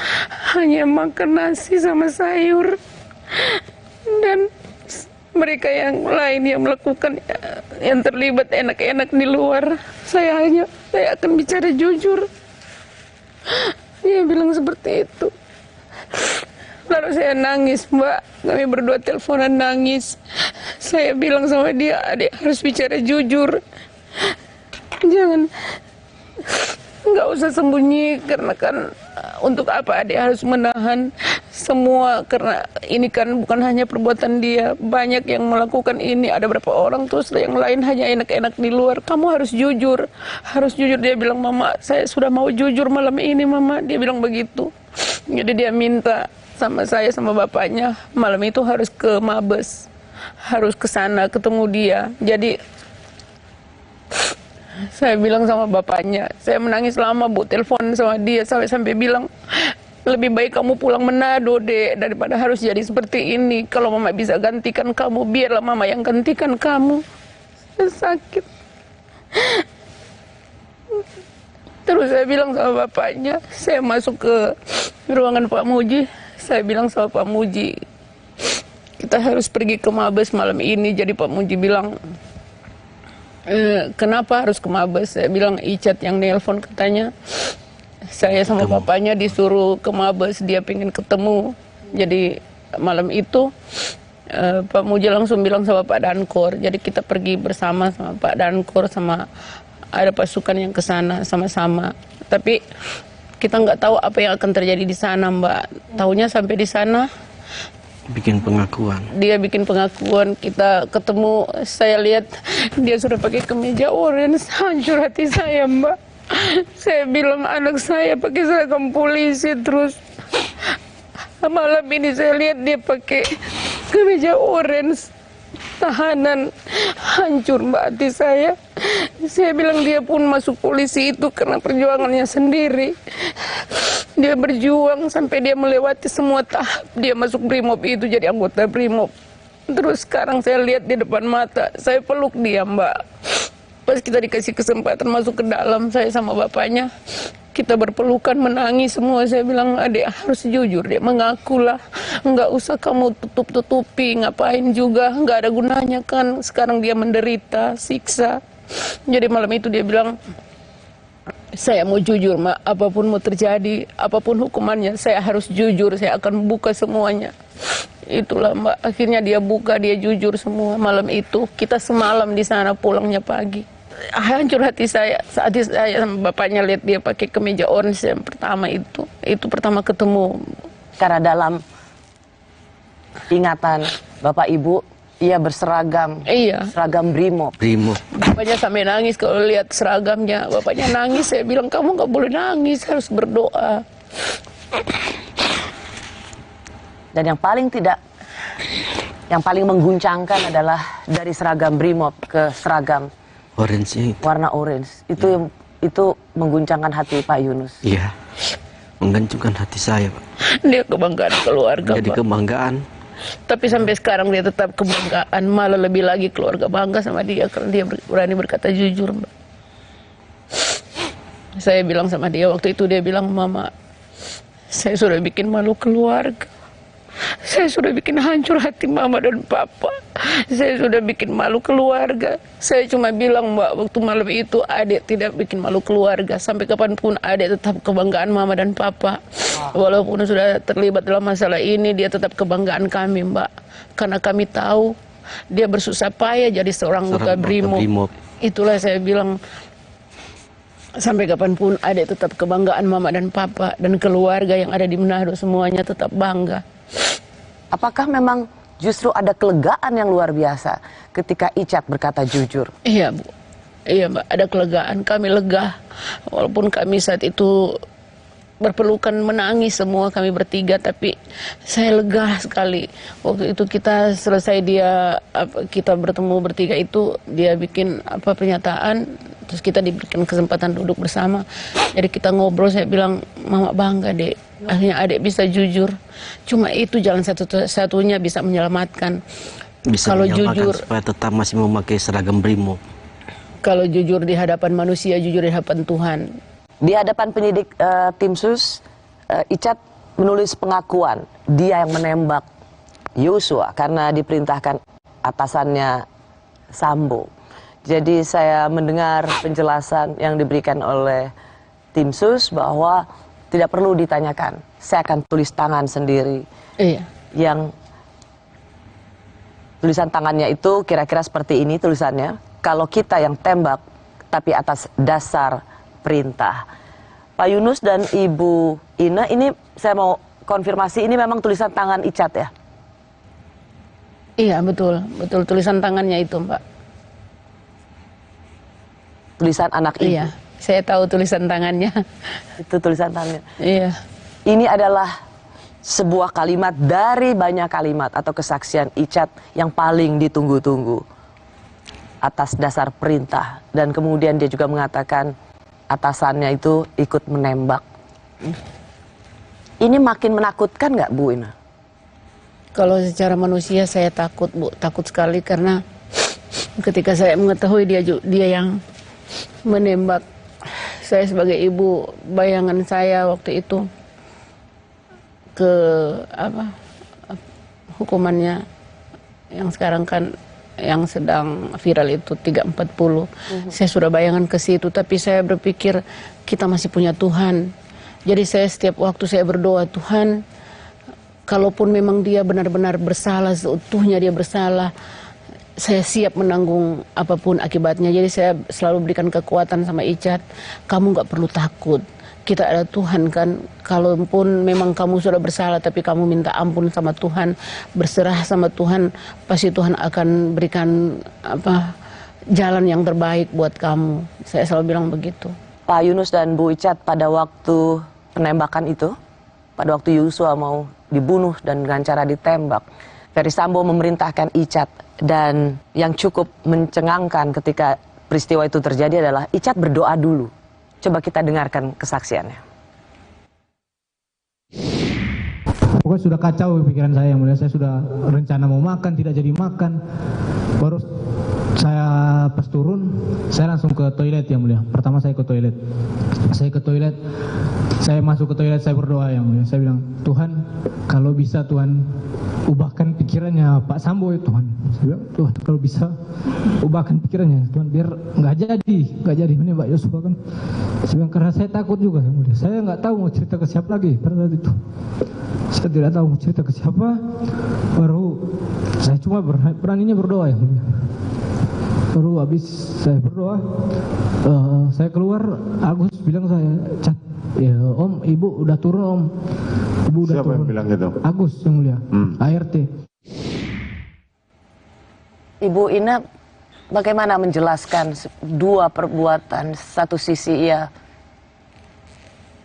hanya makan nasi sama sayur. Dan mereka yang lain yang melakukan, yang terlibat enak-enak di luar, saya akan bicara jujur. Dia bilang seperti itu. Lalu saya nangis, Mbak. Kami berdua teleponan nangis. Saya bilang sama dia, adik harus bicara jujur. Jangan, nggak usah sembunyi, karena kan untuk apa adik harus menahan semua, karena ini kan bukan hanya perbuatan dia, banyak yang melakukan ini, ada berapa orang terus yang lain hanya enak-enak di luar. Kamu harus jujur, harus jujur. Dia bilang, Mama, saya sudah mau jujur malam ini, Mama. Dia bilang begitu. Jadi dia minta sama saya sama bapaknya malam itu harus ke Mabes, harus ke sana ketemu dia. Jadi saya bilang sama bapaknya, saya menangis lama, Bu, telepon sama dia sampai bilang, lebih baik kamu pulang Manado, Dek, daripada harus jadi seperti ini. Kalau Mama bisa gantikan kamu, biarlah Mama yang gantikan kamu. Saya sakit. Terus saya bilang sama bapaknya, saya masuk ke ruangan Pak Muji, saya bilang sama Pak Muji, kita harus pergi ke Mabes malam ini. Jadi Pak Muji bilang, kenapa harus ke Mabes? Saya bilang, Icat yang nelpon katanya. Saya sama bapaknya disuruh ke Mabes, dia pengen ketemu. Jadi malam itu Pak Muji langsung bilang sama Pak Dankor. Jadi kita pergi bersama sama Pak Dankor, sama ada pasukan yang ke sana sama-sama. Tapi kita nggak tahu apa yang akan terjadi di sana, Mbak. Taunya sampai di sana bikin pengakuan. Dia bikin pengakuan, kita ketemu, saya lihat dia sudah pakai kemeja orange. Hancur hati saya, Mbak. Saya bilang anak saya pakai seragam polisi, terus malam ini saya lihat dia pakai kemeja orange tahanan. Hancur, Mbak, hati saya. Saya bilang dia pun masuk polisi itu karena perjuangannya sendiri. Dia berjuang sampai dia melewati semua tahap. Dia masuk Brimob itu jadi anggota Brimob. Terus sekarang saya lihat di depan mata, saya peluk dia, Mbak. Pas kita dikasih kesempatan masuk ke dalam, saya sama bapaknya, kita berpelukan, menangis semua. Saya bilang, adik harus jujur, dia mengakulah. Nggak usah kamu tutup-tutupi, ngapain juga, nggak ada gunanya kan. Sekarang dia menderita, siksa. Jadi malam itu dia bilang, saya mau jujur, Mak, apapun mau terjadi, apapun hukumannya, saya harus jujur, saya akan buka semuanya. Itulah, Mbak, akhirnya dia buka, dia jujur semua malam itu. Kita semalam di sana, pulangnya pagi. Hancur hati saya saat saya sama bapaknya lihat dia pakai kemeja orange yang pertama itu pertama ketemu. Karena dalam ingatan Bapak Ibu, ia berseragam, seragam Brimob. Bapaknya sampai nangis kalau lihat seragamnya. Bapaknya nangis, saya bilang kamu nggak boleh nangis, harus berdoa. Dan yang paling mengguncangkan adalah dari seragam Brimob ke seragam orange, warna orange. Itu mengguncangkan hati Pak Yunus. Iya, mengguncangkan hati saya, Pak. Dia kebanggaan keluarga, jadi Pak. Kebanggaan. Tapi sampai sekarang dia tetap kebanggaan, malah lebih lagi keluarga bangga sama dia karena dia berani berkata jujur, Mbak. Saya bilang sama dia waktu itu, dia bilang, Mama, saya sudah bikin malu keluarga. Saya sudah bikin hancur hati Mama dan Papa. Saya sudah bikin malu keluarga. Saya cuma bilang, Mbak, waktu malam itu adik tidak bikin malu keluarga. Sampai kapanpun adik tetap kebanggaan Mama dan Papa. Walaupun sudah terlibat dalam masalah ini, dia tetap kebanggaan kami, Mbak. Karena kami tahu dia bersusah payah jadi seorang anggota Brimob. Itulah saya bilang, sampai kapanpun adik tetap kebanggaan Mama dan Papa. Dan keluarga yang ada di Manado semuanya tetap bangga. Apakah memang justru ada kelegaan yang luar biasa ketika Icat berkata jujur? Iya, Bu. Iya, Mbak, ada kelegaan. Kami lega. Walaupun kami saat itu berpelukan menangis semua kami bertiga, tapi saya lega sekali. Waktu itu kita selesai kita bertemu bertiga itu, dia bikin pernyataan, terus kita diberikan kesempatan duduk bersama. Jadi kita ngobrol, saya bilang, Mama bangga Dek, akhirnya Adek bisa jujur. Cuma itu jalan satu-satunya bisa menyelamatkan. Bisa kalau menyelamatkan jujur, supaya tetap masih memakai seragam BRIMOB. Kalau jujur di hadapan manusia, jujur di hadapan Tuhan. Di hadapan penyidik tim sus, Icat menulis pengakuan dia yang menembak Yosua karena diperintahkan atasannya Sambo. Jadi saya mendengar penjelasan yang diberikan oleh tim sus bahwa tidak perlu ditanyakan, saya akan tulis tangan sendiri. Iya. Yang tulisan tangannya itu kira-kira seperti ini tulisannya. Kalau kita yang tembak, tapi atas dasar perintah. Pak Yunus dan Ibu Ina, ini saya mau konfirmasi, ini memang tulisan tangan Icat ya? Iya, betul. Betul, tulisan tangannya itu, Mbak. Tulisan anak ibu? Iya, saya tahu tulisan tangannya. Itu tulisan tangannya? Iya. Ini adalah sebuah kalimat dari banyak kalimat atau kesaksian Icat yang paling ditunggu-tunggu. Atas dasar perintah, dan kemudian dia juga mengatakan atasannya itu ikut menembak. Ini makin menakutkan nggak Bu Ina? Kalau secara manusia saya takut Bu, takut sekali karena ketika saya mengetahui dia yang menembak saya sebagai ibu, bayangan saya waktu itu hukumannya yang sekarang kan yang sedang viral itu 340. Saya sudah bayangan ke situ, tapi saya berpikir kita masih punya Tuhan. Jadi saya setiap waktu saya berdoa, Tuhan, kalaupun memang dia benar-benar bersalah, seutuhnya dia bersalah, saya siap menanggung apapun akibatnya. Jadi saya selalu berikan kekuatan sama Icat, kamu nggak perlu takut. Kita ada Tuhan kan, kalaupun memang kamu sudah bersalah tapi kamu minta ampun sama Tuhan, berserah sama Tuhan, pasti Tuhan akan berikan jalan yang terbaik buat kamu. Saya selalu bilang begitu. Pak Yunus dan Bu Icat, pada waktu penembakan itu, pada waktu Yosua mau dibunuh dan dengan cara ditembak, Ferry Sambo memerintahkan Icat, dan yang cukup mencengangkan ketika peristiwa itu terjadi adalah Icat berdoa dulu. Coba kita dengarkan kesaksiannya. Pokoknya sudah kacau pikiran saya, yang mulia. Saya sudah rencana mau makan, tidak jadi makan. Baru saya pas turun, saya langsung ke toilet, yang mulia. Pertama saya ke toilet. Saya masuk ke toilet, saya berdoa, yang mulia. Saya bilang, Tuhan, kalau bisa Tuhan ubahkan pikirannya Pak Sambo ya Tuhan. Saya bilang, Tuhan, kalau bisa ubahkan pikirannya Tuhan, biar nggak jadi menembak Yosua kan. Saya bilang, karena saya takut juga, yang mulia. Saya nggak tahu mau cerita ke siapa lagi pada saat itu. Saya tidak tahu mau cerita ke siapa. Baru saya cuma beraninya berdoa, yang mulia. Baru habis saya berdoa, saya keluar, Agus bilang saya, Cat, ya Om, Ibu udah turun Om. Ibu udah Siapa turun. yang bilang gitu? Agus, yang mulia, ART. Ibu Ina, bagaimana menjelaskan dua perbuatan? Satu sisi ia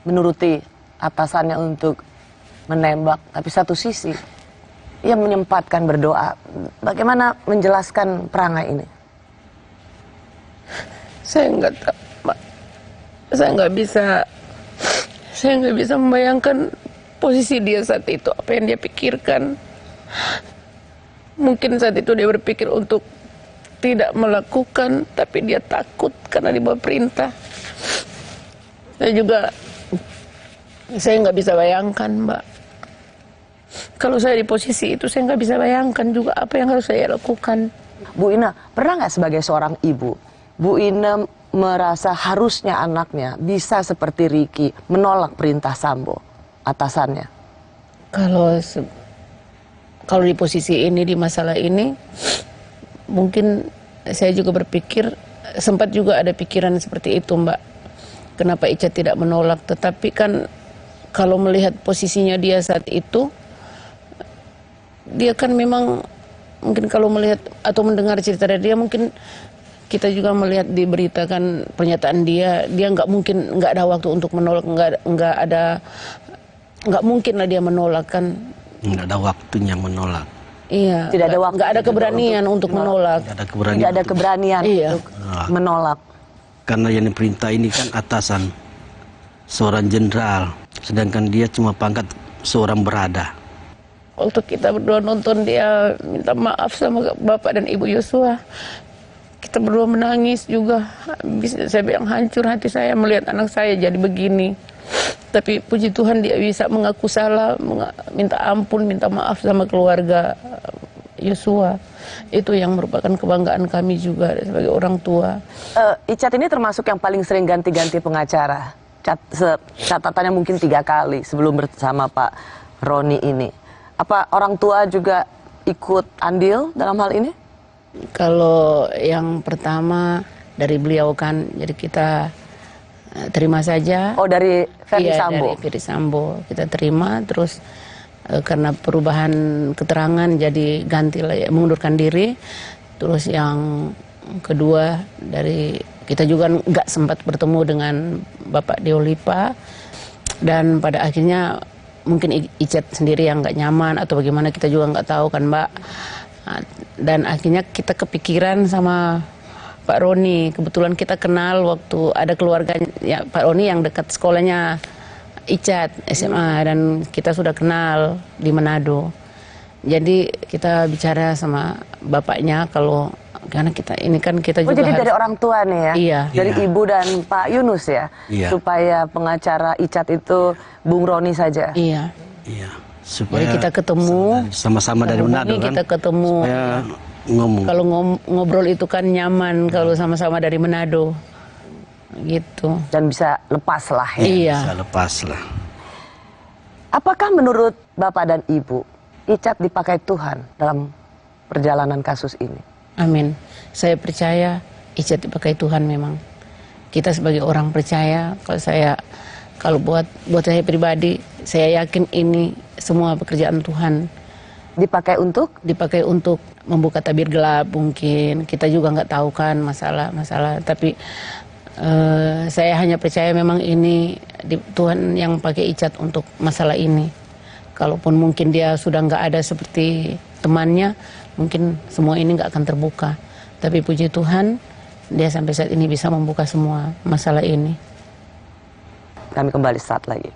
menuruti atasannya untuk menembak, tapi satu sisi ia menyempatkan berdoa. Bagaimana menjelaskan perangai ini? Saya nggak tahu, Pak. Saya nggak bisa membayangkan posisi dia saat itu, apa yang dia pikirkan. Mungkin saat itu dia berpikir untuk tidak melakukan, tapi dia takut karena di bawah perintah. Saya nggak bisa bayangkan, Mbak. Kalau saya di posisi itu, saya nggak bisa bayangkan juga apa yang harus saya lakukan. Bu Ina, pernah nggak sebagai seorang ibu, Bu Ina merasa harusnya anaknya bisa seperti Ricky menolak perintah Sambo, atasannya? Kalau di posisi ini, di masalah ini, mungkin saya juga berpikir, sempat juga ada pikiran seperti itu, Mbak. Kenapa Icat tidak menolak? Tetapi kan kalau melihat posisinya dia saat itu, dia kan memang, mungkin kalau melihat atau mendengar cerita dari dia, mungkin kita juga melihat di berita kan pernyataan dia nggak mungkin, nggak ada waktu untuk menolak, nggak mungkin lah dia menolak kan. Nggak ada waktunya menolak. Iya. Tidak ada waktu. Nggak ada keberanian untuk menolak. Tidak ada keberanian Iya. untuk menolak. Karena yang diperintah ini kan atasan, seorang jenderal, sedangkan dia cuma pangkat seorang berada. Waktu kita berdua nonton dia minta maaf sama Bapak dan Ibu Yosua, kita berdua menangis juga. Saya bilang hancur hati saya melihat anak saya jadi begini. Tapi puji Tuhan dia bisa mengaku salah, minta ampun, minta maaf sama keluarga Yosua. Itu yang merupakan kebanggaan kami juga sebagai orang tua. Icat ini termasuk yang paling sering ganti-ganti pengacara. Catatannya mungkin 3 kali sebelum bersama Pak Roni ini. Apa orang tua juga ikut andil dalam hal ini? Kalau yang pertama dari beliau kan, jadi kita terima saja. Oh, dari Ferdi Sambo? Dari Ferdi Sambo kita terima, terus karena perubahan keterangan jadi ganti, mengundurkan diri. Terus yang kedua dari kita juga nggak sempat bertemu dengan Bapak Deolipa, dan pada akhirnya mungkin Icat sendiri yang nggak nyaman atau bagaimana, kita juga nggak tahu kan Mbak. Dan akhirnya kita kepikiran sama Pak Roni. Kebetulan kita kenal waktu ada keluarganya ya, Pak Roni yang dekat sekolahnya Icat SMA, dan kita sudah kenal di Manado. Jadi kita bicara sama bapaknya kalau karena kita ini kan kita juga jadi dari orang tua nih ya? Iya. Dari Ibu dan Pak Yunus ya? Iya. Supaya pengacara Icat itu Bung Roni saja? Iya. Iya. Supaya jadi kita ketemu sama-sama dari Manado kan. Kita ketemu. Supaya ngomong. Kalau ngobrol itu kan nyaman kalau sama-sama dari Manado. Gitu. Dan bisa lepas lah ya? Iya. Bisa lepas lah. Apakah menurut Bapak dan Ibu, Icat dipakai Tuhan dalam perjalanan kasus ini? Amin. Saya percaya Icat dipakai Tuhan memang. Kita sebagai orang percaya, kalau buat saya pribadi, saya yakin ini semua pekerjaan Tuhan. Dipakai untuk? Dipakai untuk membuka tabir gelap mungkin. Kita juga nggak tahu kan masalah. Tapi saya hanya percaya memang ini Tuhan yang pakai Icat untuk masalah ini. Kalaupun mungkin dia sudah nggak ada seperti temannya, mungkin semua ini nggak akan terbuka. Tapi puji Tuhan, dia sampai saat ini bisa membuka semua masalah ini. Kami kembali saat lagi.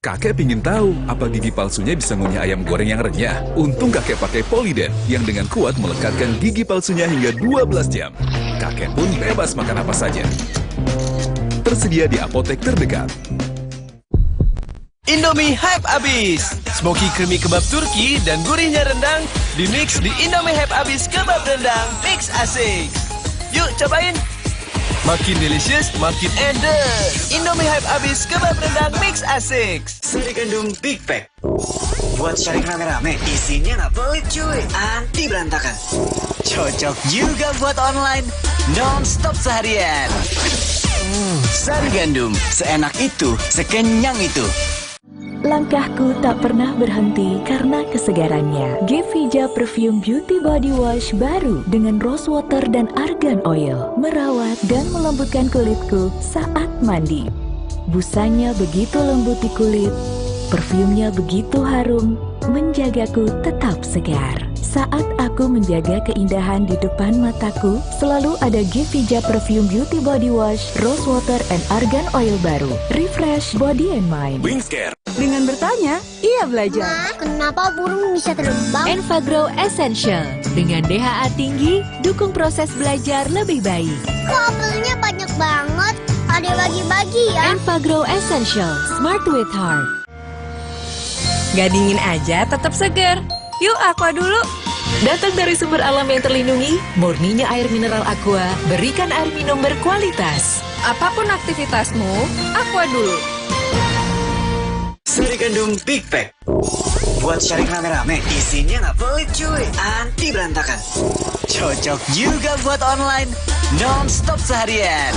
Kakek pingin tahu apa gigi palsunya bisa ngunyah ayam goreng yang renyah. Untung kakek pakai Poliden yang dengan kuat melekatkan gigi palsunya hingga 12 jam. Kakek pun bebas makan apa saja. Tersedia di apotek terdekat. Indomie hype abis. Smoky creamy kebab Turki dan gurihnya rendang dimix di Indomie hype abis kebab rendang mix asik. Yuk cobain. Makin delicious, makin endes. Indomie hype abis kebab rendang mix asik. Sari gandum Big Pack. Buat sharing rame-rame, isinya nggak pelit cuy, anti berantakan. Cocok juga buat online, non-stop seharian. Sari gandum, seenak itu, sekenyang itu. Langkahku tak pernah berhenti karena kesegarannya. Gevija Perfume Beauty Body Wash baru dengan rose water dan argan oil merawat dan melembutkan kulitku saat mandi. Busanya begitu lembut di kulit, perfumnya begitu harum, menjagaku tetap segar. Saat aku menjaga keindahan di depan mataku, selalu ada Gevija Perfume Beauty Body Wash, Rose Water, and Argan Oil baru. Refresh body and mind. Wingscare. Dengan bertanya, ia belajar. Ma, kenapa burung bisa terbang? Enfagrow Essential. Dengan DHA tinggi, dukung proses belajar lebih baik. Kok apelnya banyak banget? Ada bagi-bagi ya? Enfagrow Essential. Smart with heart. Gak dingin aja, tetap segar. Yuk Aqua dulu. Datang dari sumber alam yang terlindungi, murninya air mineral Aqua, berikan air minum berkualitas. Apapun aktivitasmu, Aqua dulu. Sari gandum Big Pack. Buat sharing rame-rame, isinya nggak pelit cuy, anti berantakan. Cocok juga buat online, non-stop seharian.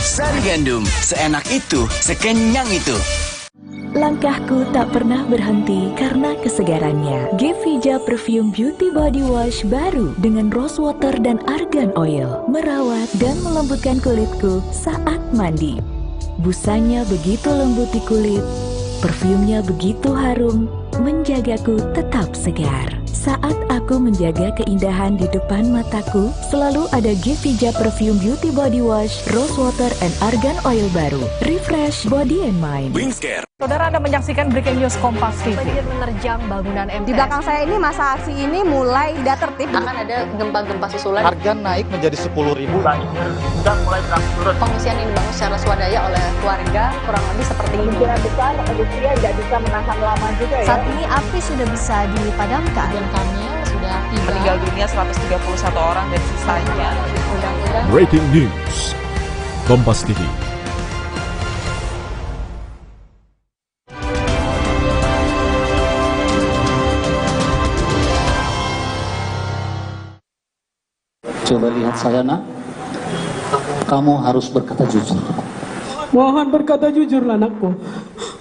Sari gandum, seenak itu, sekenyang itu. Langkahku tak pernah berhenti karena kesegarannya. Gevija Perfume Beauty Body Wash baru dengan rose water dan argan oil merawat dan melembutkan kulitku saat mandi. Busanya begitu lembut di kulit, perfumnya begitu harum, menjagaku tetap segar. Saat aku menjaga keindahan di depan mataku, selalu ada Gevija Perfume Beauty Body Wash, Rose Water, and Argan Oil baru. Refresh body and mind. Wingscare. Saudara, Anda menyaksikan Breaking News Kompas TV. Banjir menerjang bangunan MTS. Di belakang saya ini masa aksi ini mulai tidak tertib. Akan ada gempa-gempa susulan. Harga naik menjadi 10.000. Sudah mulai berangsur. Pengungsian ini dibangun secara swadaya oleh keluarga kurang lebih seperti ini. Kemungkinan besar Rusia tidak bisa menahan lama juga ya. Saat ini api sudah bisa dipadamkan. Dan kami sudah tiba. Meninggal dunia 131 orang dan sisanya. Breaking News Kompas TV. Coba lihat saya nak, kamu harus berkata jujur. Mohon berkata jujur lah anakku.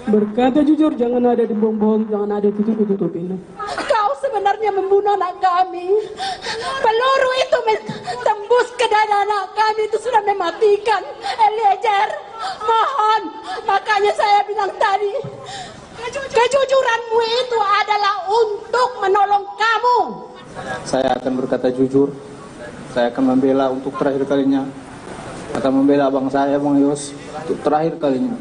Berkata jujur, jangan ada dibohong-bohong, jangan ada tutup-tutupin. Kau sebenarnya membunuh anak kami. Peluru itu tembus ke dada anak kami, itu sudah mematikan. Eliezer, mohon. Makanya saya bilang tadi, kejujuranmu itu adalah untuk menolong kamu. Saya akan berkata jujur. Saya akan membela untuk terakhir kalinya. Akan membela abang saya, Bang Yos, untuk terakhir kalinya.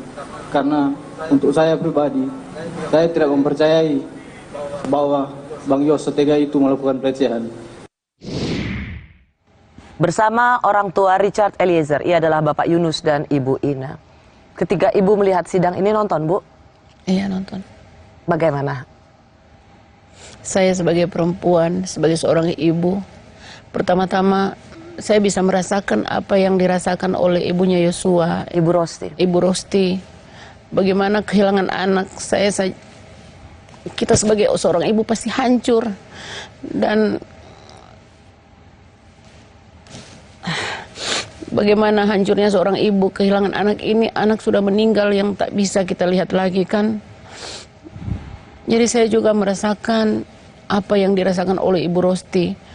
Karena untuk saya pribadi, saya tidak mempercayai bahwa Bang Yos setega itu melakukan pelecehan. Bersama orang tua Richard Eliezer, ia adalah Bapak Yunus dan Ibu Ina. Ketika Ibu melihat sidang ini nonton, Bu? Iya, nonton. Bagaimana? Saya sebagai perempuan, sebagai seorang ibu, pertama-tama saya bisa merasakan apa yang dirasakan oleh ibunya Yosua, Ibu Rosti. Ibu Rosti. Bagaimana kehilangan anak saya kita sebagai seorang ibu pasti hancur. Dan bagaimana hancurnya seorang ibu kehilangan anak ini, anak sudah meninggal yang tak bisa kita lihat lagi kan. Jadi saya juga merasakan apa yang dirasakan oleh Ibu Rosti.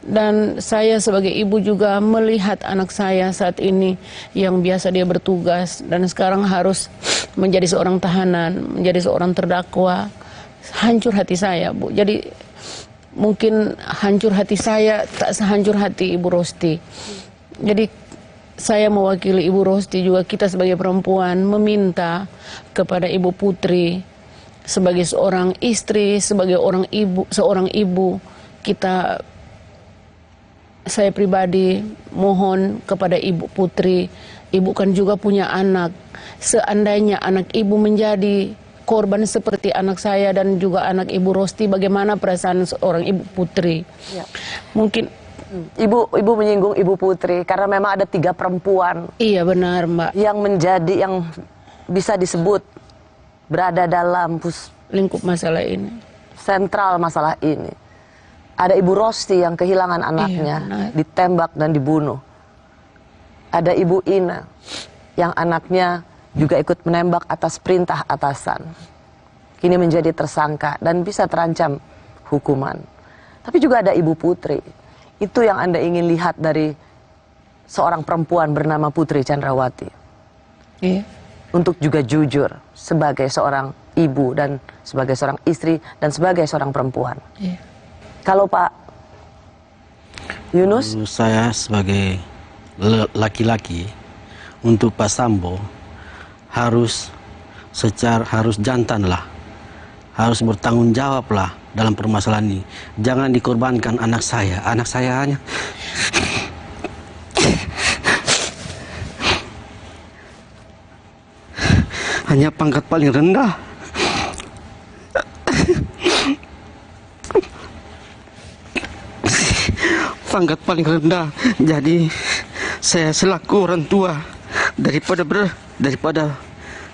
Dan saya sebagai ibu juga melihat anak saya saat ini yang biasa dia bertugas dan sekarang harus menjadi seorang tahanan, menjadi seorang terdakwa. Hancur hati saya, Bu. Jadi mungkin hancur hati saya tak sehancur hati Ibu Rosti. Jadi saya mewakili Ibu Rosti juga, kita sebagai perempuan meminta kepada Ibu Putri sebagai seorang istri, sebagai seorang ibu, saya pribadi mohon kepada Ibu Putri, Ibu kan juga punya anak. Seandainya anak Ibu menjadi korban seperti anak saya dan juga anak Ibu Rosti, bagaimana perasaan seorang Ibu Putri? Ya. Mungkin Ibu menyinggung Ibu Putri karena memang ada 3 perempuan. Iya benar, Mbak. Yang bisa disebut berada dalam lingkup masalah ini. Sentral masalah ini. Ada Ibu Rosti yang kehilangan anaknya, ditembak dan dibunuh. Ada Ibu Ina yang anaknya juga ikut menembak atas perintah atasan. Kini menjadi tersangka dan bisa terancam hukuman. Tapi juga ada Ibu Putri. Itu yang Anda ingin lihat dari seorang perempuan bernama Putri Chandrawati. Iya. Untuk juga jujur sebagai seorang ibu dan sebagai seorang istri dan sebagai seorang perempuan. Iya. Kalau Pak Yunus? Saya sebagai laki-laki, untuk Pak Sambo harus jantan lah, harus bertanggung jawab lah dalam permasalahan ini. Jangan dikorbankan anak saya hanya pangkat paling rendah. Pangkat paling rendah. Jadi saya selaku orang tua daripada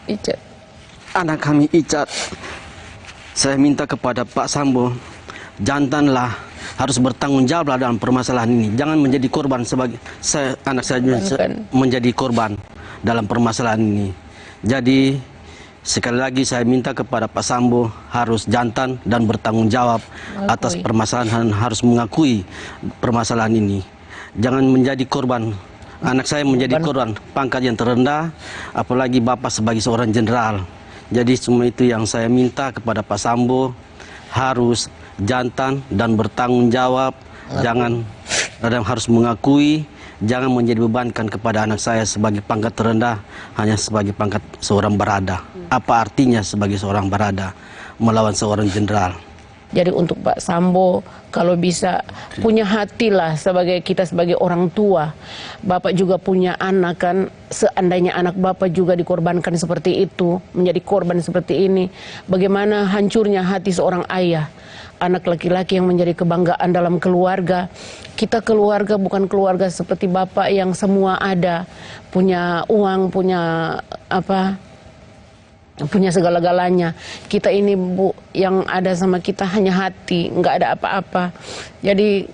Icat, anak kami Icat, saya minta kepada Pak Sambo, jantanlah, harus bertanggung jawab dalam permasalahan ini. Jangan menjadi korban sebagai anak saya menjadi korban dalam permasalahan ini. Jadi Sekali lagi saya minta kepada Pak Sambo harus jantan dan bertanggung jawab atas permasalahan, harus mengakui permasalahan ini. Jangan menjadi korban. Anak saya menjadi korban pangkat yang terendah, apalagi Bapak sebagai seorang jenderal. Jadi semua itu yang saya minta kepada Pak Sambo, harus jantan dan bertanggung jawab. Jangan, dan harus mengakui, jangan menjadi bebankan kepada anak saya sebagai pangkat terendah, hanya sebagai pangkat seorang barada. Apa artinya sebagai seorang barada melawan seorang jenderal? Jadi untuk Pak Sambo, kalau bisa punya hati lah sebagai kita sebagai orang tua. Bapak juga punya anak kan, seandainya anak Bapak juga dikorbankan seperti itu, menjadi korban seperti ini, bagaimana hancurnya hati seorang ayah. Anak laki-laki yang menjadi kebanggaan dalam keluarga. Kita keluarga bukan keluarga seperti Bapak yang semua ada, punya uang, punya apa, punya segala-galanya. Kita ini Bu, yang ada sama kita hanya hati, nggak ada apa-apa. Jadi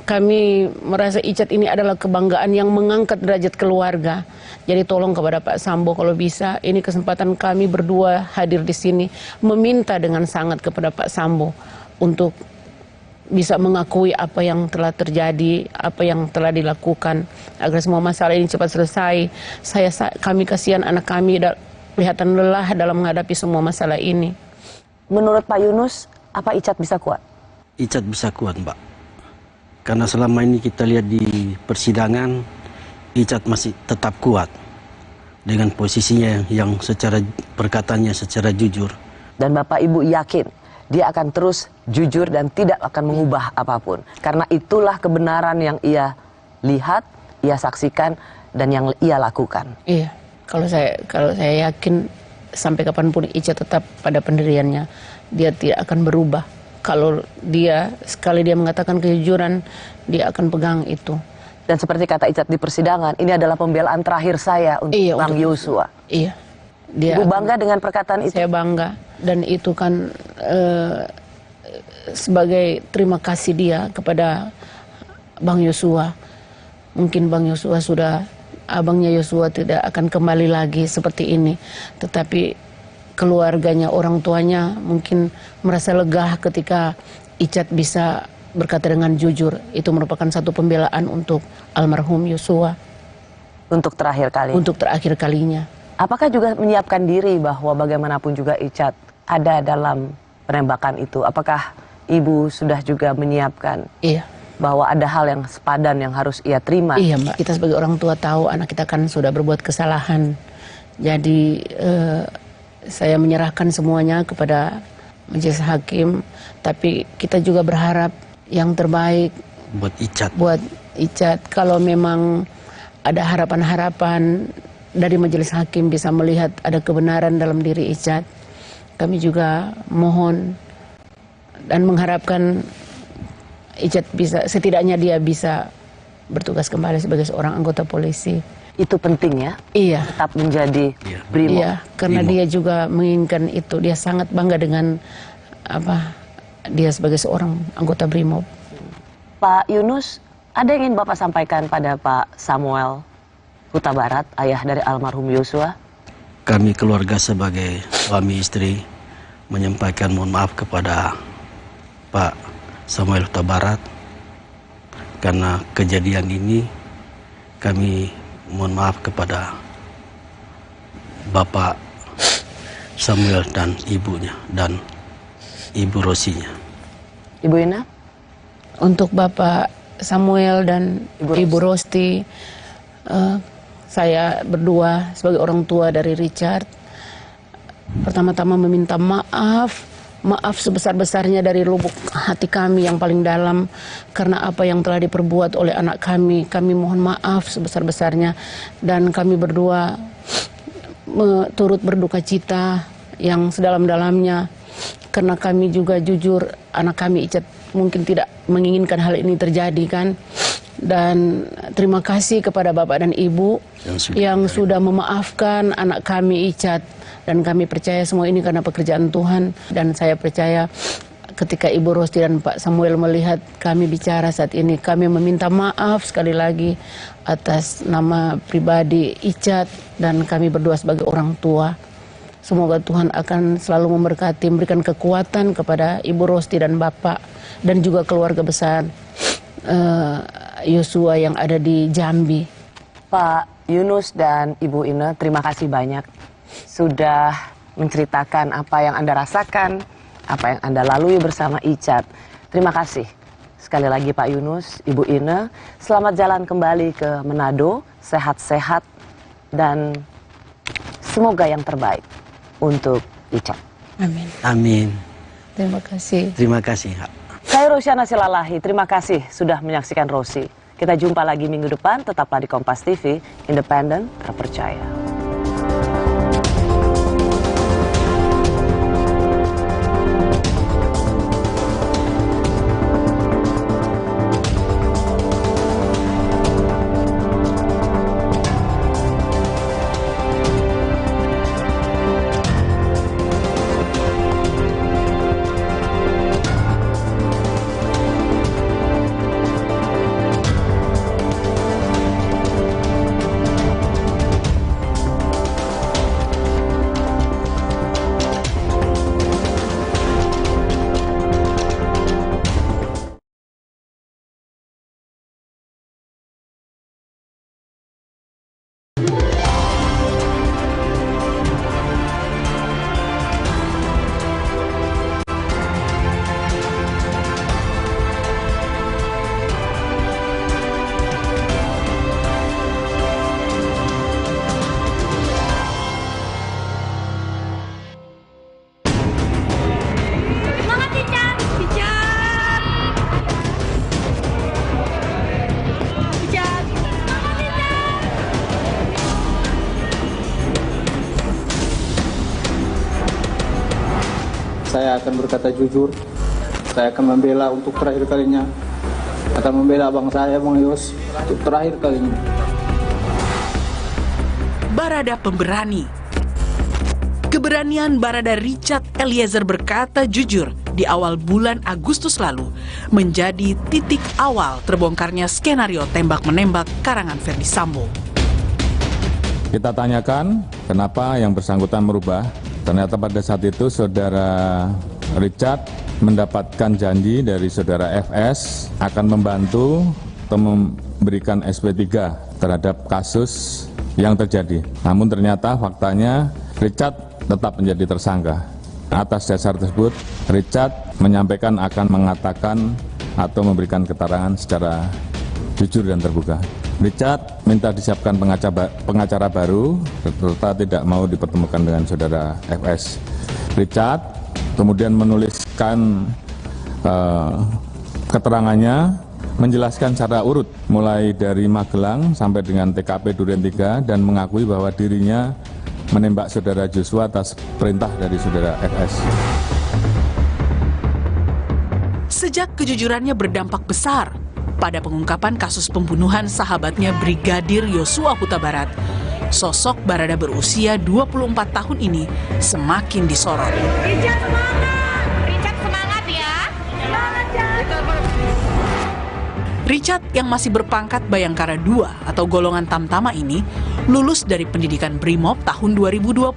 kami merasa Icat ini adalah kebanggaan yang mengangkat derajat keluarga. Jadi tolong kepada Pak Sambo kalau bisa, ini kesempatan kami berdua hadir di sini, meminta dengan sangat kepada Pak Sambo untuk bisa mengakui apa yang telah terjadi, apa yang telah dilakukan, agar semua masalah ini cepat selesai. Kami kasihan anak kami kelihatan lelah dalam menghadapi semua masalah ini. Menurut Pak Yunus, apa Icat bisa kuat? Icat bisa kuat, Mbak. Karena selama ini kita lihat di persidangan, Icat masih tetap kuat dengan posisinya yang secara perkataannya secara jujur. Dan Bapak Ibu yakin dia akan terus jujur dan tidak akan mengubah apapun. Karena itulah kebenaran yang ia lihat, ia saksikan, dan yang ia lakukan. Iya. Kalau saya yakin sampai kapanpun Icat tetap pada pendiriannya, dia tidak akan berubah. Kalau sekali dia mengatakan kejujuran, dia akan pegang itu. Dan seperti kata Icat di persidangan, ini adalah pembelaan terakhir saya untuk Bang Yosua. Iya. Ibu bangga dengan perkataan itu? Saya bangga, dan itu kan sebagai terima kasih dia kepada Bang Yosua. Mungkin Bang Yosua abangnya Yosua tidak akan kembali lagi seperti ini. Tetapi keluarganya, orang tuanya mungkin merasa lega ketika Icat bisa berkata dengan jujur. Itu merupakan satu pembelaan untuk almarhum Yosua. Untuk terakhir kali? Untuk terakhir kalinya. Apakah juga menyiapkan diri bahwa bagaimanapun juga Icat ada dalam penembakan itu? Apakah Ibu sudah juga menyiapkan? Iya. Bahwa ada hal yang sepadan yang harus ia terima? Iya, Mbak. Kita sebagai orang tua tahu anak kita kan sudah berbuat kesalahan. Jadi saya menyerahkan semuanya kepada majelis hakim. Tapi kita juga berharap yang terbaik buat Icat. Kalau memang ada harapan-harapan dari majelis hakim bisa melihat ada kebenaran dalam diri Icat, kami juga mohon dan mengharapkan Icat bisa, setidaknya dia bisa bertugas kembali sebagai seorang anggota polisi. Itu penting ya? Iya. Tetap menjadi Brimob. Iya, karena dia juga menginginkan itu. Dia sangat bangga dengan dia sebagai seorang anggota Brimob. Pak Yunus, ada yang ingin Bapak sampaikan pada Pak Samuel Huta Barat, ayah dari almarhum Yosua? Kami keluarga sebagai suami istri menyampaikan mohon maaf kepada Pak Samuel Huta Barat karena kejadian ini. Kami mohon maaf kepada Bapak Samuel dan ibunya dan Ibu Rosinya. Ibu Ina? Untuk Bapak Samuel dan Ibu Rosti, saya berdua sebagai orang tua dari Richard, pertama-tama meminta maaf sebesar-besarnya dari lubuk hati kami yang paling dalam karena apa yang telah diperbuat oleh anak kami. Kami mohon maaf sebesar-besarnya, dan kami berdua turut berduka cita yang sedalam-dalamnya karena kami juga jujur, anak kami Icat mungkin tidak menginginkan hal ini terjadi kan. Dan terima kasih kepada Bapak dan Ibu yang sudah memaafkan anak kami Icat. Dan kami percaya semua ini karena pekerjaan Tuhan. Dan saya percaya ketika Ibu Rosti dan Pak Samuel melihat kami bicara saat ini, kami meminta maaf sekali lagi atas nama pribadi Icat dan kami berdua sebagai orang tua. Semoga Tuhan akan selalu memberkati, memberikan kekuatan kepada Ibu Rosti dan Bapak dan juga keluarga besar Yosua yang ada di Jambi. Pak Yunus dan Ibu Ine, terima kasih banyak sudah menceritakan apa yang Anda rasakan, apa yang Anda lalui bersama Richard. Terima kasih. Sekali lagi Pak Yunus, Ibu Ine, selamat jalan kembali ke Manado, sehat-sehat dan semoga yang terbaik untuk Richard. Amin. Amin. Terima kasih. Terima kasih. Saya Rosyana Silalahi, terima kasih sudah menyaksikan Rosi. Kita jumpa lagi minggu depan, tetaplah di Kompas TV, independen, terpercaya. Saya akan berkata jujur, saya akan membela untuk terakhir kalinya, akan membela abang saya, Bang Yos, untuk terakhir kalinya. Barada pemberani. Keberanian Barada Richard Eliezer berkata jujur di awal bulan Agustus lalu menjadi titik awal terbongkarnya skenario tembak-menembak karangan Ferdi Sambo. Kita tanyakan kenapa yang bersangkutan merubah. Ternyata pada saat itu saudara Richard mendapatkan janji dari saudara FS akan membantu atau memberikan SP3 terhadap kasus yang terjadi. Namun ternyata faktanya Richard tetap menjadi tersangka. Atas dasar tersebut, Richard menyampaikan akan mengatakan atau memberikan keterangan secara jujur dan terbuka. Richard minta disiapkan pengacara baru, serta tidak mau dipertemukan dengan saudara FS. Richard kemudian menuliskan keterangannya, menjelaskan secara urut, mulai dari Magelang sampai dengan TKP Duren 3, dan mengakui bahwa dirinya menembak saudara Joshua atas perintah dari saudara FS. Sejak kejujurannya berdampak besar pada pengungkapan kasus pembunuhan sahabatnya Brigadir Yosua Huta Barat, sosok Barada berusia 24 tahun ini semakin disorot. Richard semangat! Richard semangat ya! Semangat ya! Richard yang masih berpangkat Bayangkara II atau golongan Tamtama ini lulus dari pendidikan Brimob tahun 2020.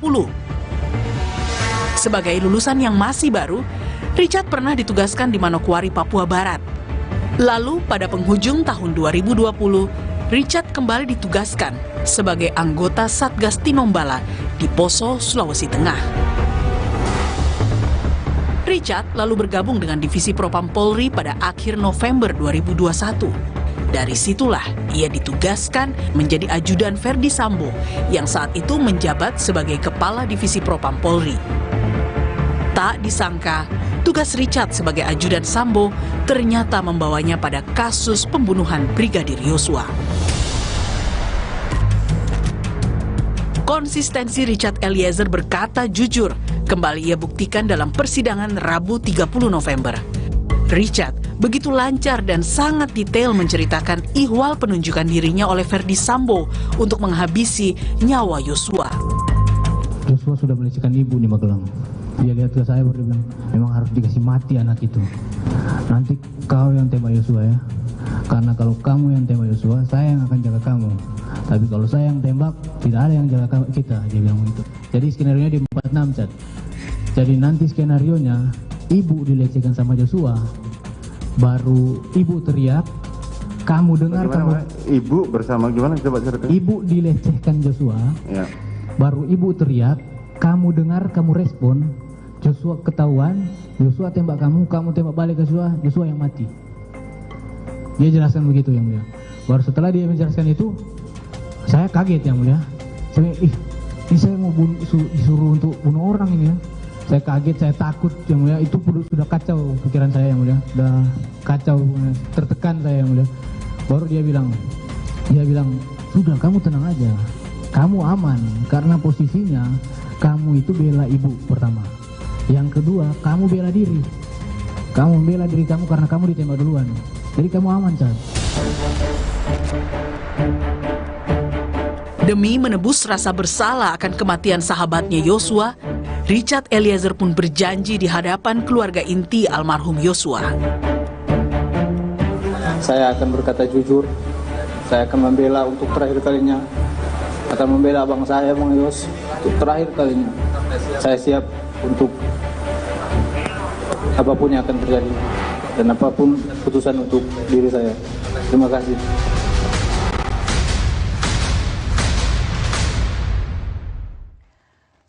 Sebagai lulusan yang masih baru, Richard pernah ditugaskan di Manokwari, Papua Barat. Lalu pada penghujung tahun 2020, Richard kembali ditugaskan sebagai anggota Satgas Tinombala di Poso, Sulawesi Tengah. Richard lalu bergabung dengan Divisi Propam Polri pada akhir November 2021. Dari situlah ia ditugaskan menjadi ajudan Ferdi Sambo yang saat itu menjabat sebagai Kepala Divisi Propam Polri. Tak disangka, tugas Richard sebagai ajudan Sambo ternyata membawanya pada kasus pembunuhan Brigadir Yosua. Konsistensi Richard Eliezer berkata jujur kembali ia buktikan dalam persidangan Rabu 30 November. Richard begitu lancar dan sangat detail menceritakan ihwal penunjukan dirinya oleh Ferdi Sambo untuk menghabisi nyawa Yosua. Yosua sudah melecehkan ibu di Magelang. Dia lihat ke saya baru bilang, memang harus dikasih mati anak itu. Nanti kau yang tembak Yosua ya. Karena kalau kamu yang tembak Joshua, saya yang akan jaga kamu. Tapi kalau saya yang tembak, tidak ada yang jaga kita, dia bilang begitu. Jadi skenario nya di 46, Chat. Jadi nanti skenario nya, ibu dilecehkan sama Joshua, baru ibu teriak, kamu dengar kamu... Ibu bersama gimana? Coba cerita. Ibu dilecehkan Joshua, ya. Baru ibu teriak, kamu dengar, kamu respon, Joshua ketahuan, Joshua tembak kamu tembak balik ke Joshua yang mati. Dia jelaskan begitu yang mulia. Baru setelah dia menjelaskan itu, saya kaget yang mulia. Saya, ini saya mau disuruh untuk bunuh orang ini ya. Saya kaget, saya takut yang mulia. Itu sudah kacau pikiran saya yang mulia. Sudah kacau, tertekan saya yang mulia. Baru dia bilang, sudah kamu tenang aja. Kamu aman karena posisinya kamu itu bela ibu pertama. Yang kedua, kamu bela diri. Kamu membela diri kamu karena kamu ditembak duluan. Jadi kamu aman, Chan. Demi menebus rasa bersalah akan kematian sahabatnya Yosua, Richard Eliezer pun berjanji di hadapan keluarga inti almarhum Yosua. Saya akan berkata jujur, saya akan membela untuk terakhir kalinya, akan membela abang saya, Bang Yos, untuk terakhir kalinya. Saya siap untuk apapun yang akan terjadi dan apapun putusan untuk diri saya. Terima kasih.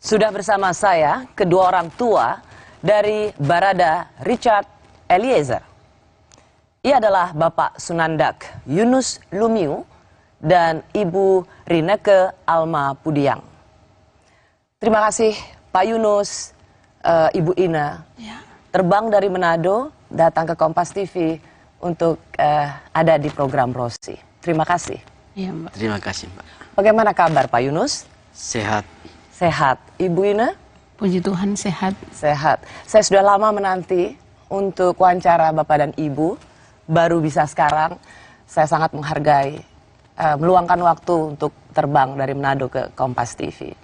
Sudah bersama saya kedua orang tua dari Barada Richard Eliezer. Ia adalah Bapak Sunandak Yunus Lumiu dan Ibu Rineke Alma Pudiang. Terima kasih Pak Yunus, Ibu Ina, terbang dari Manado datang ke Kompas TV untuk ada di program Rosi. Terima kasih. Iya, Mbak. Terima kasih, Mbak. Bagaimana kabar Pak Yunus? Sehat. Sehat. Ibu Ina? Puji Tuhan sehat. Sehat. Saya sudah lama menanti untuk wawancara Bapak dan Ibu. Baru bisa sekarang. Saya sangat menghargai meluangkan waktu untuk terbang dari Manado ke Kompas TV.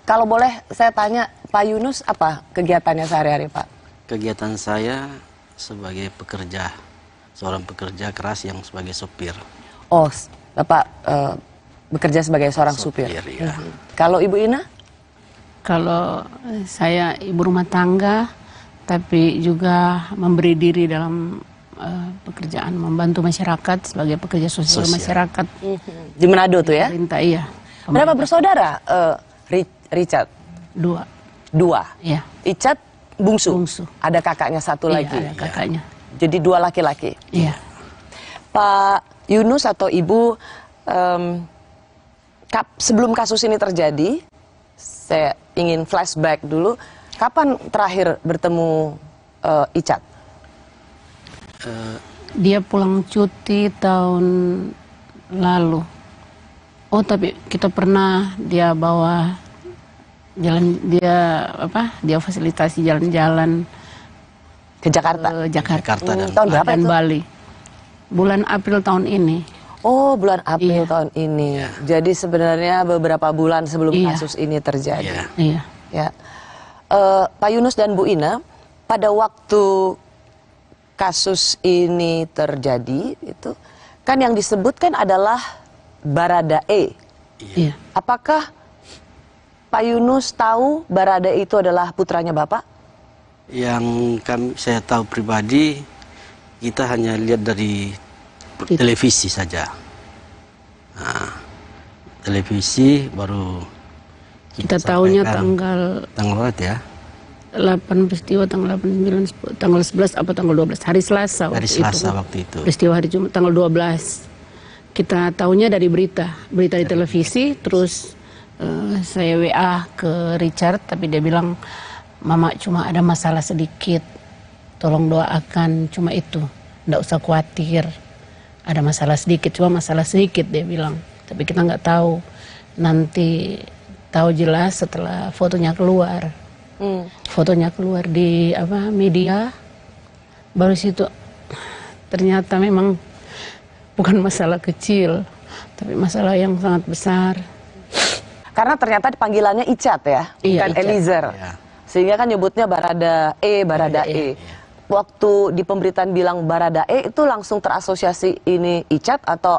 Kalau boleh saya tanya Pak Yunus, apa kegiatannya sehari-hari Pak? Kegiatan saya sebagai pekerja, seorang pekerja keras yang sebagai sopir. Oh, Bapak bekerja sebagai seorang supir. Ya. Kalau Ibu Ina? Kalau saya ibu rumah tangga, tapi juga memberi diri dalam pekerjaan, membantu masyarakat sebagai pekerja sosial masyarakat. Di Manado tuh ya? Pemerintah, iya. Berapa bersaudara Richard? Dua? Iya. Richard bungsu? Ada kakaknya satu lagi? Ada kakaknya. Jadi dua laki-laki? Iya. Pak Yunus atau Ibu, sebelum kasus ini terjadi, saya ingin flashback dulu. Kapan terakhir bertemu Icat? Dia pulang cuti tahun lalu. Oh, tapi kita pernah dia bawa jalan, dia fasilitasi jalan-jalan ke Jakarta. Jakarta tahun berapa dan itu? Bali. Bulan April tahun ini. Oh, bulan April tahun ini. Jadi sebenarnya beberapa bulan sebelum kasus ini terjadi. Iya. Ya. Pak Yunus dan Bu Ina, pada waktu kasus ini terjadi, itu kan yang disebutkan adalah Barada E. Iya. Apakah Pak Yunus tahu Barada itu adalah putranya Bapak? Yang saya tahu pribadi, kita hanya lihat dari televisi saja. Nah, televisi baru kita tahunya tanggal berapa ya? 8 peristiwa, tanggal 8, 9, 10, tanggal 11 apa tanggal 12, hari Selasa waktu itu. Peristiwa hari Jumat tanggal 12. Kita tahunya dari berita di televisi, terus saya WA ke Richard, tapi dia bilang, Mama cuma ada masalah sedikit, tolong doakan, cuma itu, nggak usah khawatir, ada masalah sedikit, cuma masalah sedikit dia bilang, tapi kita nggak tahu, nanti tahu jelas setelah fotonya keluar. Fotonya keluar di media, baru situ ternyata memang bukan masalah kecil, tapi masalah yang sangat besar. Karena ternyata panggilannya Icat ya, bukan Icat. Eliezer. Sehingga kan nyebutnya Barada E. waktu di pemberitaan bilang Baradae itu langsung terasosiasi ini Icat atau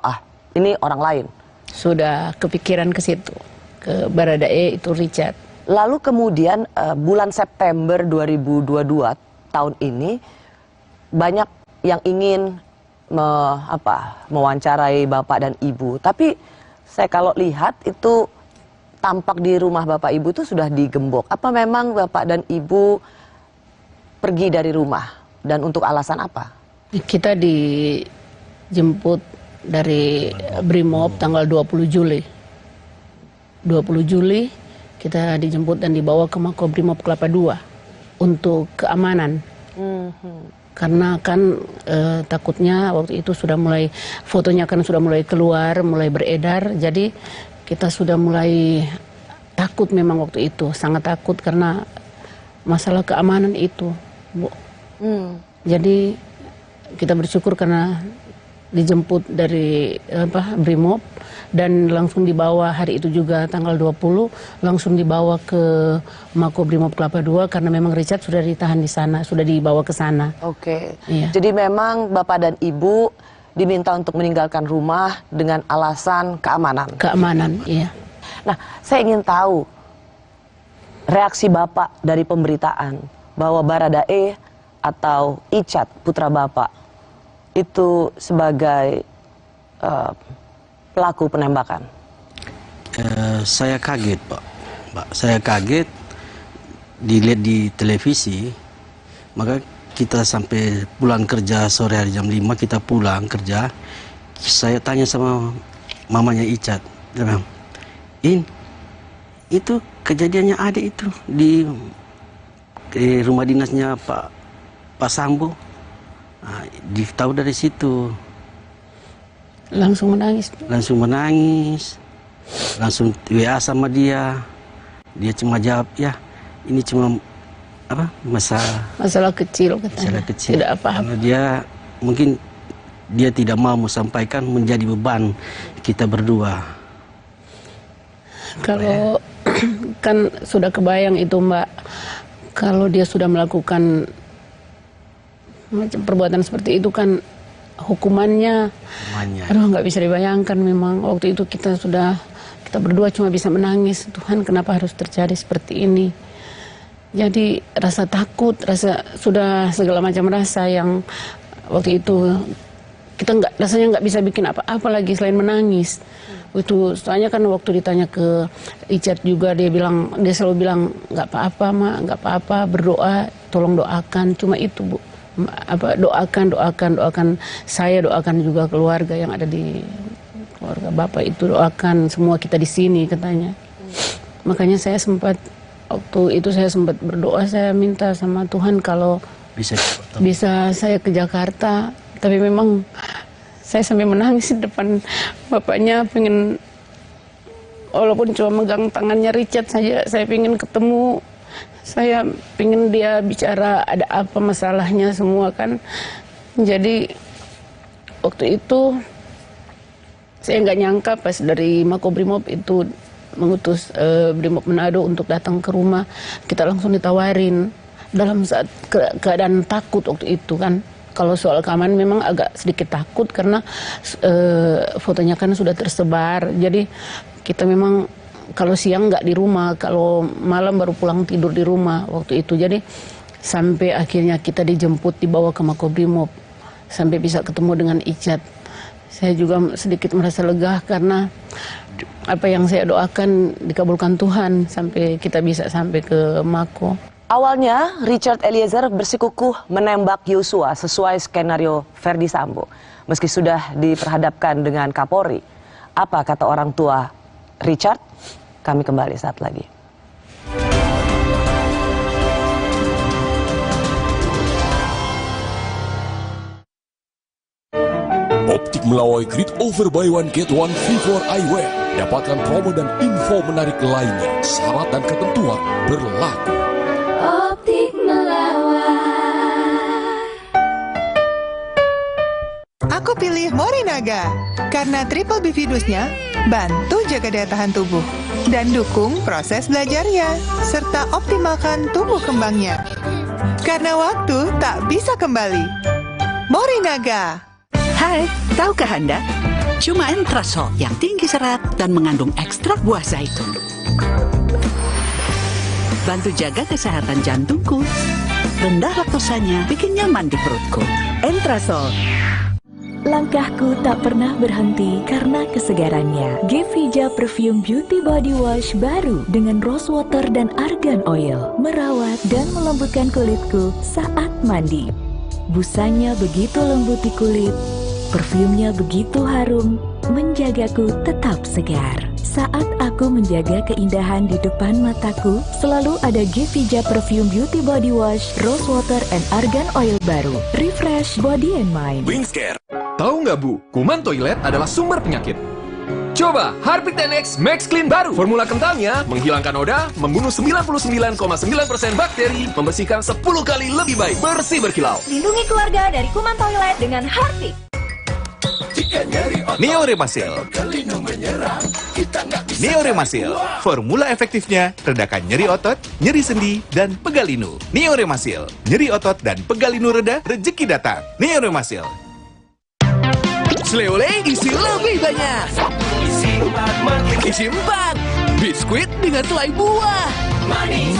ini orang lain? Sudah kepikiran ke situ, ke Baradae itu Richard. Lalu kemudian bulan September 2022 tahun ini banyak yang ingin mewawancarai Bapak dan Ibu. Tapi saya kalau lihat itu tampak di rumah Bapak Ibu itu sudah digembok. Apa memang Bapak dan Ibu pergi dari rumah dan untuk alasan apa? Kita dijemput dari Brimob tanggal 20 Juli. 20 Juli kita dijemput dan dibawa ke Makobrimob Kelapa II untuk keamanan. Karena kan takutnya waktu itu sudah mulai, fotonya kan sudah mulai keluar, mulai beredar. Jadi kita sudah mulai takut memang waktu itu, sangat takut karena masalah keamanan itu, Bu. Jadi kita bersyukur karena dijemput dari Brimob dan langsung dibawa hari itu juga tanggal 20 langsung dibawa ke Makobrimob Kelapa II karena memang Richard sudah ditahan di sana, sudah dibawa ke sana. Oke. Iya. Jadi memang Bapak dan Ibu diminta untuk meninggalkan rumah dengan alasan keamanan. Keamanan, iya. Nah, saya ingin tahu reaksi Bapak dari pemberitaan bahwa Baradae atau Icat putra Bapak itu sebagai pelaku penembakan. Saya kaget, Pak. Saya kaget dilihat di televisi, maka kita sampai pulang kerja sore hari jam 5 kita pulang kerja. Saya tanya sama mamanya Icat, dia bilang, itu kejadiannya ada itu di rumah dinasnya Pak Sambo. Nah, ditahu dari situ. Langsung menangis. Langsung menangis. Langsung WA sama dia. Dia cuma jawab, ya ini cuma masalah kecil katanya. Masalah kecil. Tidak apa-apa. Dia mungkin dia tidak mau sampaikan menjadi beban kita berdua. Kalau kan sudah kebayang itu, Mbak, kalau dia sudah melakukan macam perbuatan seperti itu kan hukumannya aduh nggak bisa dibayangkan. Memang waktu itu kita berdua cuma bisa menangis, Tuhan kenapa harus terjadi seperti ini. Jadi rasa takut, sudah segala macam rasa yang waktu itu kita rasanya nggak bisa bikin apa-apa lagi selain menangis. Itu soalnya kan waktu ditanya ke Icat juga dia selalu bilang nggak apa-apa, Mak, nggak apa-apa, berdoa, tolong doakan, cuma itu, Bu. Doakan saya, doakan juga keluarga yang ada di keluarga Bapak itu, doakan semua kita di sini katanya. Makanya saya sempat waktu itu berdoa, saya minta sama Tuhan kalau bisa saya ke Jakarta, tapi memang saya sampai menangis di depan bapaknya, pengen walaupun cuma megang tangannya Richard saja, saya pengen ketemu. Saya pengen dia bicara ada apa masalahnya semua kan. Jadi waktu itu saya nggak nyangka pas dari Makobrimob itu mengutus Brimob Manado untuk datang ke rumah. Kita langsung ditawarin dalam saat keadaan takut waktu itu kan. Kalau soal keamanan memang agak sedikit takut karena fotonya kan sudah tersebar. Jadi kita memang kalau siang nggak di rumah, kalau malam baru pulang tidur di rumah waktu itu. Jadi sampai akhirnya kita dijemput, dibawa ke Makobrimob sampai bisa ketemu dengan Icat. Saya juga sedikit merasa lega karena apa yang saya doakan dikabulkan Tuhan sampai kita bisa sampai ke Mako. Awalnya Richard Eliezer bersikukuh menembak Yosua sesuai skenario Ferdi Sambo. Meski sudah diperhadapkan dengan Kapolri, apa kata orang tua Richard? Kami kembali saat lagi. Optik melawai Grid Over Buy One Get One V4 Eyewear. Dapatkan promo dan info menarik lainnya. Syarat dan ketentuan berlaku. Optik melawai. Aku pilih Morinaga karena triple bifidusnya bantu jaga daya tahan tubuh dan dukung proses belajarnya serta optimalkan tumbuh kembangnya. karena waktu tak bisa kembali. Morinaga. Hai, tahukah Anda? Cuma Entrasol yang tinggi serat dan mengandung ekstrak buah zaitun. Bantu jaga kesehatan jantungku. Rendah laktosanya bikin nyaman di perutku. Entrasol. Langkahku tak pernah berhenti karena kesegarannya. Gevija Perfume Beauty Body Wash baru dengan rose water dan argan oil merawat dan melembutkan kulitku saat mandi. Busanya begitu lembut di kulit, perfumnya begitu harum, menjagaku tetap segar. Saat aku menjaga keindahan di depan mataku, selalu ada Gevija Perfume Beauty Body Wash, Rose Water, and Argan Oil baru. Refresh body and mind. Wingscare. Tahu nggak Bu, kuman toilet adalah sumber penyakit. Coba Harpic 10X Max Clean baru. Formula kentalnya menghilangkan noda, membunuh 99,9% bakteri, membersihkan 10 kali lebih baik, bersih berkilau. Lindungi keluarga dari kuman toilet dengan Harpic. Neoremasil. Neoremasil. Formula efektifnya redakan nyeri otot, nyeri sendi, dan pegalinu. Neoremasil. Nyeri otot dan pegalinu reda, rezeki datang. Neoremasil. Sleole isi lebih banyak. Isi 4. Biskuit dengan selai buah. Manis.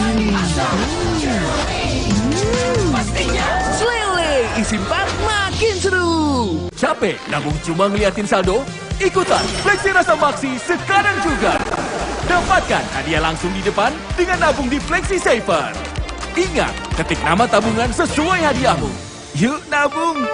Sleole isi 4 makin seru. Capek nabung cuma ngeliatin saldo? Ikutan Flexi Rasa Maxi sekarang juga. Dapatkan hadiah langsung di depan dengan nabung di Flexi Saver. Ingat, ketik nama tabungan sesuai hadiahmu. Yuk nabung.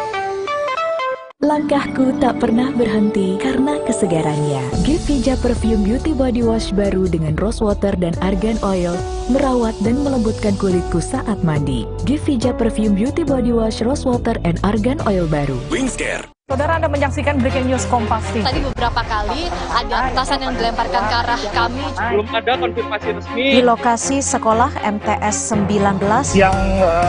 Langkahku tak pernah berhenti karena kesegarannya. Gevija Perfume Beauty Body Wash baru dengan rose water dan argan oil merawat dan melembutkan kulitku saat mandi. Gevija Perfume Beauty Body Wash, Rose Water, and Argan Oil baru. Wingscare. Saudara, Anda menyaksikan Breaking News Kompas TV. Tadi beberapa kali ada petasan yang dilemparkan ke arah kami. Belum ada konfirmasi resmi. Di lokasi sekolah MTS 19. Yang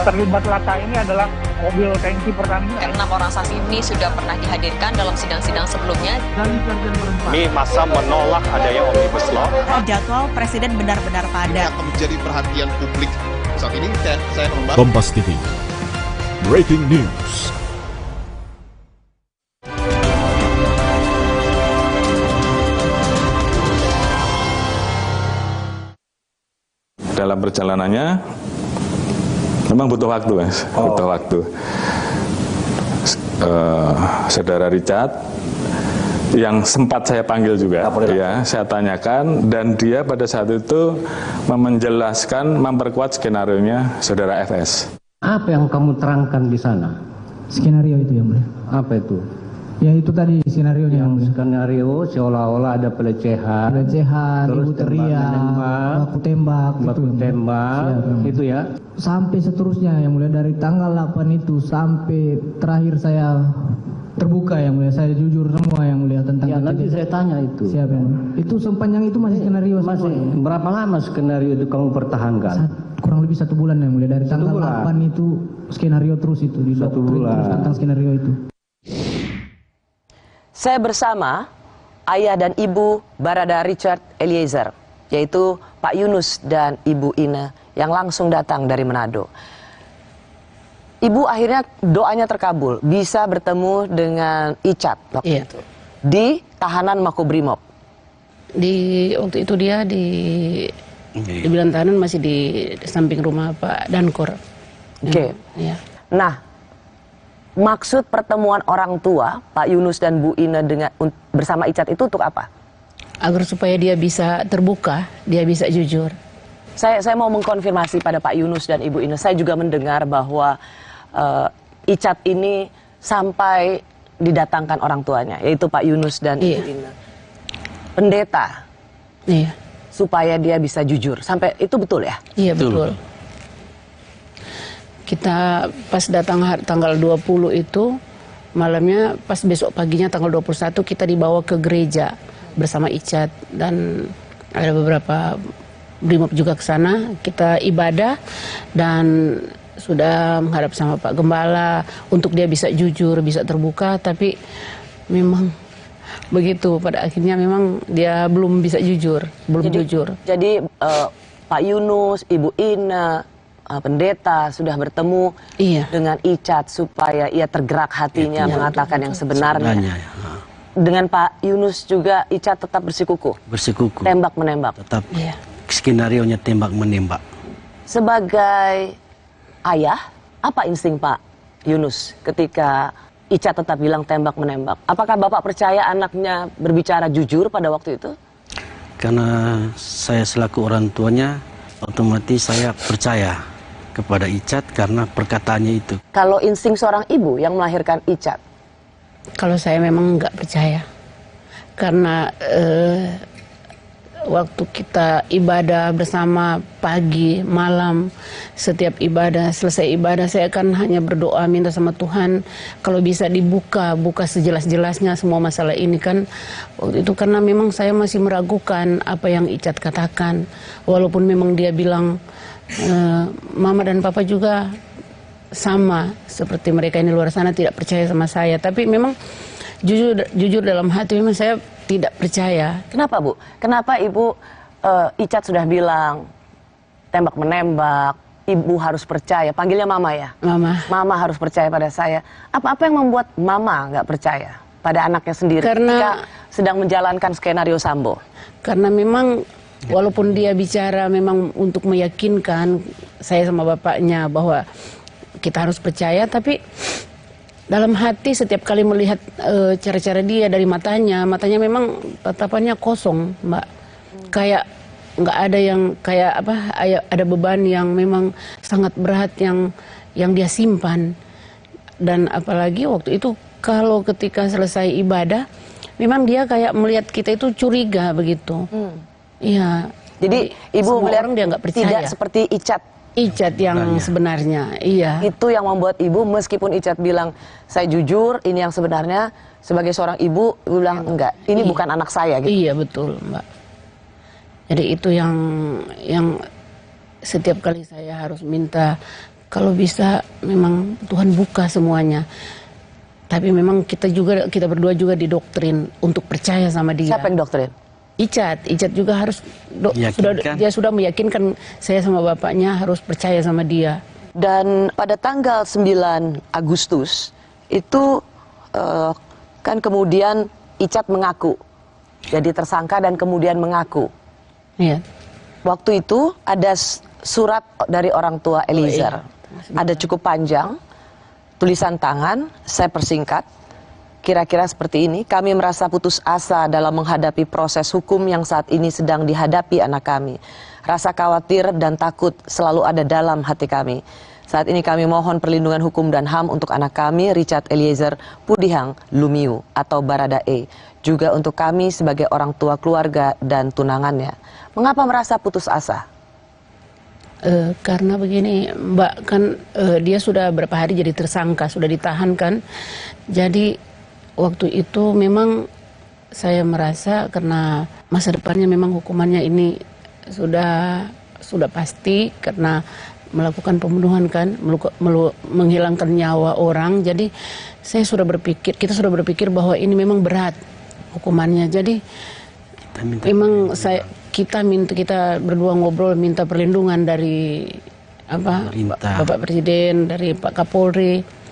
terlibat laka ini adalah mobil tangki Pertamina. 6 orang saksi ini sudah pernah dihadirkan dalam sidang-sidang sebelumnya. Ini masa menolak adanya Omnibus Law. Jadwal Presiden benar-benar padat. Akan menjadi perhatian publik. Saat ini saya membahas. Kompas TV. Breaking News. Dalam perjalanannya memang butuh waktu, Mas. Butuh waktu. Saudara Richard yang sempat saya panggil juga, ya, saya tanyakan, dan dia pada saat itu menjelaskan, memperkuat skenarionya saudara FS. Apa yang kamu terangkan di sana? Skenario itu yang mulia. Apa itu? Ya itu tadi skenario yang skenario seolah-olah ada pelecehan, terus ibu teriak, baku tembak, itu ya. Sampai seterusnya yang mulia, dari tanggal 8 itu sampai terakhir saya terbuka yang mulia, saya jujur semua yang mulia tentang ya, nanti saya tanya itu. Siapa yang? Itu sepanjang itu masih skenario. Masih berapa lama skenario itu kamu pertahankan? Kurang lebih 1 bulan yang mulia, dari tanggal 8 itu skenario terus itu di 1 bulan terus tentang skenario itu. Saya bersama ayah dan ibu Barada Richard Eliezer, yaitu Pak Yunus dan Ibu Ine yang langsung datang dari Manado. Ibu akhirnya doanya terkabul, bisa bertemu dengan Icat waktu itu di tahanan Makobrimob. Waktu itu dia di bilang tahanan masih di samping rumah Pak Dankor. Oke. Ya. Nah, maksud pertemuan orang tua Pak Yunus dan Bu Ine bersama Icat itu untuk apa? Agar supaya dia bisa terbuka, dia bisa jujur. Saya mau mengkonfirmasi pada Pak Yunus dan Ibu Ine. Saya juga mendengar bahwa Icat ini sampai didatangkan orang tuanya, yaitu Pak Yunus dan Ibu Ine. Pendeta. Iya. Supaya dia bisa jujur. Sampai itu betul ya? Iya, betul. Kita pas datang tanggal 20 itu, malamnya pas besok paginya tanggal 21 kita dibawa ke gereja bersama Icat, dan ada beberapa brimob juga ke sana. Kita ibadah dan sudah menghadap sama Pak Gembala untuk dia bisa jujur, bisa terbuka, tapi memang begitu pada akhirnya memang dia belum bisa jujur, belum jujur. Jadi Pak Yunus, Ibu Ine, pendeta sudah bertemu dengan Icat supaya ia tergerak hatinya mengatakan yang sebenarnya. Dengan Pak Yunus juga Icat tetap bersikukuh. Bersikukuh. Tembak menembak. Tetap skenario-nya tembak menembak. Sebagai ayah, apa insting Pak Yunus ketika Icat tetap bilang tembak menembak? Apakah Bapak percaya anaknya berbicara jujur pada waktu itu? Karena saya selaku orang tuanya, otomatis saya percaya kepada Icat karena perkataannya itu. Kalau insting seorang ibu yang melahirkan Icat? Kalau saya memang nggak percaya. Karena waktu kita ibadah bersama pagi, malam, setiap ibadah, selesai ibadah saya kan hanya berdoa minta sama Tuhan kalau bisa buka sejelas-jelasnya semua masalah ini kan. Waktu itu karena memang saya masih meragukan apa yang Icat katakan. Walaupun memang dia bilang Mama dan Papa juga sama seperti mereka ini luar sana tidak percaya sama saya. Tapi memang jujur dalam hati memang saya tidak percaya. Kenapa Bu? Kenapa Ibu Icat sudah bilang tembak menembak, Ibu harus percaya, panggilnya Mama ya? Mama harus percaya pada saya. Apa yang membuat Mama nggak percaya pada anaknya sendiri ketika sedang menjalankan skenario Sambo? Karena memang walaupun dia bicara memang untuk meyakinkan saya sama bapaknya bahwa kita harus percaya, tapi dalam hati setiap kali melihat cara-cara dia dari matanya memang tatapannya kosong, Mbak. Kayak nggak ada yang kayak apa, ada beban yang memang sangat berat yang dia simpan. Dan apalagi waktu itu kalau ketika selesai ibadah, memang dia kayak melihat kita itu curiga begitu. Iya. Jadi Ibu melihat dia nggak percaya. Tidak seperti Icat yang sebenarnya. Iya. Itu yang membuat Ibu meskipun Icat bilang saya jujur, ini yang sebenarnya sebagai seorang ibu bilang enggak, ini bukan anak saya gitu. Iya betul, Mbak. Jadi itu yang setiap kali saya harus minta kalau bisa memang Tuhan buka semuanya. Tapi memang kita berdua juga didoktrin untuk percaya sama dia. Siapa yang doktrin? Icat juga harus dia sudah meyakinkan saya sama bapaknya harus percaya sama dia. Dan pada tanggal 9 Agustus itu kan kemudian Icat mengaku jadi tersangka dan kemudian mengaku. Iya. Waktu itu ada surat dari orang tua Eliezer. Ada cukup panjang, tulisan tangan, saya persingkat. Kira-kira seperti ini, kami merasa putus asa dalam menghadapi proses hukum yang saat ini sedang dihadapi anak kami. Rasa khawatir dan takut selalu ada dalam hati kami. Saat ini kami mohon perlindungan hukum dan HAM untuk anak kami, Richard Eliezer Pudihang Lumiu atau Baradae. Juga untuk kami sebagai orang tua keluarga dan tunangannya. Mengapa merasa putus asa? Karena begini, Mbak, kan dia sudah berapa hari jadi tersangka, sudah ditahan kan. Jadi waktu itu memang saya merasa karena masa depannya memang hukumannya ini sudah pasti karena melakukan pembunuhan kan, menghilangkan nyawa orang. Jadi kita sudah berpikir bahwa ini memang berat hukumannya. Jadi memang kita berdua ngobrol minta perlindungan dari Bapak Presiden, dari Pak Kapolri.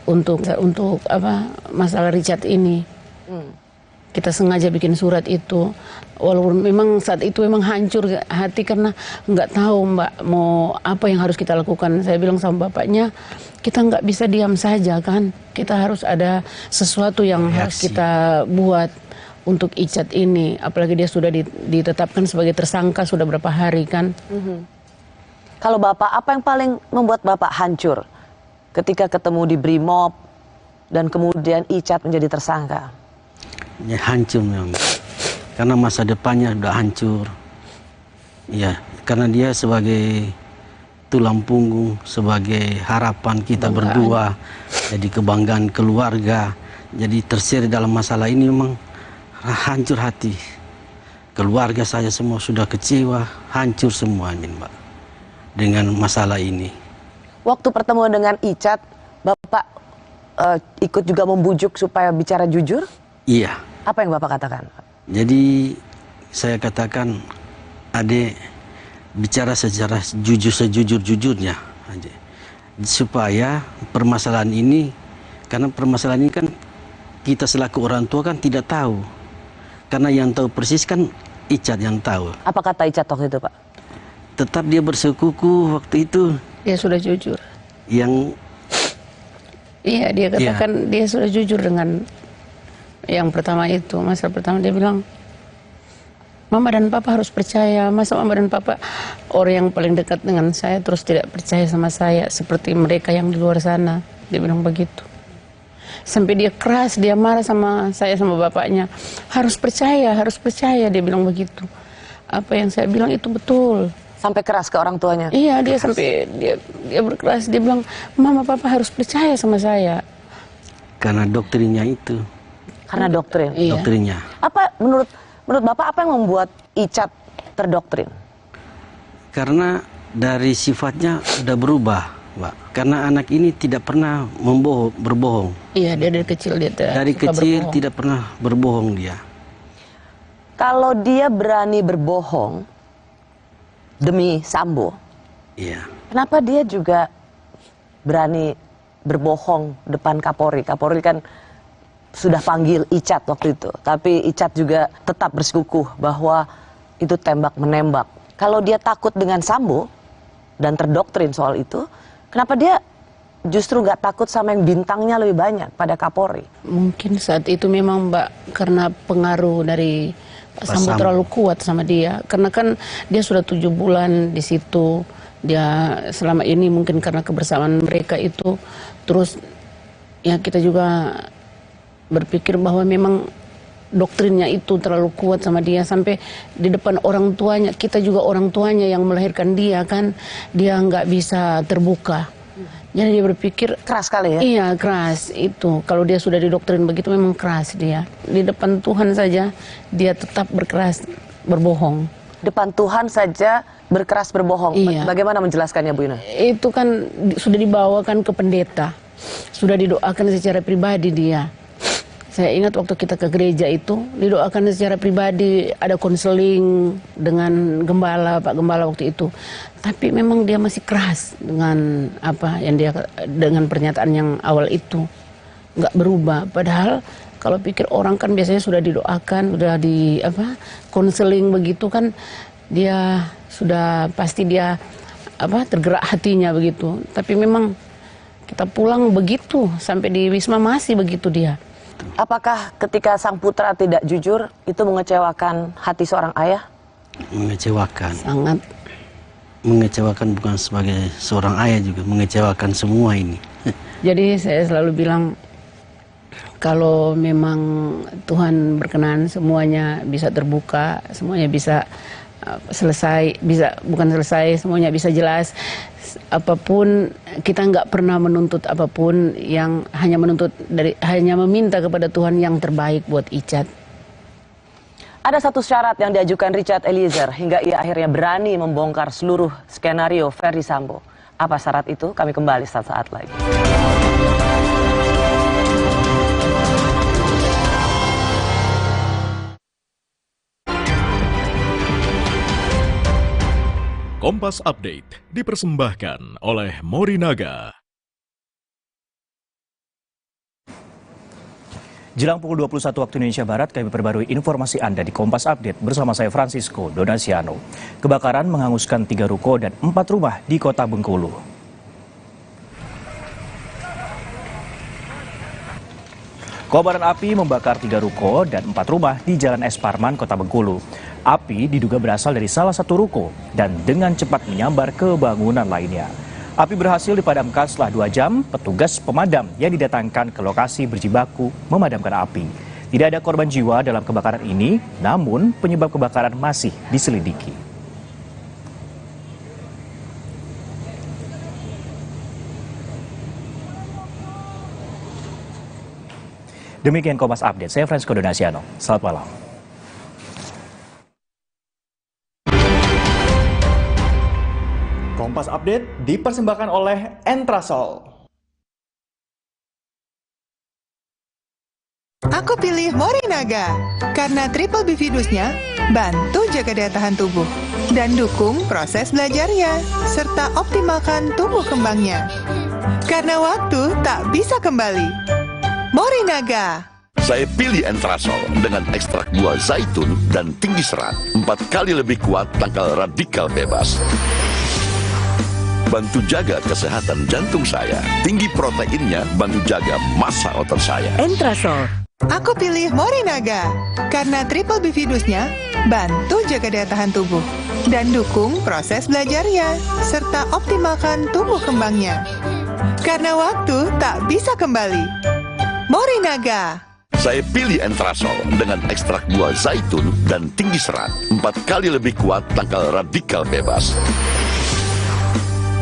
Untuk masalah Richard ini kita sengaja bikin surat itu. Walaupun memang saat itu memang hancur hati karena nggak tahu Mbak mau apa yang harus kita lakukan. Saya bilang sama bapaknya, kita nggak bisa diam saja kan. Kita harus ada sesuatu yang harus kita buat untuk Icat ini. Apalagi dia sudah ditetapkan sebagai tersangka sudah berapa hari kan. Kalau Bapak, apa yang paling membuat Bapak hancur ketika ketemu di Brimob dan kemudian Icat menjadi tersangka? Ya hancur memang. Karena masa depannya sudah hancur. Ya, karena dia sebagai tulang punggung, sebagai harapan kita berdua, jadi kebanggaan keluarga. Jadi terseret dalam masalah ini memang hancur hati. Keluarga saya semua sudah kecewa, hancur semuanya Mbak. Dengan masalah ini. Waktu pertemuan dengan Icat, Bapak ikut juga membujuk supaya bicara jujur? Iya. Apa yang Bapak katakan? Jadi saya katakan, Adek bicara secara jujur sejujur-jujurnya aja. Supaya permasalahan ini, karena permasalahan ini kan kita selaku orang tua kan tidak tahu. Karena yang tahu persis kan Icat yang tahu. Apa kata Icat waktu itu Pak? Tetap dia bersekuku waktu itu. Dia sudah jujur. Iya, dia katakan dia sudah jujur dengan yang pertama itu. Masa pertama dia bilang, Mama dan Papa harus percaya. Masa Mama dan Papa orang yang paling dekat dengan saya terus tidak percaya sama saya seperti mereka yang di luar sana. Dia bilang begitu. Sampai dia keras, dia marah sama saya sama bapaknya. Harus percaya, dia bilang begitu. Apa yang saya bilang itu betul. Sampai keras ke orang tuanya? Iya, dia sampai dia berkeras. Dia bilang, Mama Papa harus percaya sama saya. Karena doktrinnya itu. Karena doktrin? Iya. Doktrinnya. Apa menurut Bapak apa yang membuat Icat terdoktrin? Karena dari sifatnya sudah berubah, Mbak. Karena anak ini tidak pernah berbohong. Iya, dia dari kecil dari kecil tidak pernah berbohong dia. Kalau dia berani berbohong demi Sambo, iya. Kenapa dia juga berani berbohong depan Kapolri? Kapolri kan sudah panggil Icat waktu itu, tapi Icat juga tetap bersikukuh bahwa itu tembak-menembak. Kalau dia takut dengan Sambo dan terdoktrin soal itu, kenapa dia justru nggak takut sama yang bintangnya lebih banyak pada Kapolri? Mungkin saat itu memang Mbak, karena pengaruh dari Sambo terlalu kuat sama dia. Karena kan dia sudah 7 bulan di situ. Dia selama ini mungkin karena kebersamaan mereka itu. Terus ya kita juga berpikir bahwa memang doktrinnya itu terlalu kuat sama dia. Sampai di depan orang tuanya, kita juga orang tuanya yang melahirkan dia kan. Dia nggak bisa terbuka. Jadi dia berpikir keras kali ya? Iya keras itu. Kalau dia sudah didoktrin begitu memang keras dia. Di depan Tuhan saja dia tetap berkeras berbohong. Depan Tuhan saja berkeras berbohong. Iya. Bagaimana menjelaskannya Bu Ina? Itu kan sudah dibawakan ke pendeta. Sudah didoakan secara pribadi dia. Saya ingat waktu kita ke gereja itu didoakan secara pribadi, ada konseling dengan gembala, Pak Gembala waktu itu. Tapi memang dia masih keras dengan apa yang dia dengan pernyataan yang awal itu. Nggak berubah. Padahal kalau pikir orang kan biasanya sudah didoakan, sudah di konseling begitu kan, dia sudah pasti dia tergerak hatinya begitu. Tapi memang kita pulang begitu, sampai di Wisma masih begitu dia. Apakah ketika sang putra tidak jujur itu mengecewakan hati seorang ayah? Mengecewakan. Sangat. Mengecewakan bukan sebagai seorang ayah juga, mengecewakan semua ini. Jadi saya selalu bilang, kalau memang Tuhan berkenan semuanya bisa terbuka, semuanya bisa selesai, semuanya bisa jelas. Apapun, kita nggak pernah menuntut apapun, yang hanya meminta kepada Tuhan yang terbaik buat Icat. Ada satu syarat yang diajukan Richard Eliezer hingga ia akhirnya berani membongkar seluruh skenario Ferdi Sambo. Apa syarat itu? Kami kembali saat lagi. Kompas Update dipersembahkan oleh Morinaga. Jelang pukul 21 waktu Indonesia Barat, kami perbarui informasi Anda di Kompas Update bersama saya Francisco Donasiano. Kebakaran menghanguskan 3 ruko dan 4 rumah di kota Bengkulu. Kobaran api membakar 3 ruko dan 4 rumah di Jalan Es Parman, Kota Bengkulu. Api diduga berasal dari salah satu ruko dan dengan cepat menyambar ke bangunan lainnya. Api berhasil dipadamkan setelah 2 jam, petugas pemadam yang didatangkan ke lokasi berjibaku memadamkan api. Tidak ada korban jiwa dalam kebakaran ini, namun penyebab kebakaran masih diselidiki. Demikian Kompas Update, saya Francisco Donasiano. Selamat malam. Kompas Update dipersembahkan oleh Entrasol. Aku pilih Morinaga karena triple bifidusnya bantu jaga daya tahan tubuh dan dukung proses belajarnya serta optimalkan tumbuh kembangnya. Karena waktu tak bisa kembali. Morinaga. Saya pilih Entrasol dengan ekstrak buah zaitun dan tinggi serat. 4 kali lebih kuat tangkal radikal bebas. Bantu jaga kesehatan jantung saya. Tinggi proteinnya bantu jaga massa otot saya. Entrasol. Aku pilih Morinaga karena triple bifidusnya bantu jaga daya tahan tubuh dan dukung proses belajarnya serta optimalkan tumbuh kembangnya. Karena waktu tak bisa kembali. Morinaga. Saya pilih Entrasol dengan ekstrak buah zaitun dan tinggi serat. 4 kali lebih kuat tangkal radikal bebas.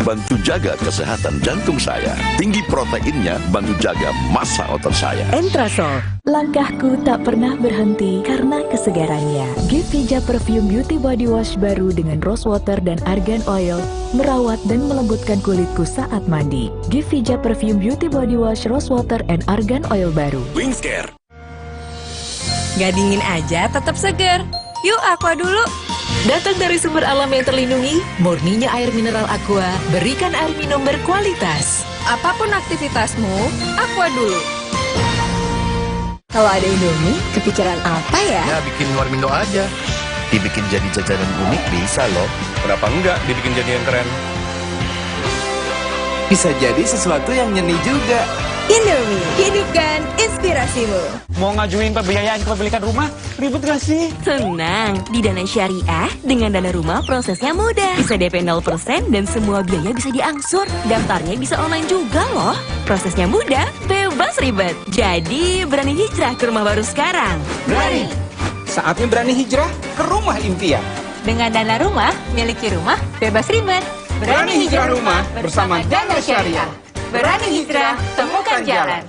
Bantu jaga kesehatan jantung saya. Tinggi proteinnya bantu jaga massa otot saya. Entrasol. Langkahku tak pernah berhenti karena kesegarannya. Gevija Perfume Beauty Body Wash baru dengan rose water dan argan oil merawat dan melembutkan kulitku saat mandi. Gevija Perfume Beauty Body Wash Rose Water and Argan Oil baru. Wingscare. Gak dingin aja, tetap seger. Yuk Aqua dulu. Datang dari sumber alam yang terlindungi, murninya air mineral Aqua, berikan air minum berkualitas. Apapun aktivitasmu, Aqua dulu. Kalau ada Indomie, kepikiran apa ya? Ya bikin warmindo aja. Dibikin jadi jajanan unik bisa loh. Kenapa enggak dibikin jadi yang keren? Bisa jadi sesuatu yang nyeni juga. Indomie, hidupkan inspirasimu. Mau ngajuin pembiayaan kepemilikan rumah? Ribet gak sih? Tenang, di Dana Syariah, dengan dana rumah prosesnya mudah. Bisa DP 0% dan semua biaya bisa diangsur. Daftarnya bisa online juga loh. Prosesnya mudah, bebas ribet. Jadi, berani hijrah ke rumah baru sekarang. Berani! Saatnya berani hijrah ke rumah impian. Dengan dana rumah, miliki rumah, bebas ribet. Berani hijrah rumah bersama Dana Syariah. Berani hijrah, temukan jalan.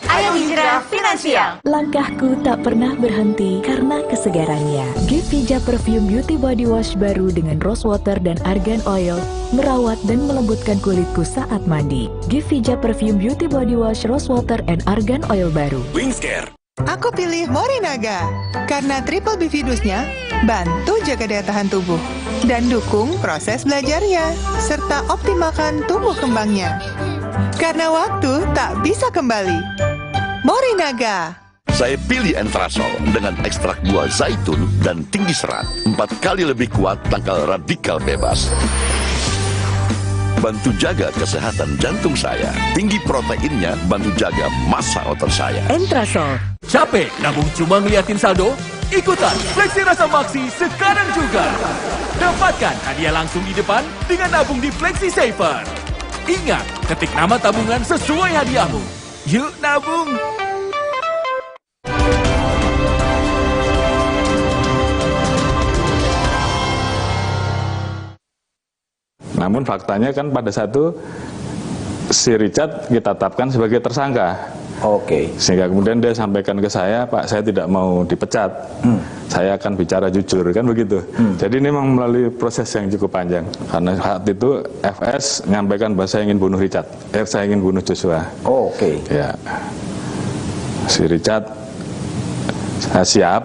Ayo hijrah finansial. Langkahku tak pernah berhenti karena kesegarannya. Gevija Perfume Beauty Body Wash baru dengan rose water dan argan oil merawat dan melembutkan kulitku saat mandi. Gevija Perfume Beauty Body Wash Rose Water and Argan Oil baru. Wingscare. Aku pilih Morinaga karena triple bifidusnya bantu jaga daya tahan tubuh dan dukung proses belajarnya serta optimalkan tumbuh kembangnya. Karena waktu tak bisa kembali. Morinaga. Saya pilih Entrasol dengan ekstrak buah zaitun dan tinggi serat. 4 kali lebih kuat tangkal radikal bebas. Bantu jaga kesehatan jantung saya. Tinggi proteinnya bantu jaga massa otot saya. Entrasol. Capek nabung cuma ngeliatin saldo? Ikutan Fleksi Rasa Maksi sekarang juga. Dapatkan hadiah langsung di depan dengan nabung di Fleksi Saver. Ingat, ketik nama tabungan sesuai hadiahmu. Yuk nabung! Namun faktanya kan pada saat itu si Richard kita tetapkan sebagai tersangka. Oke. Sehingga kemudian dia sampaikan ke saya, Pak, saya tidak mau dipecat. Saya akan bicara jujur, kan begitu. Jadi ini memang melalui proses yang cukup panjang. Karena saat itu FS menyampaikan bahwa saya ingin bunuh Richard. Saya ingin bunuh Joshua. Oke. Ya. Si Richard, saya siap.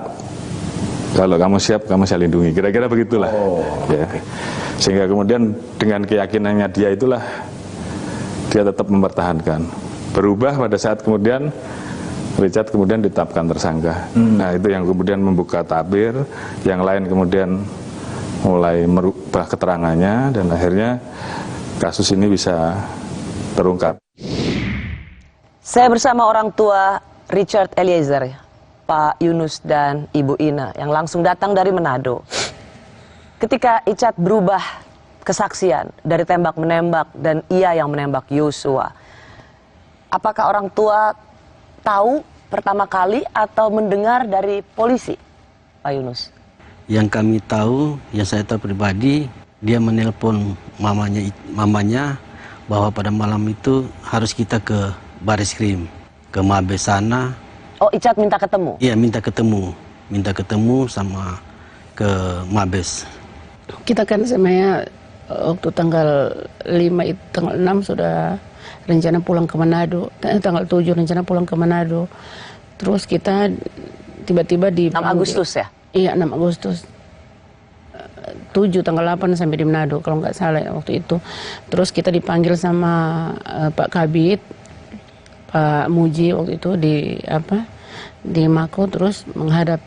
Kalau kamu siap, kamu saya lindungi. Kira-kira begitulah. Ya. Sehingga kemudian dengan keyakinannya dia itulah dia tetap mempertahankan. Berubah pada saat kemudian Richard kemudian ditetapkan tersangka. Nah itu yang kemudian membuka tabir, yang lain kemudian mulai merubah keterangannya dan akhirnya kasus ini bisa terungkap. Saya bersama orang tua Richard Eliezer, Pak Yunus dan Ibu Ina yang langsung datang dari Manado. Ketika Richard berubah kesaksian dari tembak menembak dan ia yang menembak Yosua, apakah orang tua tahu pertama kali atau mendengar dari polisi, Pak Yunus? Yang kami tahu, yang saya tahu pribadi, dia menelpon mamanya bahwa pada malam itu harus kita ke Bareskrim, ke Mabes sana. Oh, Richard minta ketemu? Iya, minta ketemu sama ke Mabes. Kita kan sebenarnya waktu tanggal 5, tanggal 6 sudah rencana pulang ke Manado, tanggal 7 rencana pulang ke Manado. Terus kita tiba-tiba di 6 Agustus ya? Iya, 6 Agustus. 7 tanggal 8 sampai di Manado kalau nggak salah ya, waktu itu. Terus kita dipanggil sama Pak Kabid, Pak Muji waktu itu di Mako, terus menghadap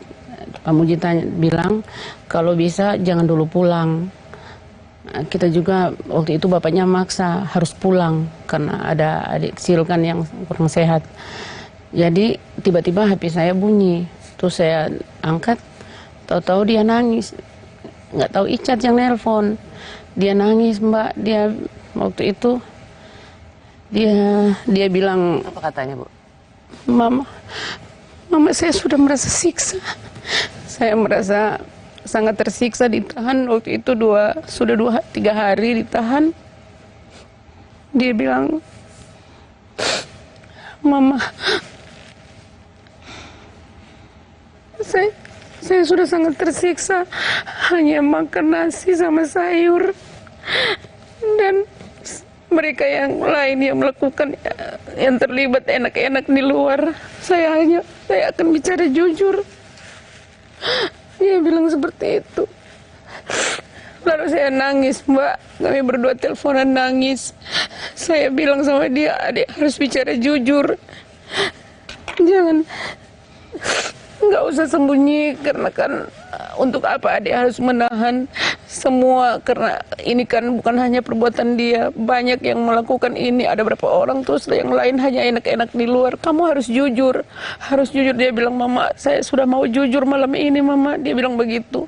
Pak Muji bilang kalau bisa jangan dulu pulang. Kita juga waktu itu bapaknya maksa harus pulang karena ada adik kecil kan yang kurang sehat. Jadi tiba-tiba HP saya bunyi, terus saya angkat, tahu-tahu dia nangis. Nggak tahu Richard yang nelpon, dia nangis Mbak. Dia waktu itu dia bilang, apa katanya Bu? Mama saya sudah merasa siksa. Saya merasa sangat tersiksa ditahan waktu itu sudah 2-3 hari ditahan. Dia bilang, Mama, saya sudah sangat tersiksa hanya makan nasi sama sayur, dan mereka yang lain yang melakukan yang terlibat enak-enak di luar, saya akan bicara jujur. Dia bilang seperti itu. Lalu saya nangis Mbak, kami berdua teleponan nangis. Saya bilang sama dia, adik harus bicara jujur, nggak usah sembunyi, karena kan untuk apa adik harus menahan semua, karena ini kan bukan hanya perbuatan dia, banyak yang melakukan ini, ada berapa orang terus yang lain hanya enak-enak di luar. Kamu harus jujur, Dia bilang, Mama, saya sudah mau jujur malam ini Mama, dia bilang begitu.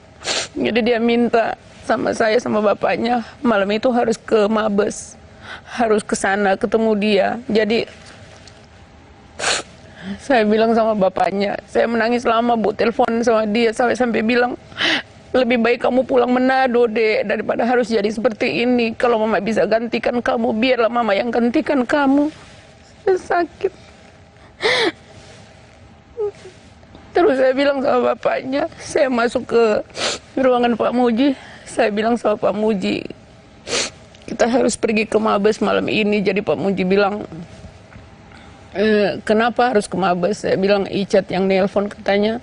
Jadi dia minta sama saya sama bapaknya malam itu harus ke Mabes, harus ke sana ketemu dia. Jadi saya bilang sama bapaknya, saya menangis lama Bu, telepon sama dia sampai bilang, lebih baik kamu pulang Manado Dek, daripada harus jadi seperti ini. Kalau Mama bisa gantikan kamu, biarlah Mama yang gantikan kamu. Saya sakit. Terus saya bilang sama bapaknya, saya masuk ke ruangan Pak Muji, saya bilang sama Pak Muji, kita harus pergi ke Mabes malam ini. Jadi Pak Muji bilang, kenapa harus ke Mabes? Saya bilang Richard yang nelpon katanya.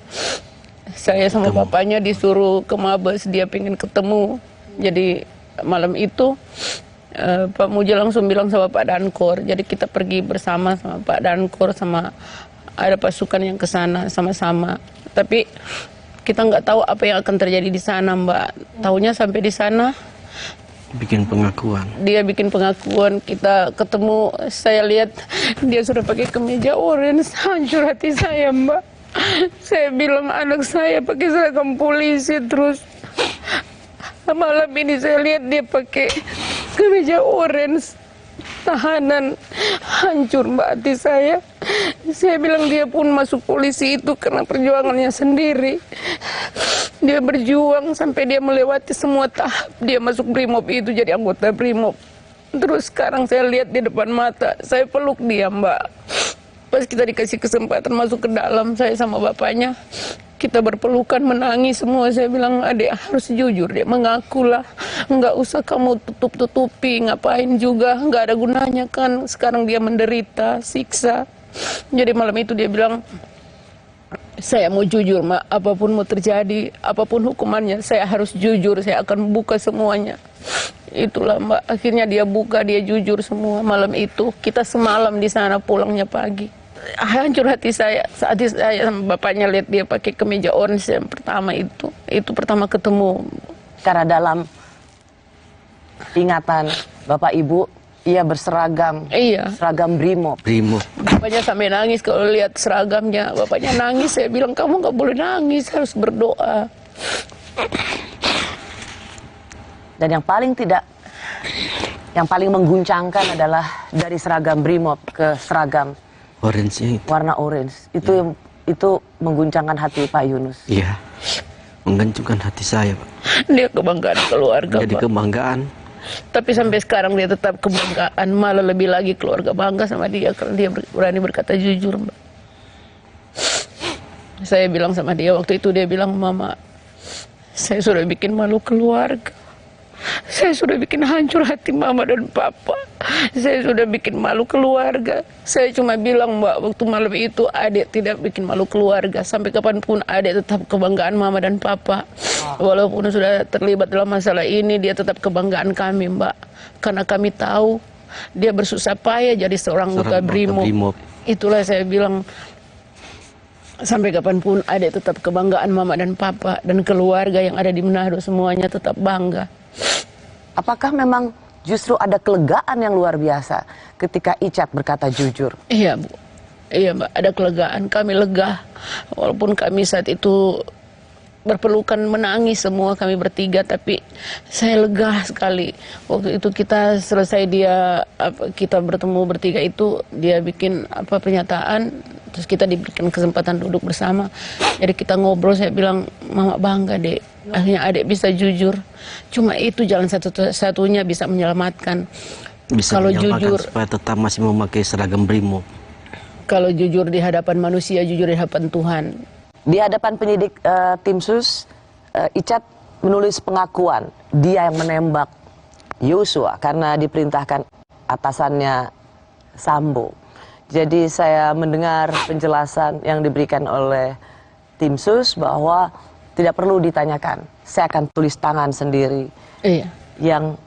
Saya sama bapaknya disuruh ke Mabes, dia pengen ketemu. Jadi malam itu Pak Muji langsung bilang sama Pak Dankor. Jadi kita pergi bersama sama Pak Dankor, sama ada pasukan yang ke sana sama-sama. Tapi kita nggak tahu apa yang akan terjadi di sana Mbak. Taunya sampai di sana bikin pengakuan. Dia bikin pengakuan, kita ketemu, saya lihat dia sudah pakai kemeja orange, hancur hati saya Mbak. Saya bilang anak saya pakai seragam polisi, terus malam ini saya lihat dia pakai kemeja orange, tahanan, hancur Mbak hati saya. Saya bilang dia pun masuk polisi itu karena perjuangannya sendiri. Dia berjuang sampai dia melewati semua tahap. Dia masuk Brimob itu jadi anggota Brimob. Terus sekarang saya lihat di depan mata, saya peluk dia Mbak. Pas kita dikasih kesempatan masuk ke dalam, saya sama bapaknya, kita berpelukan menangis semua. Saya bilang, adik harus jujur, dia mengakulah. Nggak usah kamu tutup-tutupi, ngapain juga, nggak ada gunanya kan. Sekarang dia menderita, siksa. Jadi malam itu dia bilang, saya mau jujur Mak, apapun mau terjadi, apapun hukumannya, saya harus jujur, saya akan buka semuanya. Itulah Mbak, akhirnya dia buka, dia jujur semua malam itu. Kita semalam di sana, pulangnya pagi. hancur hati saya saat saya sama bapaknya lihat dia pakai kemeja orange yang pertama itu pertama ketemu. Karena dalam ingatan Bapak Ibu, ia berseragam, seragam Brimob. Bapaknya sampai nangis kalau lihat seragamnya. Bapaknya nangis, saya bilang kamu nggak boleh nangis, harus berdoa. Dan yang paling mengguncangkan adalah dari seragam Brimob ke seragam orange, warna orange. Itu mengguncangkan hati Pak Yunus. Iya, mengguncangkan hati saya, Pak. Dia kebanggaan keluarga, jadi Pak. Kebanggaan. Tapi sampai sekarang dia tetap kebanggaan, malah lebih lagi keluarga bangga sama dia karena dia berani berkata jujur, Mbak. Saya bilang sama dia waktu itu, dia bilang, Mama, saya sudah bikin malu keluarga. Saya sudah bikin hancur hati Mama dan Papa. Saya sudah bikin malu keluarga. Saya cuma bilang, Mbak, waktu malam itu adik tidak bikin malu keluarga. Sampai kapanpun adik tetap kebanggaan Mama dan Papa. Walaupun sudah terlibat dalam masalah ini, dia tetap kebanggaan kami, Mbak. Karena kami tahu dia bersusah payah jadi seorang anggota Brimob. Itulah saya bilang, sampai kapanpun adik tetap kebanggaan Mama dan Papa. Dan keluarga yang ada di Manado semuanya tetap bangga. Apakah memang justru ada kelegaan yang luar biasa ketika Icat berkata jujur? Iya, Bu. Iya, Mbak, ada kelegaan. Kami lega. Walaupun kami saat itu berpelukan menangis semua kami bertiga, tapi saya lega sekali. Waktu itu kita selesai kita bertemu bertiga itu, dia bikin pernyataan, terus kita diberikan kesempatan duduk bersama. Jadi kita ngobrol, saya bilang, Mama bangga, Dek. Akhirnya adik bisa jujur. Cuma itu jalan satu-satunya bisa menyelamatkan. Bisa kalau jujur supaya tetap masih memakai seragam Brimob. Kalau jujur di hadapan manusia, jujur di hadapan Tuhan. Di hadapan penyidik tim sus, Icat menulis pengakuan dia yang menembak Yosua karena diperintahkan atasannya Sambo. Jadi saya mendengar penjelasan yang diberikan oleh tim sus bahwa tidak perlu ditanyakan, saya akan tulis tangan sendiri. Iya. Yang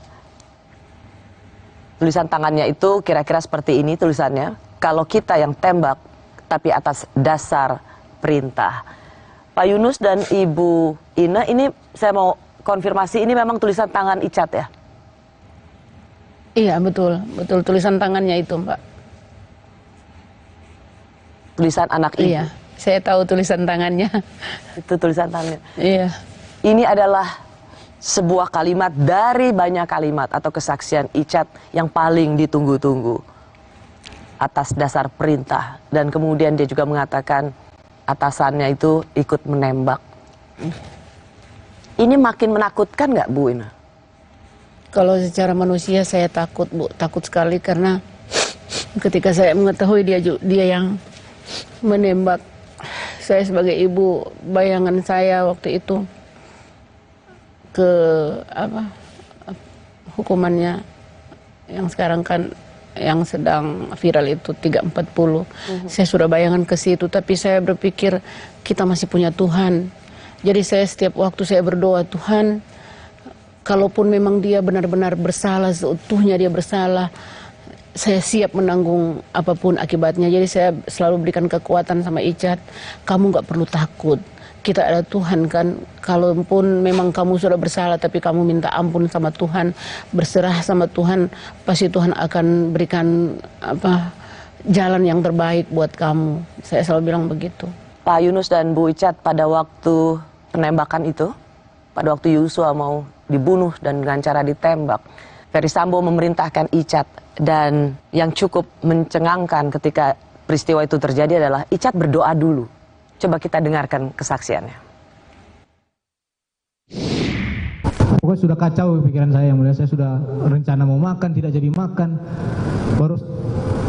tulisan tangannya itu kira-kira seperti ini tulisannya. Kalau kita yang tembak, tapi atas dasar perintah. Pak Yunus dan Ibu Ina, ini saya mau konfirmasi, ini memang tulisan tangan Icat ya? Iya, betul. Betul, tulisan tangannya itu, Mbak. Tulisan anak ibu? Iya. Saya tahu tulisan tangannya. Itu tulisan tangannya. Iya. Ini adalah sebuah kalimat dari banyak kalimat atau kesaksian Icat yang paling ditunggu-tunggu. Atas dasar perintah. Dan kemudian dia juga mengatakan atasannya itu ikut menembak. Ini makin menakutkan nggak, Bu Ina? Kalau secara manusia saya takut, Bu. Takut sekali karena ketika saya mengetahui dia yang menembak, saya sebagai ibu, bayangan saya waktu itu hukumannya yang sekarang kan yang sedang viral itu 340. Saya sudah bayangan ke situ, tapi saya berpikir kita masih punya Tuhan. Jadi saya setiap waktu saya berdoa, Tuhan, kalaupun memang dia benar-benar bersalah, seutuhnya dia bersalah, saya siap menanggung apapun akibatnya. Jadi saya selalu berikan kekuatan sama Icat, kamu nggak perlu takut. Kita ada Tuhan kan, kalaupun memang kamu sudah bersalah tapi kamu minta ampun sama Tuhan, berserah sama Tuhan, pasti Tuhan akan berikan jalan yang terbaik buat kamu. Saya selalu bilang begitu. Pak Yunus dan Bu Icat, pada waktu penembakan itu, pada waktu Yosua mau dibunuh dan dengan cara ditembak, Ferry Sambo memerintahkan Icat, dan yang cukup mencengangkan ketika peristiwa itu terjadi adalah Icat berdoa dulu. Coba kita dengarkan kesaksiannya. Pokoknya sudah kacau pikiran saya, yang mulia. Saya sudah rencana mau makan, tidak jadi makan. Baru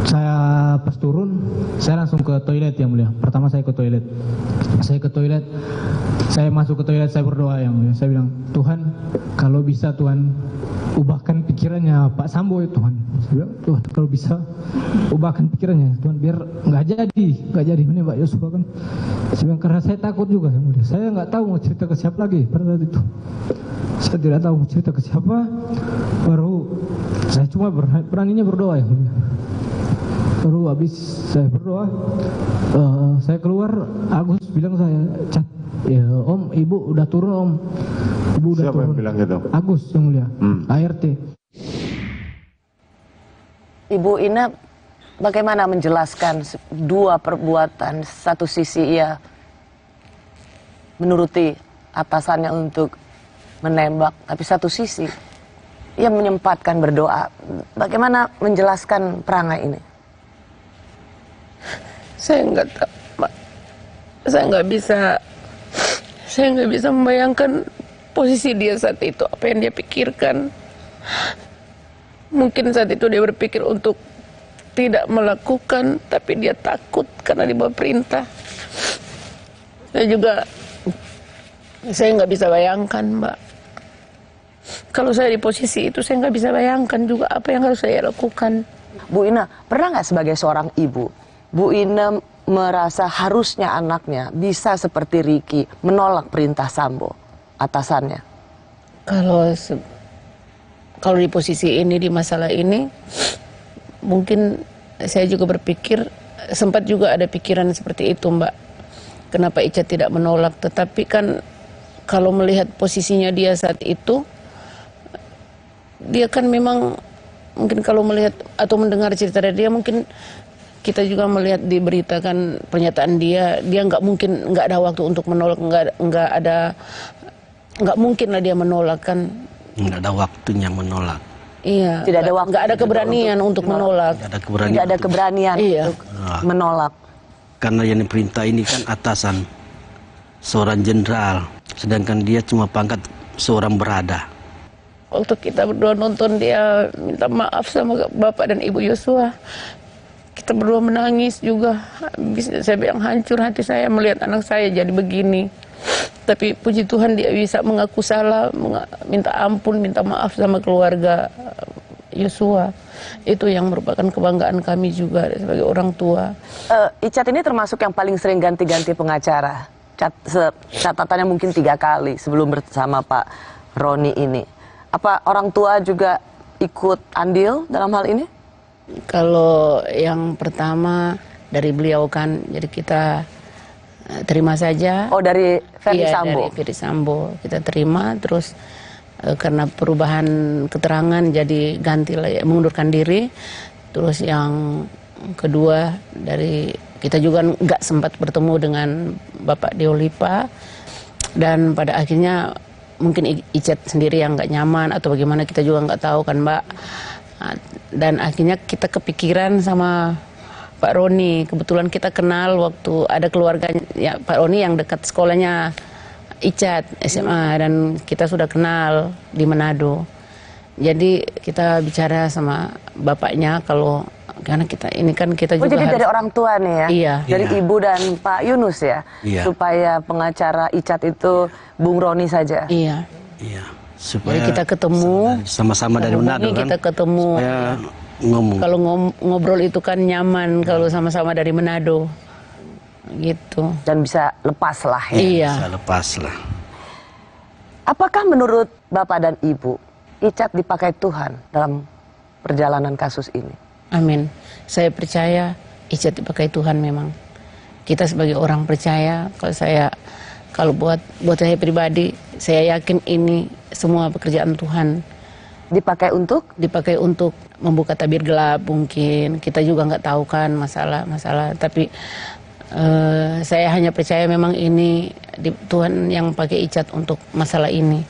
saya pas turun, saya langsung ke toilet, yang mulia. Pertama saya ke toilet. Saya masuk ke toilet, saya berdoa, yang mulia. Saya bilang, Tuhan, kalau bisa Tuhan ubahkan pikirannya Pak Sambo ya Tuhan. Saya bilang, Tuhan, kalau bisa ubahkan pikirannya Tuhan, biar nggak jadi menembak Yosua kan. Saya bilang, karena saya takut juga, yang mulia. Saya nggak tahu mau cerita ke siapa lagi pada saat itu. Saya tidak tahu mau cerita ke siapa. Baru saya cuma beraninya berdoa, yang mulia. Baru habis saya berdoa, saya keluar, Agus bilang saya, Cat, ya Om, Ibu udah turun Om. Ibu udah Siapa turun. yang bilang gitu? Agus yang mulia, ART. Ibu Ina bagaimana menjelaskan dua perbuatan? Satu sisi ia menuruti atasannya untuk menembak, tapi satu sisi ia menyempatkan berdoa. Bagaimana menjelaskan perangai ini? Saya nggak tahu, Pak. Saya nggak bisa membayangkan posisi dia saat itu, apa yang dia pikirkan. Mungkin saat itu dia berpikir untuk tidak melakukan, tapi dia takut karena di bawah perintah. Saya nggak bisa bayangkan, Mbak. Kalau saya di posisi itu, saya nggak bisa bayangkan juga apa yang harus saya lakukan. Bu Ina, pernah nggak sebagai seorang ibu, Bu Ina merasa harusnya anaknya bisa seperti Ricky menolak perintah Sambo, atasannya? Kalau di posisi ini, di masalah ini, mungkin saya juga berpikir, sempat juga ada pikiran seperti itu, Mbak. Kenapa Ica tidak menolak? Tetapi kan kalau melihat posisinya dia saat itu, dia kan memang mungkin kalau melihat atau mendengar cerita dari dia, mungkin kita juga melihat diberitakan pernyataan dia nggak mungkin, nggak ada waktu untuk menolak, nggak mungkin lah dia menolak kan. Nggak ada waktunya menolak. Iya. Tidak ada waktu. Nggak ada keberanian untuk menolak. Tidak ada keberanian untuk menolak. Karena yang diperintah ini kan atasan, seorang jenderal, sedangkan dia cuma pangkat seorang berada. Waktu kita berdua nonton dia minta maaf sama Bapak dan Ibu Yosua, kita berdua menangis juga. Saya bilang hancur hati saya melihat anak saya jadi begini. Tapi puji Tuhan dia bisa mengaku salah, minta ampun, minta maaf sama keluarga Yosua. Itu yang merupakan kebanggaan kami juga sebagai orang tua. Icat ini termasuk yang paling sering ganti-ganti pengacara. Catatannya mungkin 3 kali sebelum bersama Pak Roni ini. Apa orang tua juga ikut andil dalam hal ini? Kalau yang pertama dari beliau kan, jadi kita terima saja. Oh, dari Ferdi Sambo? Dari Ferdi Sambo kita terima, terus karena perubahan keterangan jadi ganti, mengundurkan diri. Terus yang kedua dari kita juga nggak sempat bertemu dengan Bapak Deolipa, dan pada akhirnya mungkin Icat sendiri yang nggak nyaman atau bagaimana, kita juga nggak tahu kan, Mbak. Dan akhirnya kita kepikiran sama Pak Roni. Kebetulan kita kenal waktu ada keluarganya ya, Pak Roni yang dekat sekolahnya Icat SMA, dan kita sudah kenal di Manado. Jadi kita bicara sama bapaknya, kalau karena kita ini kan kita juga jadi dari orang tua nih ya? Iya. Dari Ibu dan Pak Yunus ya? Iya. Supaya pengacara Icat itu Bung Roni saja? Iya. Iya. Supaya jadi kita ketemu sama-sama dari Manado kan? Kita ketemu. Supaya ngomong. Kalau ngobrol itu kan nyaman kalau sama-sama dari Manado. Gitu. Dan bisa lepas lah ya? Iya. Bisa lepas lah. Apakah menurut Bapak dan Ibu, Icat dipakai Tuhan dalam perjalanan kasus ini? Amin. Saya percaya Icat dipakai Tuhan memang. Kita sebagai orang percaya, kalau buat saya pribadi, saya yakin ini semua pekerjaan Tuhan. Dipakai untuk? Dipakai untuk membuka tabir gelap mungkin. Kita juga nggak tahu kan masalah. Tapi saya hanya percaya memang ini Tuhan yang pakai Icat untuk masalah ini.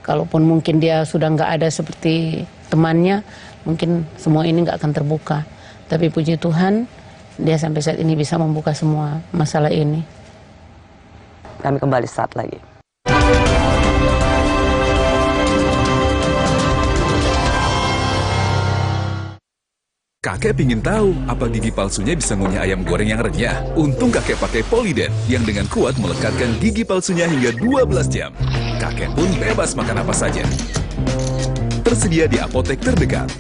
Kalaupun mungkin dia sudah nggak ada seperti temannya, mungkin semua ini nggak akan terbuka. Tapi puji Tuhan, dia sampai saat ini bisa membuka semua masalah ini. Kami kembali saat lagi. Kakek pingin tahu apa gigi palsunya bisa ngunyah ayam goreng yang renyah. Untung kakek pakai Poliden yang dengan kuat melekatkan gigi palsunya hingga 12 jam. Kakek pun bebas makan apa saja. Tersedia di apotek terdekat.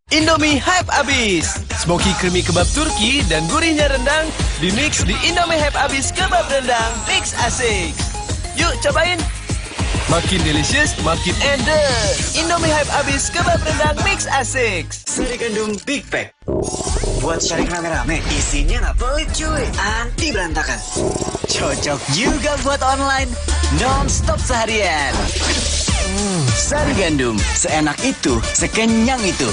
Indomie hype abis. Smoky creamy kebab Turki dan gurihnya rendang dimix di Indomie hype abis kebab rendang. Mix asik. Yuk cobain. Makin delicious, makin enders. Indomie hype abis, kebab rendang mix asik. Sari gandum Big Pack. Buat sharing rame-rame, isinya nggak pelit cuy, anti berantakan. Cocok juga buat online, non-stop seharian. Sari gandum, seenak itu, sekenyang itu.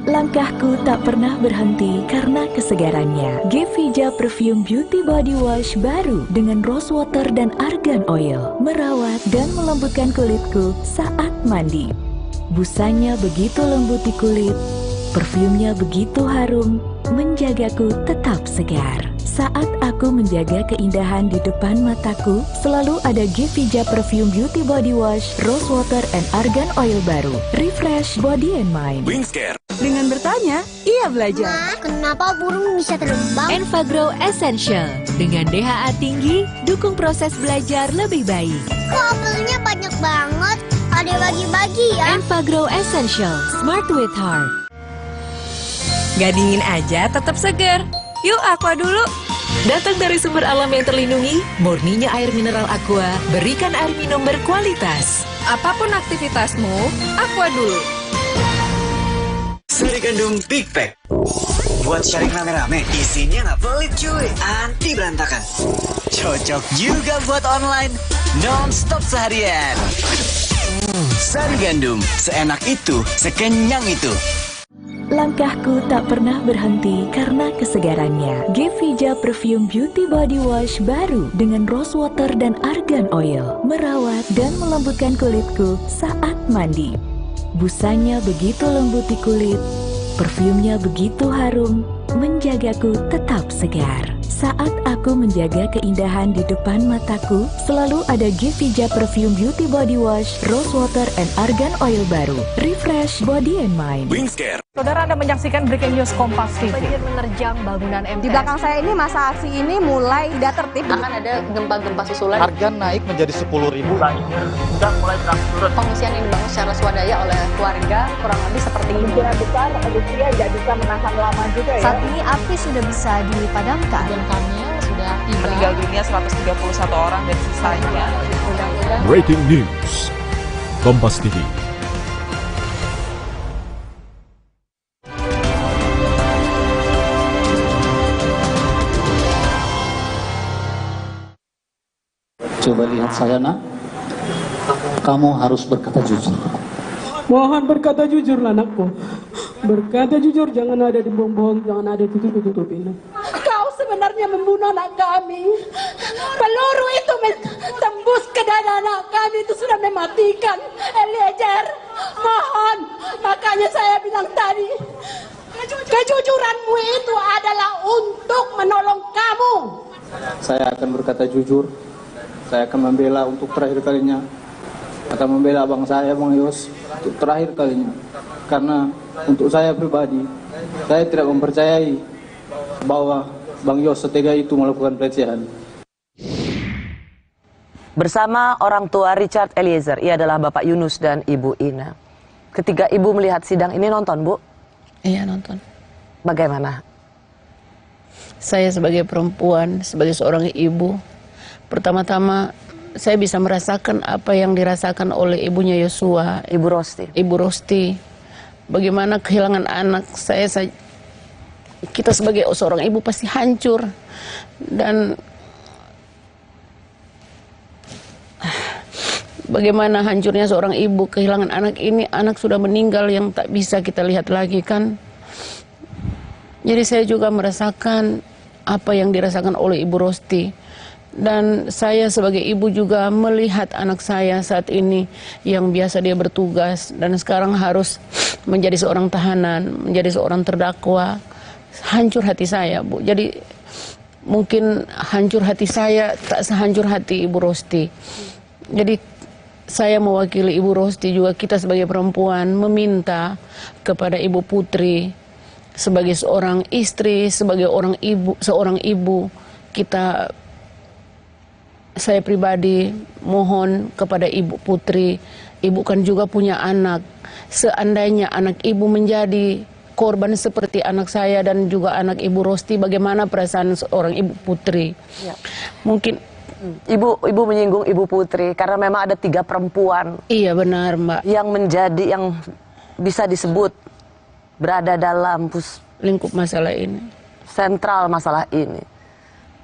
Langkahku tak pernah berhenti karena kesegarannya. Gevija Perfume Beauty Body Wash baru dengan rose water dan argan oil merawat dan melembutkan kulitku saat mandi. Busanya begitu lembut di kulit, perfumnya begitu harum, menjagaku tetap segar. Saat aku menjaga keindahan di depan mataku, selalu ada Gevija Perfume Beauty Body Wash, Rose Water, and Argan Oil baru. Refresh body and mind. Wingscare. Dengan bertanya, ia belajar. Ma, kenapa burung bisa terbang? Enfagrow Essential. Dengan DHA tinggi, dukung proses belajar lebih baik. Kok apelnya banyak banget? Ada bagi-bagi ya? Enfagrow Essential. Smart with Heart. Gak dingin aja, tetap segar. Yuk Aqua dulu. Datang dari sumber alam yang terlindungi, murninya air mineral Aqua, berikan air minum berkualitas. Apapun aktivitasmu, Aqua dulu. Sari gandum Big Pack. Buat sharing rame-rame, isinya nggak pelit cuy, anti berantakan. Cocok juga buat online, non-stop seharian. Sari gandum, seenak itu, sekenyang itu. Langkahku tak pernah berhenti karena kesegarannya. Gevija Perfume Beauty Body Wash baru dengan rose water dan argan oil merawat dan melembutkan kulitku saat mandi. Busanya begitu lembut di kulit, perfumnya begitu harum, menjagaku tetap segar. Saat aku menjaga keindahan di depan mataku, selalu ada Gevija Perfume Beauty Body Wash, Rose Water, and Argan Oil baru. Refresh body and mind. Wingscare. Saudara, Anda menyaksikan Breaking News Kompas TV. Banjir menerjang bangunan MTS. Di belakang saya ini masa aksi ini mulai tidak tertib. Akan ada gempa-gempa susulan. Harga naik menjadi 10.000. Sudah mulai berangsur. Pengungsian yang dibangun secara swadaya oleh keluarga kurang lebih seperti ini. Kemungkinan besar Rusia tidak bisa menahan lama juga ya. Saat ini api sudah bisa dipadamkan. Dan kami sudah tiba. Meninggal dunia 131 orang dan sisanya. Breaking News Kompas TV. Coba lihat saya nak, kamu harus berkata jujur. Mohon berkata jujur anakku. Berkata jujur, jangan ada dibohong-bohong, jangan ada tutup-tutupin. Kau sebenarnya membunuh anak kami. Peluru itu tembus ke dada anak kami, itu sudah mematikan. Eliezer, mohon, makanya saya bilang tadi, kejujuranmu itu adalah untuk menolong kamu. Saya akan berkata jujur. Saya akan membela untuk terakhir kalinya. Akan membela abang saya, Bang Yos, untuk terakhir kalinya. Karena untuk saya pribadi, saya tidak mempercayai bahwa Bang Yos setega itu melakukan pelecehan. Bersama orang tua Richard Eliezer, ia adalah Bapak Yunus dan Ibu Ina. Ketika Ibu melihat sidang ini nonton, Bu? Iya, nonton. Bagaimana? Saya sebagai perempuan, sebagai seorang ibu, pertama-tama saya bisa merasakan apa yang dirasakan oleh ibunya Yosua, Ibu Rosti. Ibu Rosti. Bagaimana kehilangan anak saya, kita sebagai seorang ibu pasti hancur. Dan bagaimana hancurnya seorang ibu kehilangan anak ini, anak sudah meninggal yang tak bisa kita lihat lagi kan. Jadi saya juga merasakan apa yang dirasakan oleh Ibu Rosti. Dan saya sebagai ibu juga melihat anak saya saat ini yang biasa dia bertugas dan sekarang harus menjadi seorang tahanan, menjadi seorang terdakwa. Hancur hati saya, Bu. Jadi mungkin hancur hati saya tak sehancur hati Ibu Rosti. Jadi saya mewakili Ibu Rosti juga, kita sebagai perempuan meminta kepada Ibu Putri sebagai seorang istri, sebagai seorang ibu, saya pribadi mohon kepada Ibu Putri, Ibu kan juga punya anak. Seandainya anak Ibu menjadi korban seperti anak saya dan juga anak Ibu Rosti, bagaimana perasaan seorang Ibu Putri? Ya. Ibu menyinggung Ibu Putri karena memang ada 3 perempuan. Iya benar Mbak. Yang bisa disebut berada dalam lingkup masalah ini. Sentral masalah ini.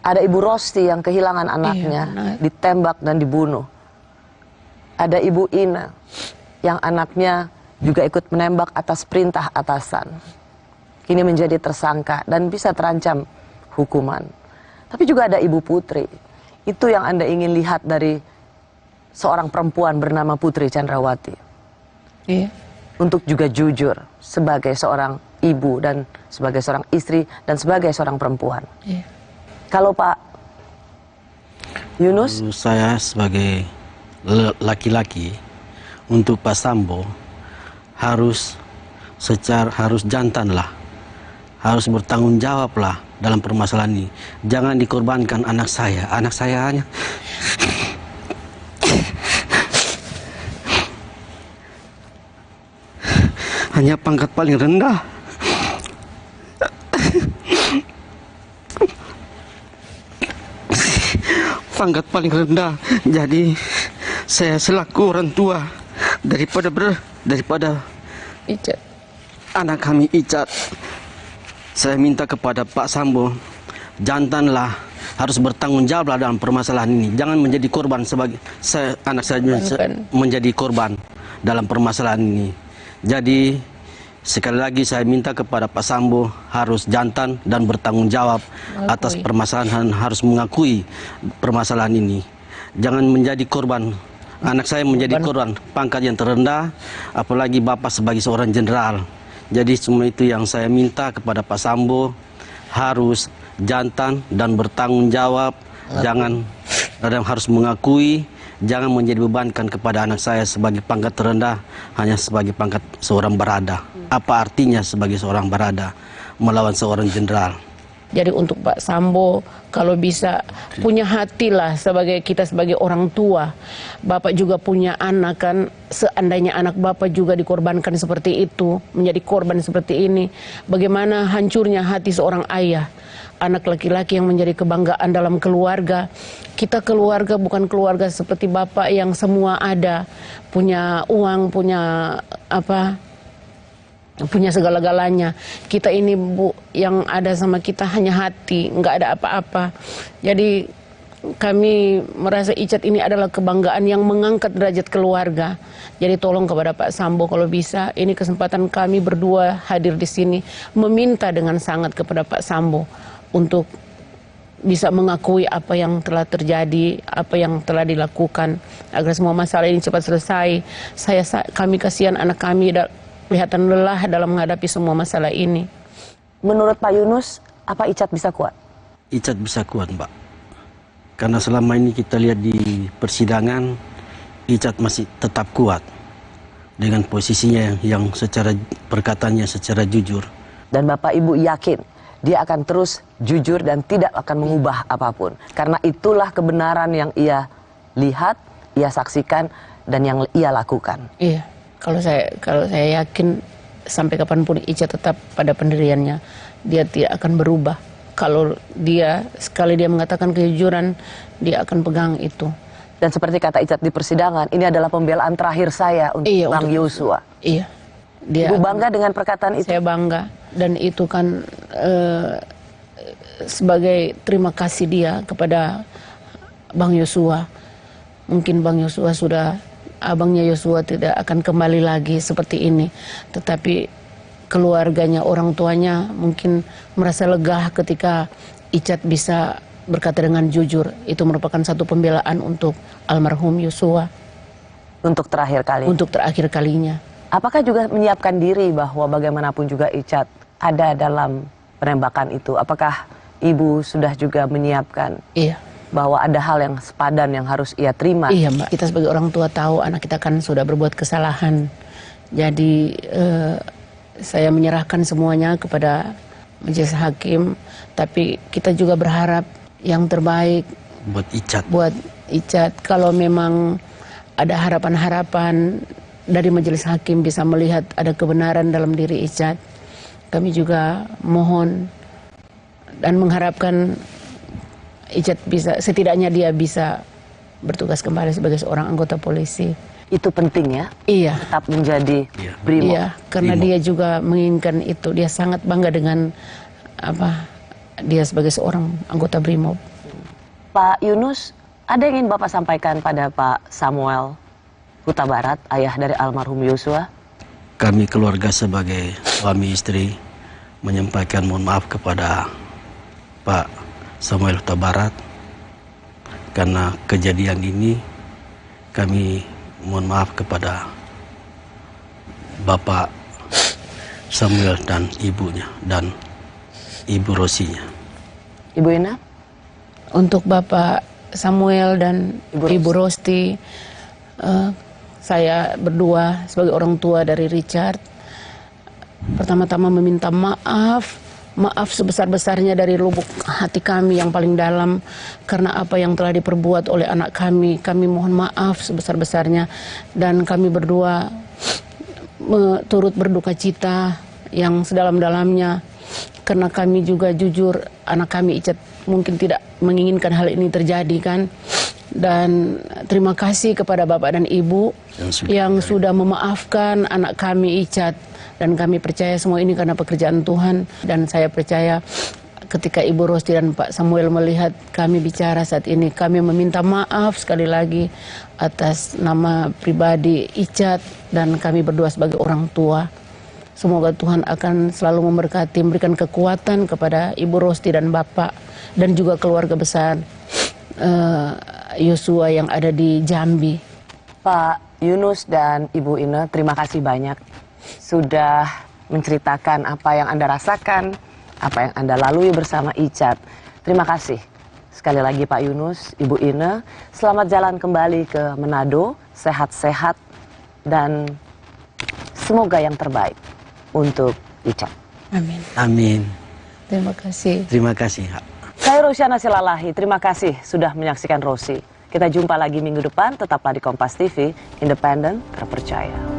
Ada Ibu Rosti yang kehilangan anaknya, ditembak dan dibunuh. Ada Ibu Ina yang anaknya juga ikut menembak atas perintah atasan. Kini menjadi tersangka dan bisa terancam hukuman. Tapi juga ada Ibu Putri. Itu yang Anda ingin lihat dari seorang perempuan bernama Putri Chandrawati. Iya. Untuk juga jujur sebagai seorang ibu dan sebagai seorang istri dan sebagai seorang perempuan. Iya. Kalau Pak Yunus? Saya sebagai laki-laki, untuk Pak Sambo harus jantan lah, harus bertanggung jawab lah dalam permasalahan ini. Jangan dikorbankan anak saya hanya pangkat paling rendah. Pangkat paling rendah. Jadi saya selaku orang tua daripada Icat, anak kami Icat, saya minta kepada Pak Sambo, jantanlah, harus bertanggung jawab dalam permasalahan ini. Jangan menjadi korban anak saya menjadi korban dalam permasalahan ini. Jadi sekali lagi saya minta kepada Pak Sambo harus jantan dan bertanggung jawab atas permasalahan, harus mengakui permasalahan ini. Jangan menjadi korban. Anak saya menjadi korban pangkat yang terendah, apalagi Bapak sebagai seorang jenderal. Jadi semua itu yang saya minta kepada Pak Sambo, harus jantan dan bertanggung jawab. Jangan harus mengakui. Jangan menjadi bebankan kepada anak saya sebagai pangkat terendah, hanya sebagai pangkat seorang barada. Apa artinya sebagai seorang barada melawan seorang jenderal? Jadi untuk Pak Sambo, kalau bisa punya hati lah kita sebagai orang tua. Bapak juga punya anak kan, seandainya anak Bapak juga dikorbankan seperti itu, menjadi korban seperti ini, bagaimana hancurnya hati seorang ayah. Anak laki-laki yang menjadi kebanggaan dalam keluarga. Kita keluarga bukan keluarga seperti Bapak yang semua ada, punya uang, punya segala-galanya. Kita ini Bu, yang ada sama kita hanya hati, nggak ada apa-apa. Jadi kami merasa Icat ini adalah kebanggaan yang mengangkat derajat keluarga. Jadi tolong kepada Pak Sambo kalau bisa, ini kesempatan kami berdua hadir di sini, meminta dengan sangat kepada Pak Sambo untuk bisa mengakui apa yang telah terjadi, apa yang telah dilakukan, agar semua masalah ini cepat selesai. Kami kasihan anak kami kelihatan lelah dalam menghadapi semua masalah ini. Menurut Pak Yunus, apa Icat bisa kuat? Icat bisa kuat, Mbak. Karena selama ini kita lihat di persidangan, Icat masih tetap kuat dengan posisinya yang secara perkataannya secara jujur. Dan Bapak Ibu yakin dia akan terus jujur dan tidak akan mengubah apapun. Karena itulah kebenaran yang ia lihat, ia saksikan, dan yang ia lakukan. Iya, kalau saya yakin sampai kapanpun Icat tetap pada pendiriannya. Dia tidak akan berubah. Kalau sekali dia mengatakan kejujuran, dia akan pegang itu. Dan seperti kata Icat di persidangan, ini adalah pembelaan terakhir saya untuk Bang Yosua. Iya. Ibu bangga dengan perkataan itu? Saya bangga. Dan itu kan sebagai terima kasih dia kepada Bang Yosua. Mungkin Bang Yosua abangnya Yosua tidak akan kembali lagi seperti ini. Tetapi keluarganya, orang tuanya mungkin merasa lega ketika Icat bisa berkata dengan jujur. Itu merupakan satu pembelaan untuk almarhum Yosua. Untuk terakhir kali? Untuk terakhir kalinya. Apakah juga menyiapkan diri bahwa bagaimanapun juga Icat ada dalam penembakan itu? Apakah Ibu sudah juga menyiapkan bahwa ada hal yang sepadan yang harus ia terima? Iya Mbak, kita sebagai orang tua tahu anak kita kan sudah berbuat kesalahan. Jadi saya menyerahkan semuanya kepada majelis hakim. Tapi kita juga berharap yang terbaik buat Icat. Kalau memang ada harapan-harapan dari majelis hakim bisa melihat ada kebenaran dalam diri Icat, kami juga mohon dan mengharapkan Icat bisa, setidaknya dia bisa bertugas kembali sebagai seorang anggota polisi. Itu penting ya? Iya. Tetap menjadi Brimob. Iya, karena dia juga menginginkan itu. Dia sangat bangga dengan dia sebagai seorang anggota Brimob. Pak Yunus, ada yang ingin Bapak sampaikan pada Pak Samuel Huta Barat, ayah dari almarhum Yosua? Kami keluarga sebagai suami istri menyampaikan mohon maaf kepada Pak Samuel Huta Barat karena kejadian ini. Kami mohon maaf kepada Bapak Samuel dan ibunya dan Ibu Rosinya. Ibu Ina? Untuk Bapak Samuel dan Ibu Rosti, saya berdua sebagai orang tua dari Richard, pertama-tama meminta maaf sebesar-besarnya dari lubuk hati kami yang paling dalam karena apa yang telah diperbuat oleh anak kami. Kami mohon maaf sebesar-besarnya dan kami berdua turut berduka cita yang sedalam-dalamnya karena kami juga jujur anak kami Icat mungkin tidak menginginkan hal ini terjadi kan. Dan terima kasih kepada Bapak dan Ibu yang sudah memaafkan anak kami Icat. Dan kami percaya semua ini karena pekerjaan Tuhan. Dan saya percaya ketika Ibu Rosti dan Pak Samuel melihat kami bicara saat ini, kami meminta maaf sekali lagi atas nama pribadi Icat dan kami berdua sebagai orang tua. Semoga Tuhan akan selalu memberkati, memberikan kekuatan kepada Ibu Rosti dan Bapak dan juga keluarga besar Yosua yang ada di Jambi. Pak Yunus dan Ibu Ina, terima kasih banyak sudah menceritakan apa yang Anda rasakan, apa yang Anda lalui bersama Icat. Terima kasih. Sekali lagi Pak Yunus, Ibu Ina, selamat jalan kembali ke Manado, sehat-sehat dan semoga yang terbaik untuk Icat. Amin. Amin. Terima kasih. Terima kasih. Saya Rosyana Silalahi, terima kasih sudah menyaksikan Rosi. Kita jumpa lagi minggu depan, tetaplah di Kompas TV, independen, terpercaya.